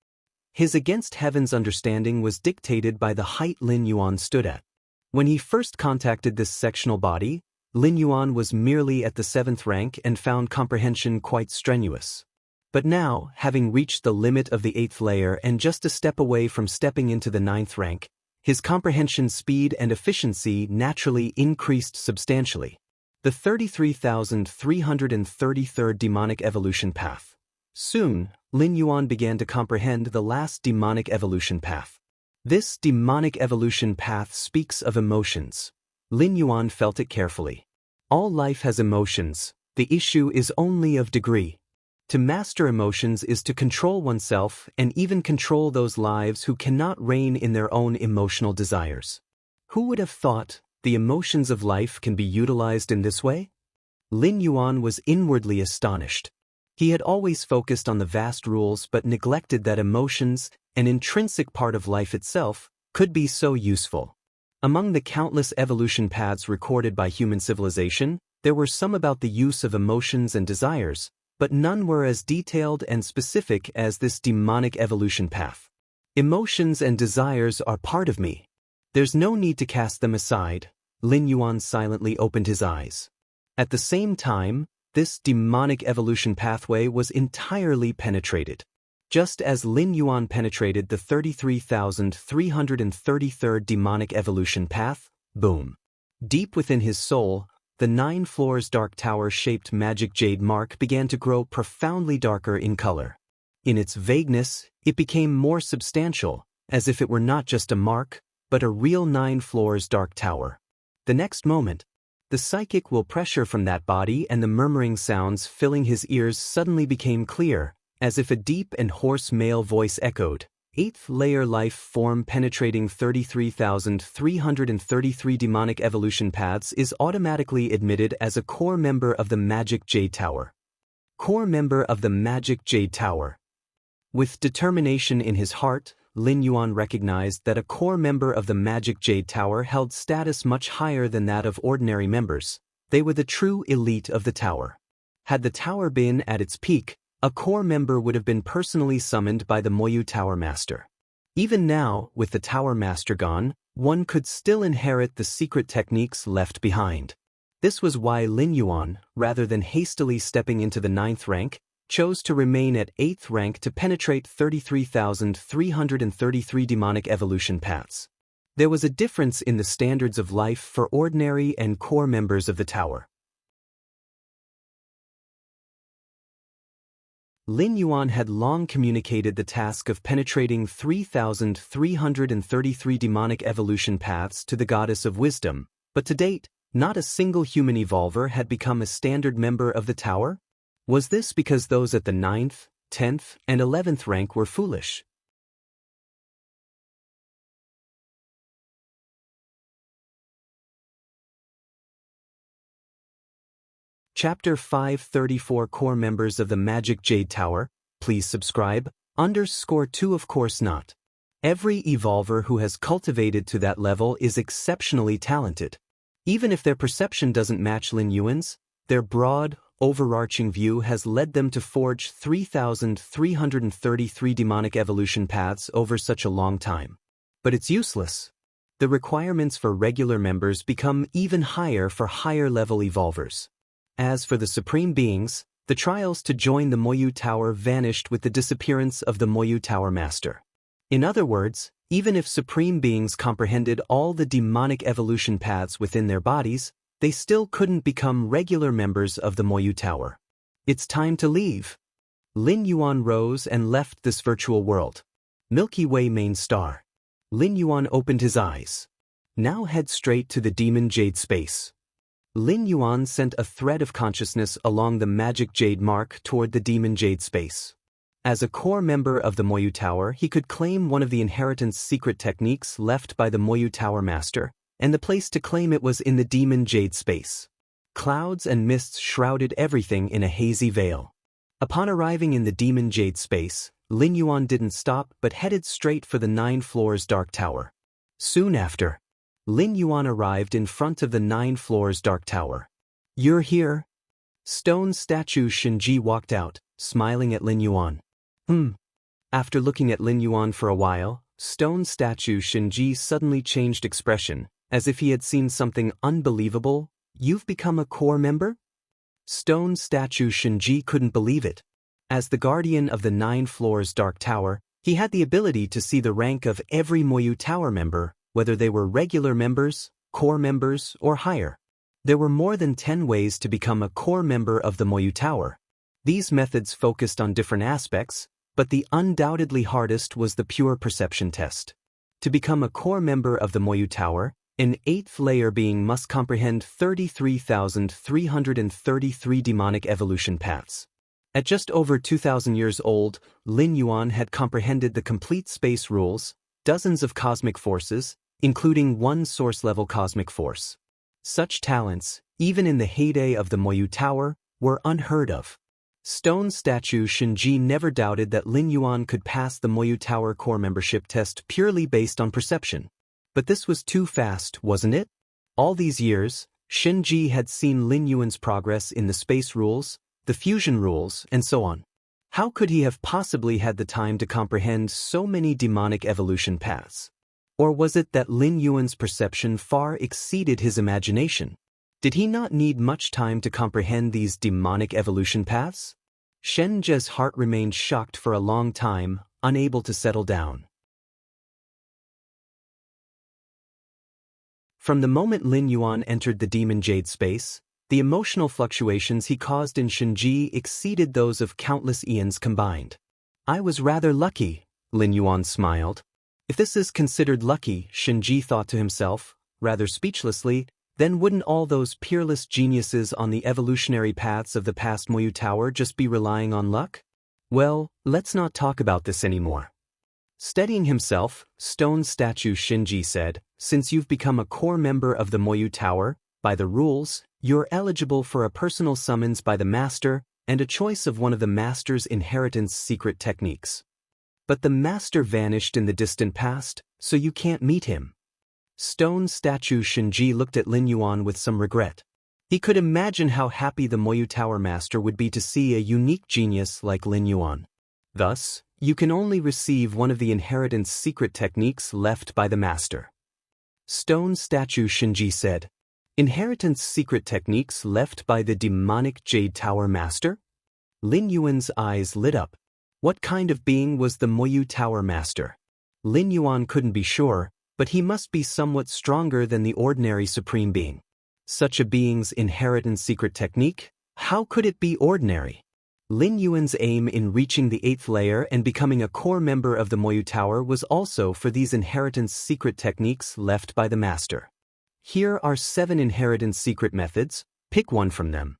His against heaven's understanding was dictated by the height Lin Yuan stood at. When he first contacted this sectional body, Lin Yuan was merely at the 7th rank and found comprehension quite strenuous. But now, having reached the limit of the 8th layer and just a step away from stepping into the 9th rank, his comprehension speed and efficiency naturally increased substantially. The 33,333rd demonic evolution path. Soon, Lin Yuan began to comprehend the last demonic evolution path. This demonic evolution path speaks of emotions. Lin Yuan felt it carefully. All life has emotions, the issue is only of degree. To master emotions is to control oneself and even control those lives who cannot reign in their own emotional desires. Who would have thought the emotions of life can be utilized in this way? Lin Yuan was inwardly astonished. He had always focused on the vast rules but neglected that emotions, an intrinsic part of life itself, could be so useful. Among the countless evolution paths recorded by human civilization, there were some about the use of emotions and desires, but none were as detailed and specific as this demonic evolution path. Emotions and desires are part of me. There's no need to cast them aside. Lin Yuan silently opened his eyes. At the same time, this demonic evolution pathway was entirely penetrated. Just as Lin Yuan penetrated the 33,333rd demonic evolution path, boom. Deep within his soul, the 9 floors dark tower-shaped magic jade mark began to grow profoundly darker in color. In its vagueness, it became more substantial, as if it were not just a mark, but a real 9 floors dark tower. The next moment, the psychic will pressure from that body and the murmuring sounds filling his ears suddenly became clear, as if a deep and hoarse male voice echoed. 8th layer life form penetrating 33,333 demonic evolution paths is automatically admitted as a core member of the Magic Jade Tower. Core member of the Magic Jade Tower. With determination in his heart, Lin Yuan recognized that a core member of the Magic Jade Tower held status much higher than that of ordinary members. They were the true elite of the tower. Had the tower been at its peak, a core member would have been personally summoned by the Moyu Tower Master. Even now, with the Tower Master gone, one could still inherit the secret techniques left behind. This was why Lin Yuan, rather than hastily stepping into the 9th rank, chose to remain at 8th rank to penetrate 33,333 demonic evolution paths. There was a difference in the standards of life for ordinary and core members of the tower. Lin Yuan had long communicated the task of penetrating 3,333 demonic evolution paths to the Goddess of Wisdom, but to date, not a single human evolver had become a standard member of the tower. Was this because those at the 9th, 10th, and 11th rank were foolish? Chapter 534 Core Members of the Magic Jade Tower. Please subscribe. _2 Of course not. Every evolver who has cultivated to that level is exceptionally talented. Even if their perception doesn't match Lin Yuan's, their broad, overarching view has led them to forge 3,333 demonic evolution paths over such a long time. But it's useless. The requirements for regular members become even higher for higher-level evolvers. As for the Supreme Beings, the trials to join the Moyu Tower vanished with the disappearance of the Moyu Tower Master. In other words, even if Supreme Beings comprehended all the demonic evolution paths within their bodies, they still couldn't become regular members of the Moyu Tower. It's time to leave. Lin Yuan rose and left this virtual world. Milky Way main star. Lin Yuan opened his eyes. Now head straight to the Demon Jade space. Lin Yuan sent a thread of consciousness along the Magic Jade mark toward the Demon Jade space. As a core member of the Moyu Tower, he could claim one of the inheritance secret techniques left by the Moyu Tower Master, and the place to claim it was in the Demon Jade space. Clouds and mists shrouded everything in a hazy veil. Upon arriving in the Demon Jade space, Lin Yuan didn't stop but headed straight for the 9 floors Dark Tower. Soon after, Lin Yuan arrived in front of the 9 floors Dark Tower. "You're here?" Stone statue Xianxia walked out, smiling at Lin Yuan. After looking at Lin Yuan for a while, stone statue Xianxia suddenly changed expression, as if he had seen something unbelievable. "You've become a core member?" Stone statue Xianxia couldn't believe it. As the guardian of the 9 floors Dark Tower, he had the ability to see the rank of every Moyu Tower member, whether they were regular members, core members, or higher. There were more than 10 ways to become a core member of the Moyu Tower. These methods focused on different aspects, but the undoubtedly hardest was the pure perception test. To become a core member of the Moyu Tower, an 8th layer being must comprehend 33,333 demonic evolution paths. At just over 2,000 years old, Lin Yuan had comprehended the complete space rules, dozens of cosmic forces, including one source-level cosmic force. Such talents, even in the heyday of the Moyu Tower, were unheard of. Stone statue Xianxia never doubted that Lin Yuan could pass the Moyu Tower core membership test purely based on perception. But this was too fast, wasn't it? All these years, Xianxia had seen Lin Yuan's progress in the space rules, the fusion rules, and so on. How could he have possibly had the time to comprehend so many demonic evolution paths? Or was it that Lin Yuan's perception far exceeded his imagination? Did he not need much time to comprehend these demonic evolution paths? Xianxia's heart remained shocked for a long time, unable to settle down. From the moment Lin Yuan entered the Demon Jade space, the emotional fluctuations he caused in Xianxia exceeded those of countless eons combined. "I was rather lucky," Lin Yuan smiled. If this is considered lucky, Xianxia thought to himself, rather speechlessly, then wouldn't all those peerless geniuses on the evolutionary paths of the past Moyu Tower just be relying on luck? Well, let's not talk about this anymore. Steadying himself, stone statue Xianxia said, "Since you've become a core member of the Moyu Tower, by the rules, you're eligible for a personal summons by the Master and a choice of one of the Master's inheritance secret techniques. But the Master vanished in the distant past, so you can't meet him." Stone statue Xianxia looked at Lin Yuan with some regret. He could imagine how happy the Moyu Tower Master would be to see a unique genius like Lin Yuan. Thus, you can only receive one of the inheritance secret techniques left by the Master. Stone statue Xianxia said, "Inheritance secret techniques left by the demonic Jade Tower Master?" Lin Yuan's eyes lit up. What kind of being was the Moyu Tower Master? Lin Yuan couldn't be sure, but he must be somewhat stronger than the ordinary Supreme Being. Such a being's inheritance secret technique? How could it be ordinary? Lin Yuan's aim in reaching the 8th layer and becoming a core member of the Moyu Tower was also for these inheritance secret techniques left by the Master. Here are 7 inheritance secret methods, pick one from them.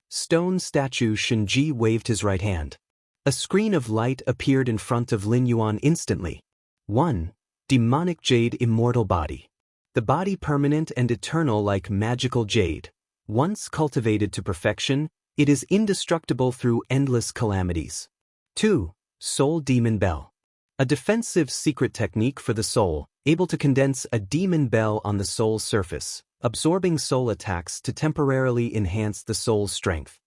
Stone statue Xianxia waved his right hand. A screen of light appeared in front of Lin Yuan instantly. 1. Demonic Jade Immortal Body. The body permanent and eternal like magical jade. Once cultivated to perfection, it is indestructible through endless calamities. 2. Soul Demon Bell. A defensive secret technique for the soul, able to condense a demon bell on the soul's surface, absorbing soul attacks to temporarily enhance the soul's strength.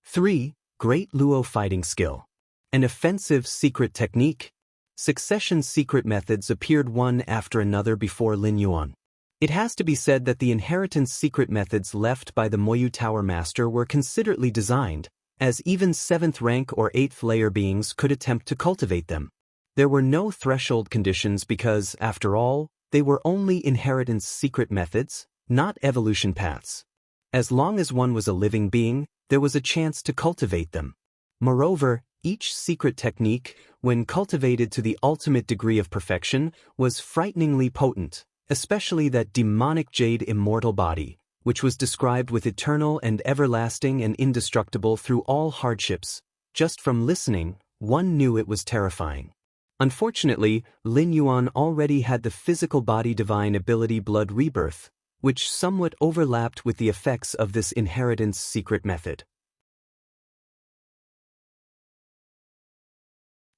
3. Great Luo Fighting Skill. An offensive secret technique. Succession secret methods appeared one after another before Lin Yuan. It has to be said that the inheritance secret methods left by the Moyu Tower Master were considerately designed, as even 7th rank or 8th layer beings could attempt to cultivate them. There were no threshold conditions because, after all, they were only inheritance secret methods, not evolution paths. As long as one was a living being, there was a chance to cultivate them. Moreover, each secret technique, when cultivated to the ultimate degree of perfection, was frighteningly potent, especially that demonic jade immortal body, which was described with eternal and everlasting and indestructible through all hardships. Just from listening, one knew it was terrifying. Unfortunately, Lin Yuan already had the physical body divine ability Blood Rebirth, which somewhat overlapped with the effects of this inheritance secret method.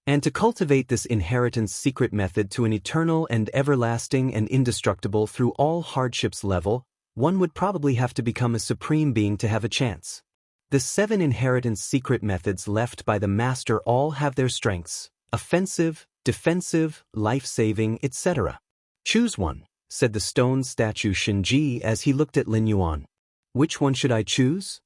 And to cultivate this inheritance secret method to an eternal and everlasting and indestructible through all hardships level, one would probably have to become a supreme being to have a chance. The 7 inheritance secret methods left by the master all have their strengths: offensive, defensive, life-saving, etc. Choose one, said the stone statue Xianxia as he looked at Lin Yuan. Which one should I choose?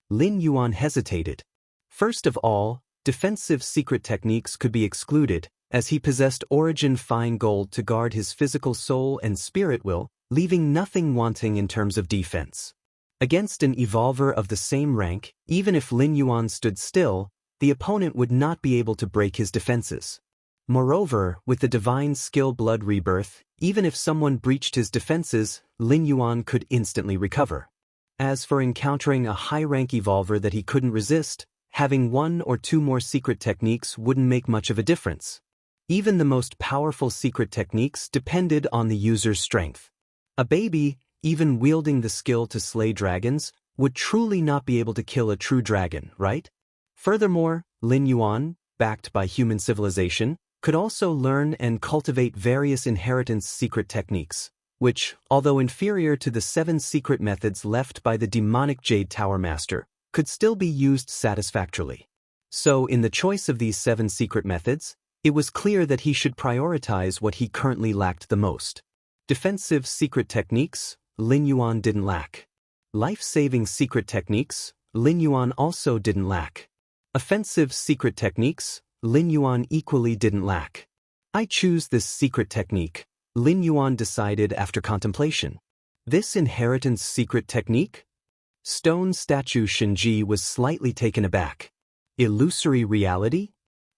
Lin Yuan hesitated. First of all, defensive secret techniques could be excluded, as he possessed origin fine gold to guard his physical soul and spirit will, leaving nothing wanting in terms of defense. Against an evolver of the same rank, even if Lin Yuan stood still, the opponent would not be able to break his defenses. Moreover, with the divine skill Blood Rebirth, even if someone breached his defenses, Lin Yuan could instantly recover. As for encountering a high-rank evolver that he couldn't resist, having 1 or 2 more secret techniques wouldn't make much of a difference. Even the most powerful secret techniques depended on the user's strength. A baby, even wielding the skill to slay dragons, would truly not be able to kill a true dragon, right? Furthermore, Lin Yuan, backed by human civilization, could also learn and cultivate various inheritance secret techniques, which, although inferior to the 7 secret methods left by the demonic Jade Tower Master, could still be used satisfactorily. So, in the choice of these 7 secret methods, it was clear that he should prioritize what he currently lacked the most. Defensive secret techniques, Lin Yuan didn't lack. Life-saving secret techniques, Lin Yuan also didn't lack. Offensive secret techniques, Lin Yuan equally didn't lack. I choose this secret technique, Lin Yuan decided after contemplation. This inheritance secret technique? Stone statue Xianxia was slightly taken aback. Illusory reality?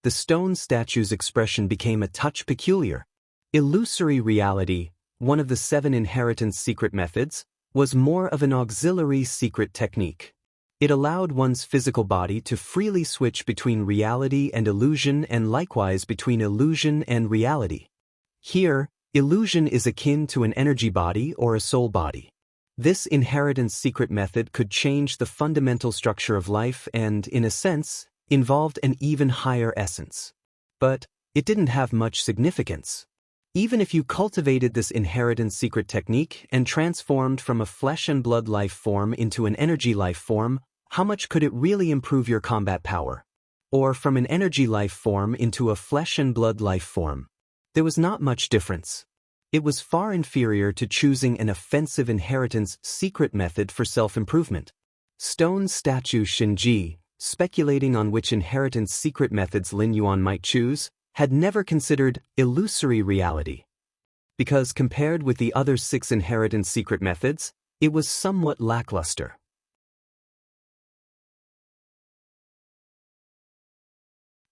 The stone statue's expression became a touch peculiar. Illusory reality, one of the 7 inheritance secret methods, was more of an auxiliary secret technique. It allowed one's physical body to freely switch between reality and illusion and likewise between illusion and reality. Here, illusion is akin to an energy body or a soul body. This inheritance secret method could change the fundamental structure of life and, in a sense, involved an even higher essence. But it didn't have much significance. Even if you cultivated this inheritance secret technique and transformed from a flesh and blood life form into an energy life form, how much could it really improve your combat power? Or from an energy life form into a flesh and blood life form? There was not much difference. It was far inferior to choosing an offensive inheritance secret method for self-improvement. Stone statue Xianxia, speculating on which inheritance secret methods Lin Yuan might choose, had never considered illusory reality. Because compared with the other 6 inheritance secret methods, it was somewhat lackluster.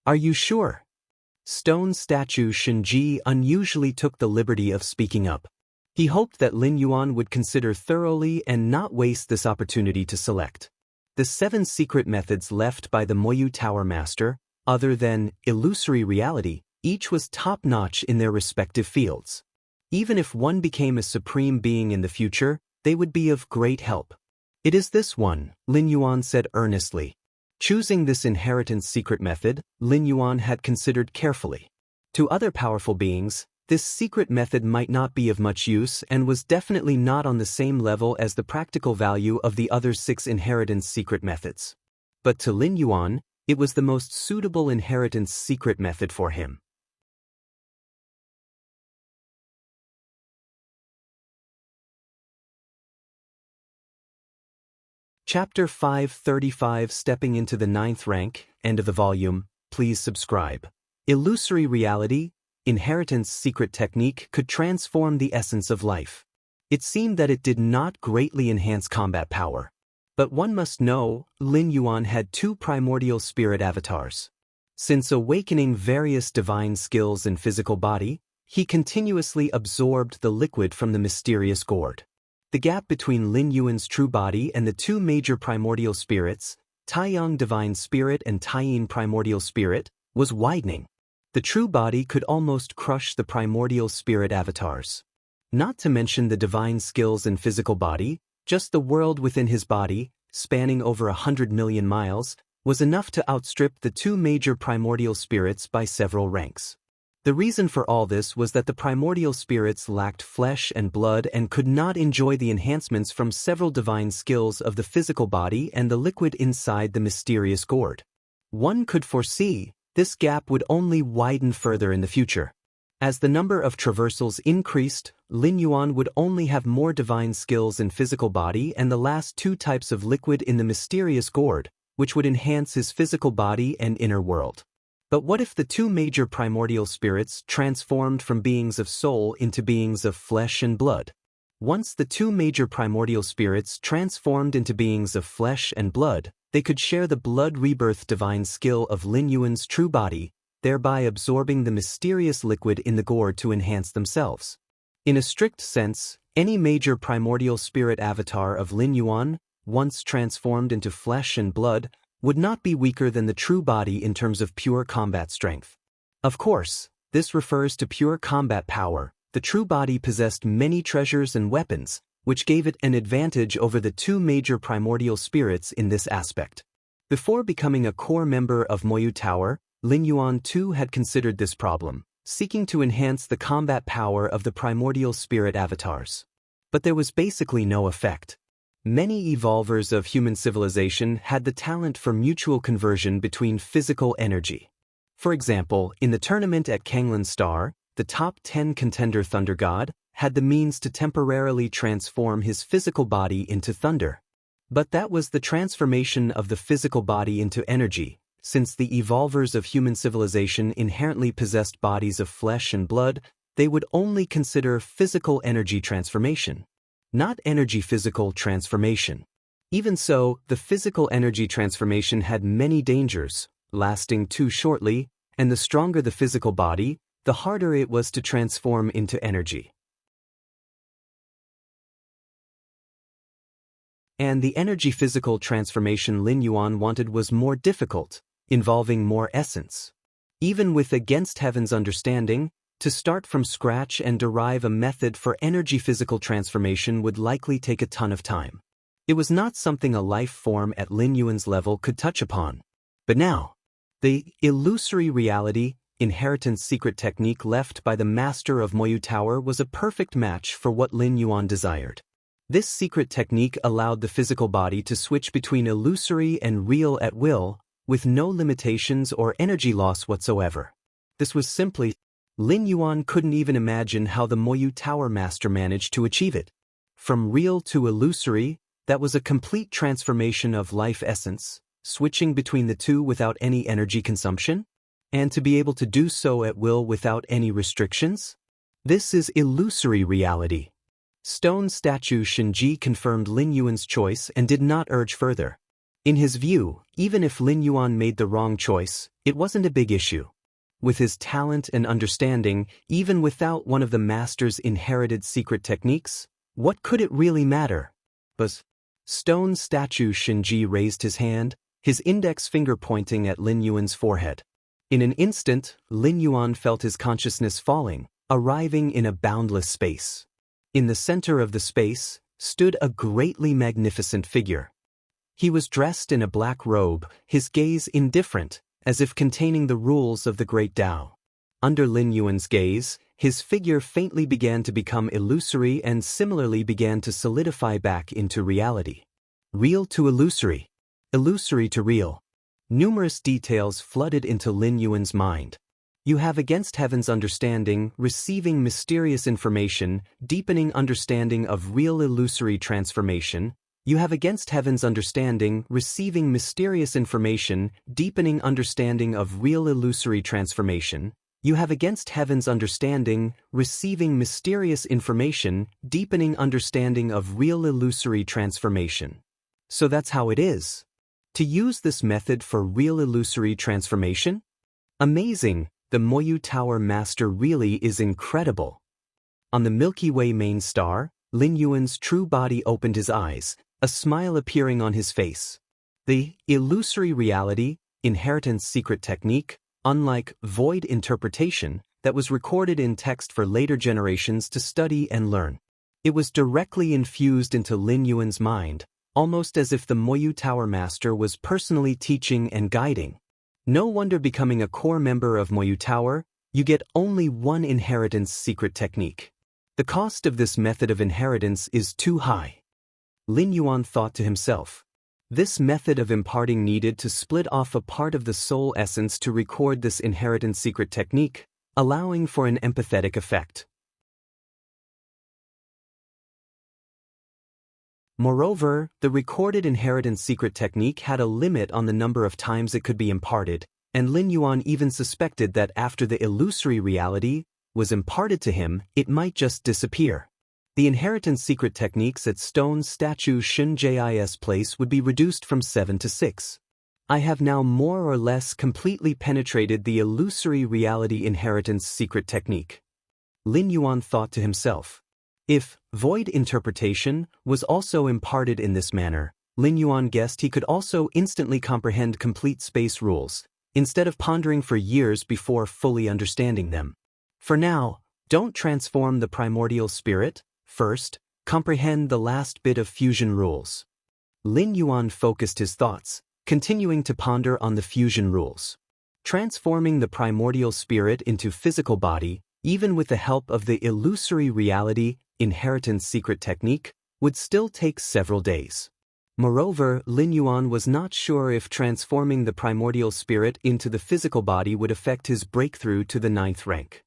Are you sure? Stone statue Xianxia unusually took the liberty of speaking up. He hoped that Lin Yuan would consider thoroughly and not waste this opportunity to select. The 7 secret methods left by the Moyu Tower Master, other than illusory reality, each was top-notch in their respective fields. Even if one became a supreme being in the future, they would be of great help. It is this one, Lin Yuan said earnestly. Choosing this inheritance secret method, Lin Yuan had considered carefully. To other powerful beings, this secret method might not be of much use and was definitely not on the same level as the practical value of the other 6 inheritance secret methods. But to Lin Yuan, it was the most suitable inheritance secret method for him. Chapter 535 Stepping into the 9th rank, end of the volume, please subscribe. Illusory reality, inheritance secret technique could transform the essence of life. It seemed that it did not greatly enhance combat power. But one must know, Lin Yuan had 2 primordial spirit avatars. Since awakening various divine skills in physical body, he continuously absorbed the liquid from the mysterious gourd. The gap between Lin Yuan's true body and the 2 major primordial spirits, Taiyang Divine Spirit and Taiyin Primordial Spirit, was widening. The true body could almost crush the primordial spirit avatars. Not to mention the divine skills and physical body, just the world within his body, spanning over 100 million miles, was enough to outstrip the two major primordial spirits by several ranks. The reason for all this was that the primordial spirits lacked flesh and blood and could not enjoy the enhancements from several divine skills of the physical body and the liquid inside the mysterious gourd. One could foresee this gap would only widen further in the future. As the number of traversals increased, Lin Yuan would only have more divine skills in physical body and the last two types of liquid in the mysterious gourd, which would enhance his physical body and inner world. But what if the two major primordial spirits transformed from beings of soul into beings of flesh and blood? Once the two major primordial spirits transformed into beings of flesh and blood, they could share the blood rebirth divine skill of Lin Yuan's true body, thereby absorbing the mysterious liquid in the gourd to enhance themselves. In a strict sense, any major primordial spirit avatar of Lin Yuan, once transformed into flesh and blood, would not be weaker than the true body in terms of pure combat strength. Of course, this refers to pure combat power. The true body possessed many treasures and weapons, which gave it an advantage over the two major primordial spirits in this aspect. Before becoming a core member of Moyu Tower, Lin Yuan too had considered this problem, seeking to enhance the combat power of the primordial spirit avatars. But there was basically no effect. Many evolvers of human civilization had the talent for mutual conversion between physical energy. For example, in the tournament at Kanglan Star, the top 10 contender Thunder God had the means to temporarily transform his physical body into thunder. But that was the transformation of the physical body into energy, since the evolvers of human civilization inherently possessed bodies of flesh and blood, they would only consider physical energy transformation, not energy physical transformation. Even so, the physical energy transformation had many dangers, lasting too shortly, and the stronger the physical body, the harder it was to transform into energy. And the energy physical transformation Lin Yuan wanted was more difficult, involving more essence. Even with Against Heaven's understanding, to start from scratch and derive a method for energy physical transformation would likely take a ton of time. It was not something a life form at Lin Yuan's level could touch upon. But now, the illusory reality, inheritance secret technique left by the master of Moyu Tower was a perfect match for what Lin Yuan desired. This secret technique allowed the physical body to switch between illusory and real at will, with no limitations or energy loss whatsoever. This was simply Lin Yuan couldn't even imagine how the Moyu Tower master managed to achieve it. From real to illusory, that was a complete transformation of life essence, switching between the two without any energy consumption, and to be able to do so at will without any restrictions? This is illusory reality. Stone statue Xianxia confirmed Lin Yuan's choice and did not urge further. In his view, even if Lin Yuan made the wrong choice, it wasn't a big issue. With his talent and understanding, even without one of the master's inherited secret techniques, what could it really matter? But stone statue Xianxia raised his hand, his index finger pointing at Lin Yuan's forehead. In an instant, Lin Yuan felt his consciousness falling, arriving in a boundless space. In the center of the space stood a greatly magnificent figure. He was dressed in a black robe, his gaze indifferent, as if containing the rules of the great Tao. Under Lin Yuan's gaze, his figure faintly began to become illusory and similarly began to solidify back into reality. Real to illusory, illusory to real. Numerous details flooded into Lin Yuan's mind. You have Against Heaven's understanding, receiving mysterious information, deepening understanding of real illusory transformation. You have Against Heaven's understanding, receiving mysterious information, deepening understanding of real illusory transformation. You have Against Heaven's understanding, receiving mysterious information, deepening understanding of real illusory transformation. So that's how it is. To use this method for real illusory transformation? Amazing, the Moyu Tower master really is incredible. On the Milky Way main star, Lin Yuan's true body opened his eyes, a smile appearing on his face. The illusory reality, inheritance secret technique, unlike void interpretation that was recorded in text for later generations to study and learn. It was directly infused into Lin Yuan's mind, almost as if the Moyu Tower Master was personally teaching and guiding. No wonder becoming a core member of Moyu Tower, you get only one inheritance secret technique. The cost of this method of inheritance is too high. Lin Yuan thought to himself. This method of imparting needed to split off a part of the soul essence to record this inheritance secret technique, allowing for an empathetic effect. Moreover, the recorded inheritance secret technique had a limit on the number of times it could be imparted, and Lin Yuan even suspected that after the illusory reality was imparted to him, it might just disappear. The inheritance secret techniques at Stone Statue Xianxia's place would be reduced from 7 to 6. I have now more or less completely penetrated the illusory reality inheritance secret technique. Lin Yuan thought to himself. If void interpretation was also imparted in this manner, Lin Yuan guessed he could also instantly comprehend complete space rules, instead of pondering for years before fully understanding them. For now, don't transform the primordial spirit. First, comprehend the last bit of fusion rules. Lin Yuan focused his thoughts, continuing to ponder on the fusion rules. Transforming the primordial spirit into physical body, even with the help of the illusory reality inheritance secret technique, would still take several days. Moreover, Lin Yuan was not sure if transforming the primordial spirit into the physical body would affect his breakthrough to the 9th rank.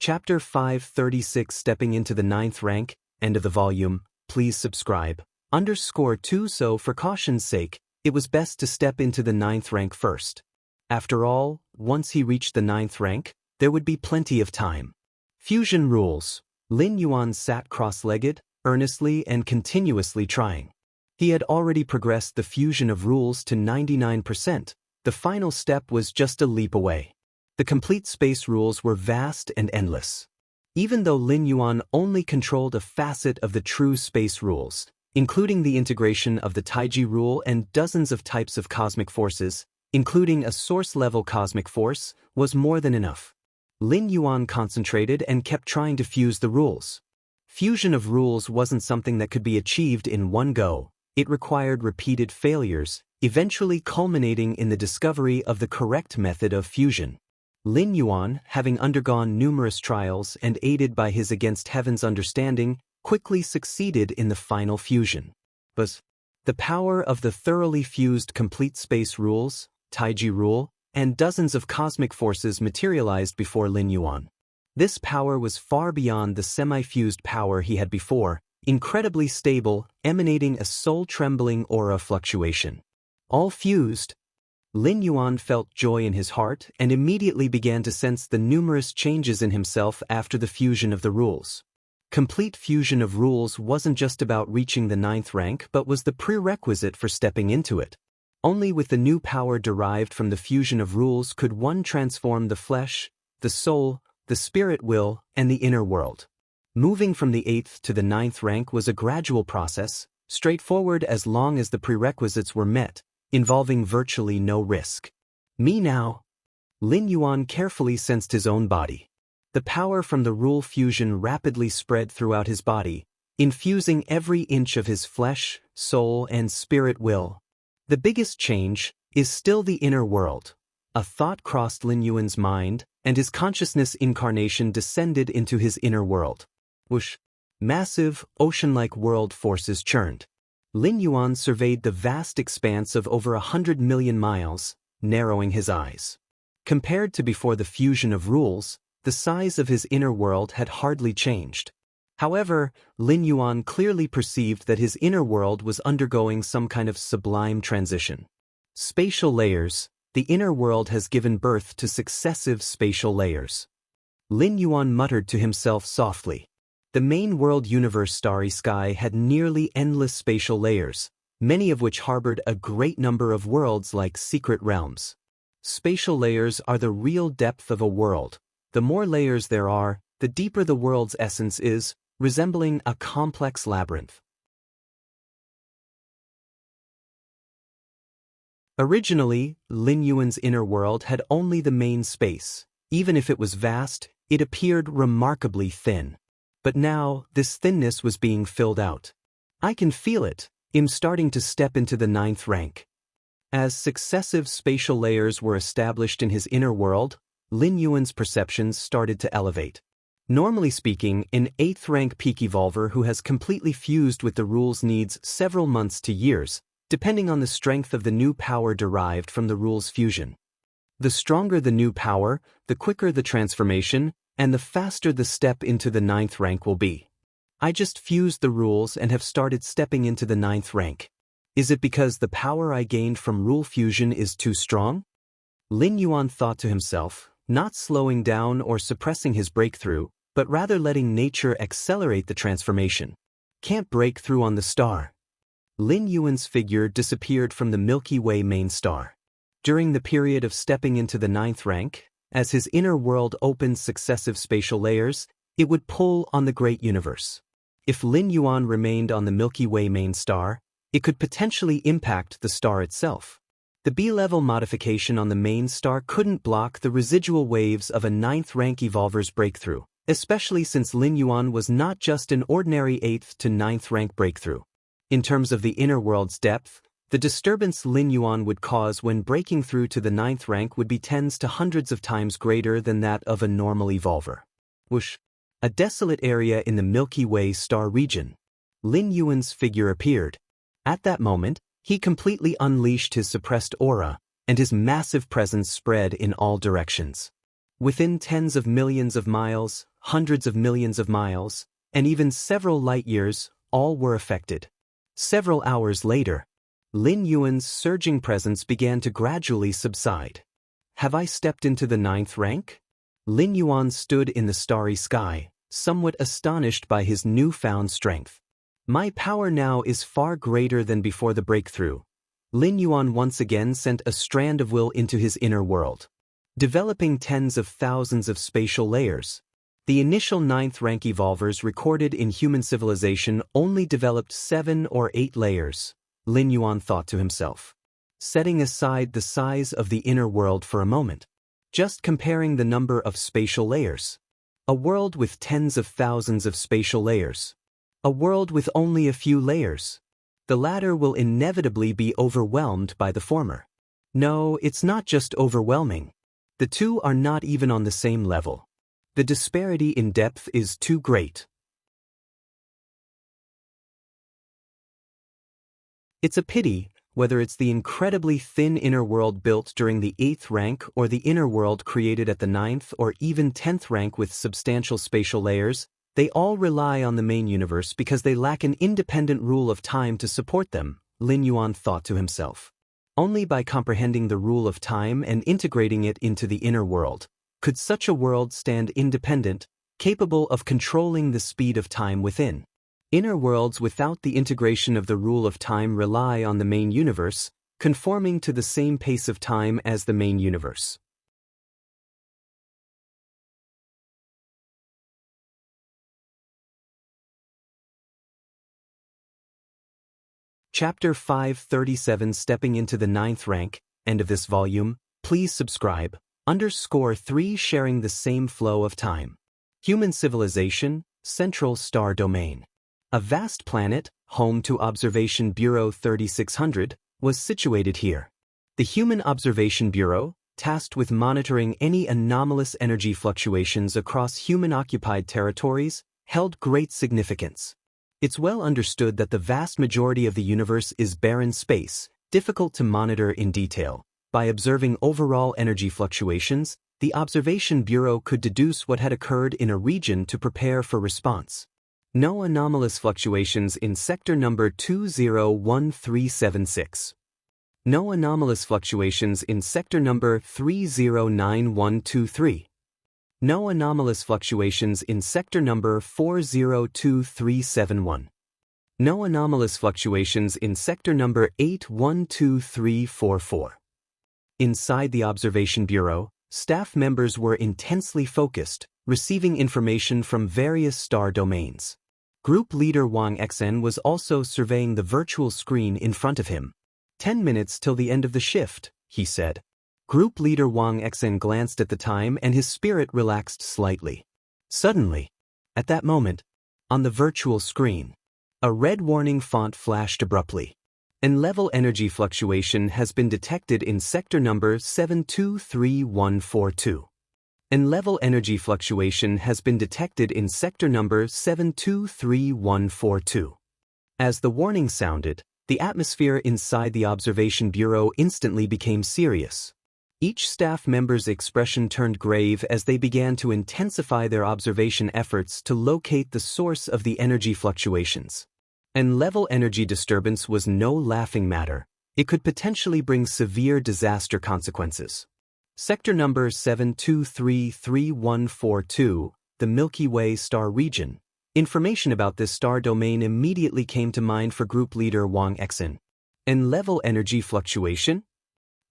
Chapter 536 Stepping into the 9th rank, end of the volume. Please subscribe. _2 So for caution's sake, it was best to step into the 9th rank first. After all, once he reached the 9th rank, there would be plenty of time. Fusion rules. Lin Yuan sat cross-legged, earnestly and continuously trying. He had already progressed the fusion of rules to 99%. The final step was just a leap away. The complete space rules were vast and endless. Even though Lin Yuan only controlled a facet of the true space rules, including the integration of the Taiji rule and dozens of types of cosmic forces, including a source-level cosmic force, was more than enough. Lin Yuan concentrated and kept trying to fuse the rules. Fusion of rules wasn't something that could be achieved in one go. It required repeated failures, eventually culminating in the discovery of the correct method of fusion. Lin Yuan, having undergone numerous trials and aided by his against heaven's understanding, quickly succeeded in the final fusion. But the power of the thoroughly fused complete space rules, Taiji rule, and dozens of cosmic forces materialized before Lin Yuan. This power was far beyond the semi-fused power he had before, incredibly stable, emanating a soul-trembling aura fluctuation. All fused, Lin Yuan felt joy in his heart and immediately began to sense the numerous changes in himself after the fusion of the rules. Complete fusion of rules wasn't just about reaching the 9th rank but was the prerequisite for stepping into it. Only with the new power derived from the fusion of rules could one transform the flesh, the soul, the spirit will, and the inner world. Moving from the 8th to the 9th rank was a gradual process, straightforward as long as the prerequisites were met, involving virtually no risk. Me now. Lin Yuan carefully sensed his own body. The power from the rule fusion rapidly spread throughout his body, infusing every inch of his flesh, soul, and spirit will. The biggest change is still the inner world. A thought crossed Lin Yuan's mind, and his consciousness incarnation descended into his inner world. Whoosh! Massive, ocean-like world forces churned. Lin Yuan surveyed the vast expanse of over 100 million miles, narrowing his eyes. Compared to before the fusion of rules, the size of his inner world had hardly changed. However, Lin Yuan clearly perceived that his inner world was undergoing some kind of sublime transition. Spatial layers. The inner world has given birth to successive spatial layers. Lin Yuan muttered to himself softly. The main world universe starry sky had nearly endless spatial layers, many of which harbored a great number of worlds like secret realms. Spatial layers are the real depth of a world. The more layers there are, the deeper the world's essence is, resembling a complex labyrinth. Originally, Lin Yuan's inner world had only the main space. Even if it was vast, it appeared remarkably thin. But now, this thinness was being filled out. I can feel it. I'm starting to step into the 9th rank. As successive spatial layers were established in his inner world, Lin Yuan's perceptions started to elevate. Normally speaking, an 8th rank peak evolver who has completely fused with the rules needs several months to years, depending on the strength of the new power derived from the rules fusion. The stronger the new power, the quicker the transformation, and the faster the step into the 9th rank will be. I just fused the rules and have started stepping into the 9th rank. Is it because the power I gained from rule fusion is too strong? Lin Yuan thought to himself, not slowing down or suppressing his breakthrough, but rather letting nature accelerate the transformation. Can't break through on the star. Lin Yuan's figure disappeared from the Milky Way main star. During the period of stepping into the 9th rank, as his inner world opened successive spatial layers, it would pull on the great universe. If Lin Yuan remained on the Milky Way main star, it could potentially impact the star itself. The B-level modification on the main star couldn't block the residual waves of a 9th rank evolver's breakthrough, especially since Lin Yuan was not just an ordinary 8th to 9th rank breakthrough. In terms of the inner world's depth, the disturbance Lin Yuan would cause when breaking through to the 9th rank would be tens to hundreds of times greater than that of a normal evolver. Whoosh! A desolate area in the Milky Way star region. Lin Yuan's figure appeared. At that moment, he completely unleashed his suppressed aura, and his massive presence spread in all directions. Within tens of millions of miles, hundreds of millions of miles, and even several light years, all were affected. Several hours later, Lin Yuan's surging presence began to gradually subside. Have I stepped into the 9th rank? Lin Yuan stood in the starry sky, somewhat astonished by his newfound strength. My power now is far greater than before the breakthrough. Lin Yuan once again sent a strand of will into his inner world, developing tens of thousands of spatial layers. The initial 9th rank evolvers recorded in human civilization only developed 7 or 8 layers, Lin Yuan thought to himself. Setting aside the size of the inner world for a moment, just comparing the number of spatial layers. A world with tens of thousands of spatial layers. A world with only a few layers. The latter will inevitably be overwhelmed by the former. No, it's not just overwhelming. The two are not even on the same level. The disparity in depth is too great. It's a pity, whether it's the incredibly thin inner world built during the 8th rank or the inner world created at the 9th or even 10th rank with substantial spatial layers, they all rely on the main universe because they lack an independent rule of time to support them, Lin Yuan thought to himself. Only by comprehending the rule of time and integrating it into the inner world, could such a world stand independent, capable of controlling the speed of time within. Inner worlds without the integration of the rule of time rely on the main universe, conforming to the same pace of time as the main universe. Chapter 537 Stepping into the 9th rank, end of this volume. Please subscribe. _3 Sharing the same flow of time. Human civilization, Central Star Domain. A vast planet, home to Observation Bureau 3600, was situated here. The Human Observation Bureau, tasked with monitoring any anomalous energy fluctuations across human-occupied territories, held great significance. It's well understood that the vast majority of the universe is barren space, difficult to monitor in detail. By observing overall energy fluctuations, the Observation Bureau could deduce what had occurred in a region to prepare for response. No anomalous fluctuations in sector number 201376. No anomalous fluctuations in sector number 309123. No anomalous fluctuations in sector number 402371. No anomalous fluctuations in sector number 812344. Inside the Observation Bureau, staff members were intensely focused, receiving information from various star domains. Group leader Wang Xen was also surveying the virtual screen in front of him. 10 minutes till the end of the shift, he said. Group leader Wang Xen glanced at the time and his spirit relaxed slightly. Suddenly, at that moment, on the virtual screen, a red warning font flashed abruptly. N-level energy fluctuation has been detected in sector number 723142. N-level energy fluctuation has been detected in sector number 723142. As the warning sounded, the atmosphere inside the observation bureau instantly became serious. Each staff member's expression turned grave as they began to intensify their observation efforts to locate the source of the energy fluctuations. N-level energy disturbance was no laughing matter. It could potentially bring severe disaster consequences. Sector number 723142, the Milky Way star region. Information about this star domain immediately came to mind for group leader Wang Xen. N-level energy fluctuation?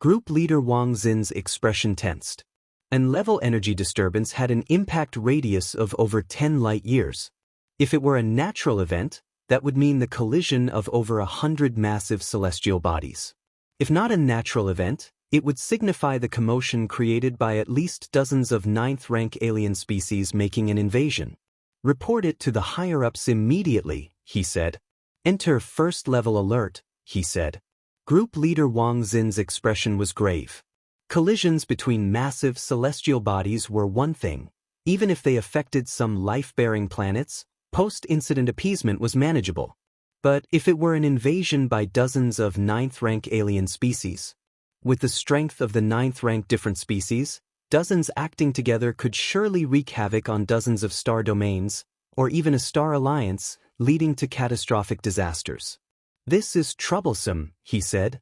Group leader Wang Xin's expression tensed. N-level energy disturbance had an impact radius of over 10 light years. If it were a natural event, that would mean the collision of over 100 massive celestial bodies. If not a natural event, it would signify the commotion created by at least dozens of ninth-rank alien species making an invasion. Report it to the higher-ups immediately, he said. Enter first-level alert, he said. Group leader Wang Xin's expression was grave. Collisions between massive celestial bodies were one thing. Even if they affected some life-bearing planets, post-incident appeasement was manageable. But if it were an invasion by dozens of ninth-rank alien species, with the strength of the ninth-rank different species, dozens acting together could surely wreak havoc on dozens of star domains, or even a star alliance, leading to catastrophic disasters. This is troublesome, he said.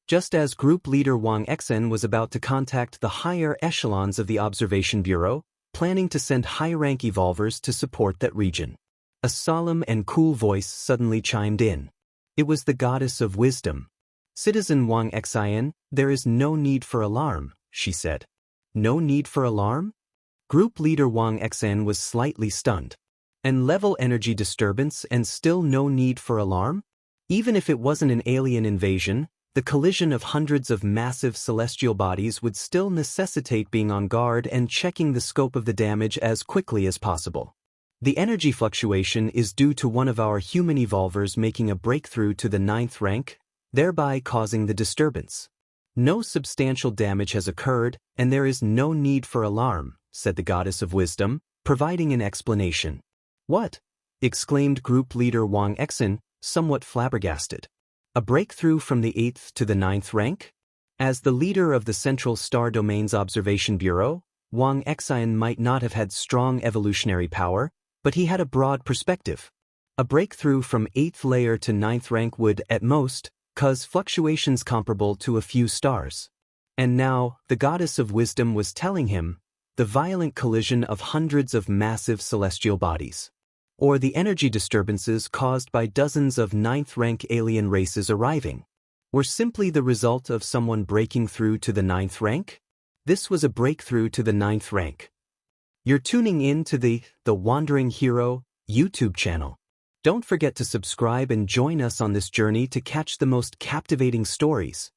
Just as group leader Wang Xen was about to contact the higher echelons of the Observation Bureau, planning to send high-rank evolvers to support that region, a solemn and cool voice suddenly chimed in. It was the goddess of wisdom. Citizen Wang Xen, there is no need for alarm, she said. No need for alarm? Group leader Wang Xen was slightly stunned. N-level energy disturbance and still no need for alarm? Even if it wasn't an alien invasion, the collision of hundreds of massive celestial bodies would still necessitate being on guard and checking the scope of the damage as quickly as possible. The energy fluctuation is due to one of our human evolvers making a breakthrough to the 9th rank, thereby causing the disturbance. No substantial damage has occurred, and there is no need for alarm, said the goddess of wisdom, providing an explanation. What? Exclaimed group leader Wang Xen, somewhat flabbergasted. A breakthrough from the 8th to the 9th rank? As the leader of the Central Star Domains Observation Bureau, Wang Xen might not have had strong evolutionary power, but he had a broad perspective. A breakthrough from 8th layer to 9th rank would, at most, cause fluctuations comparable to a few stars. And now, the goddess of wisdom was telling him, the violent collision of hundreds of massive celestial bodies, or the energy disturbances caused by dozens of 9th rank alien races arriving, were simply the result of someone breaking through to the 9th rank? This was a breakthrough to the 9th rank. You're tuning in to the Wandering Hero YouTube channel. Don't forget to subscribe and join us on this journey to catch the most captivating stories.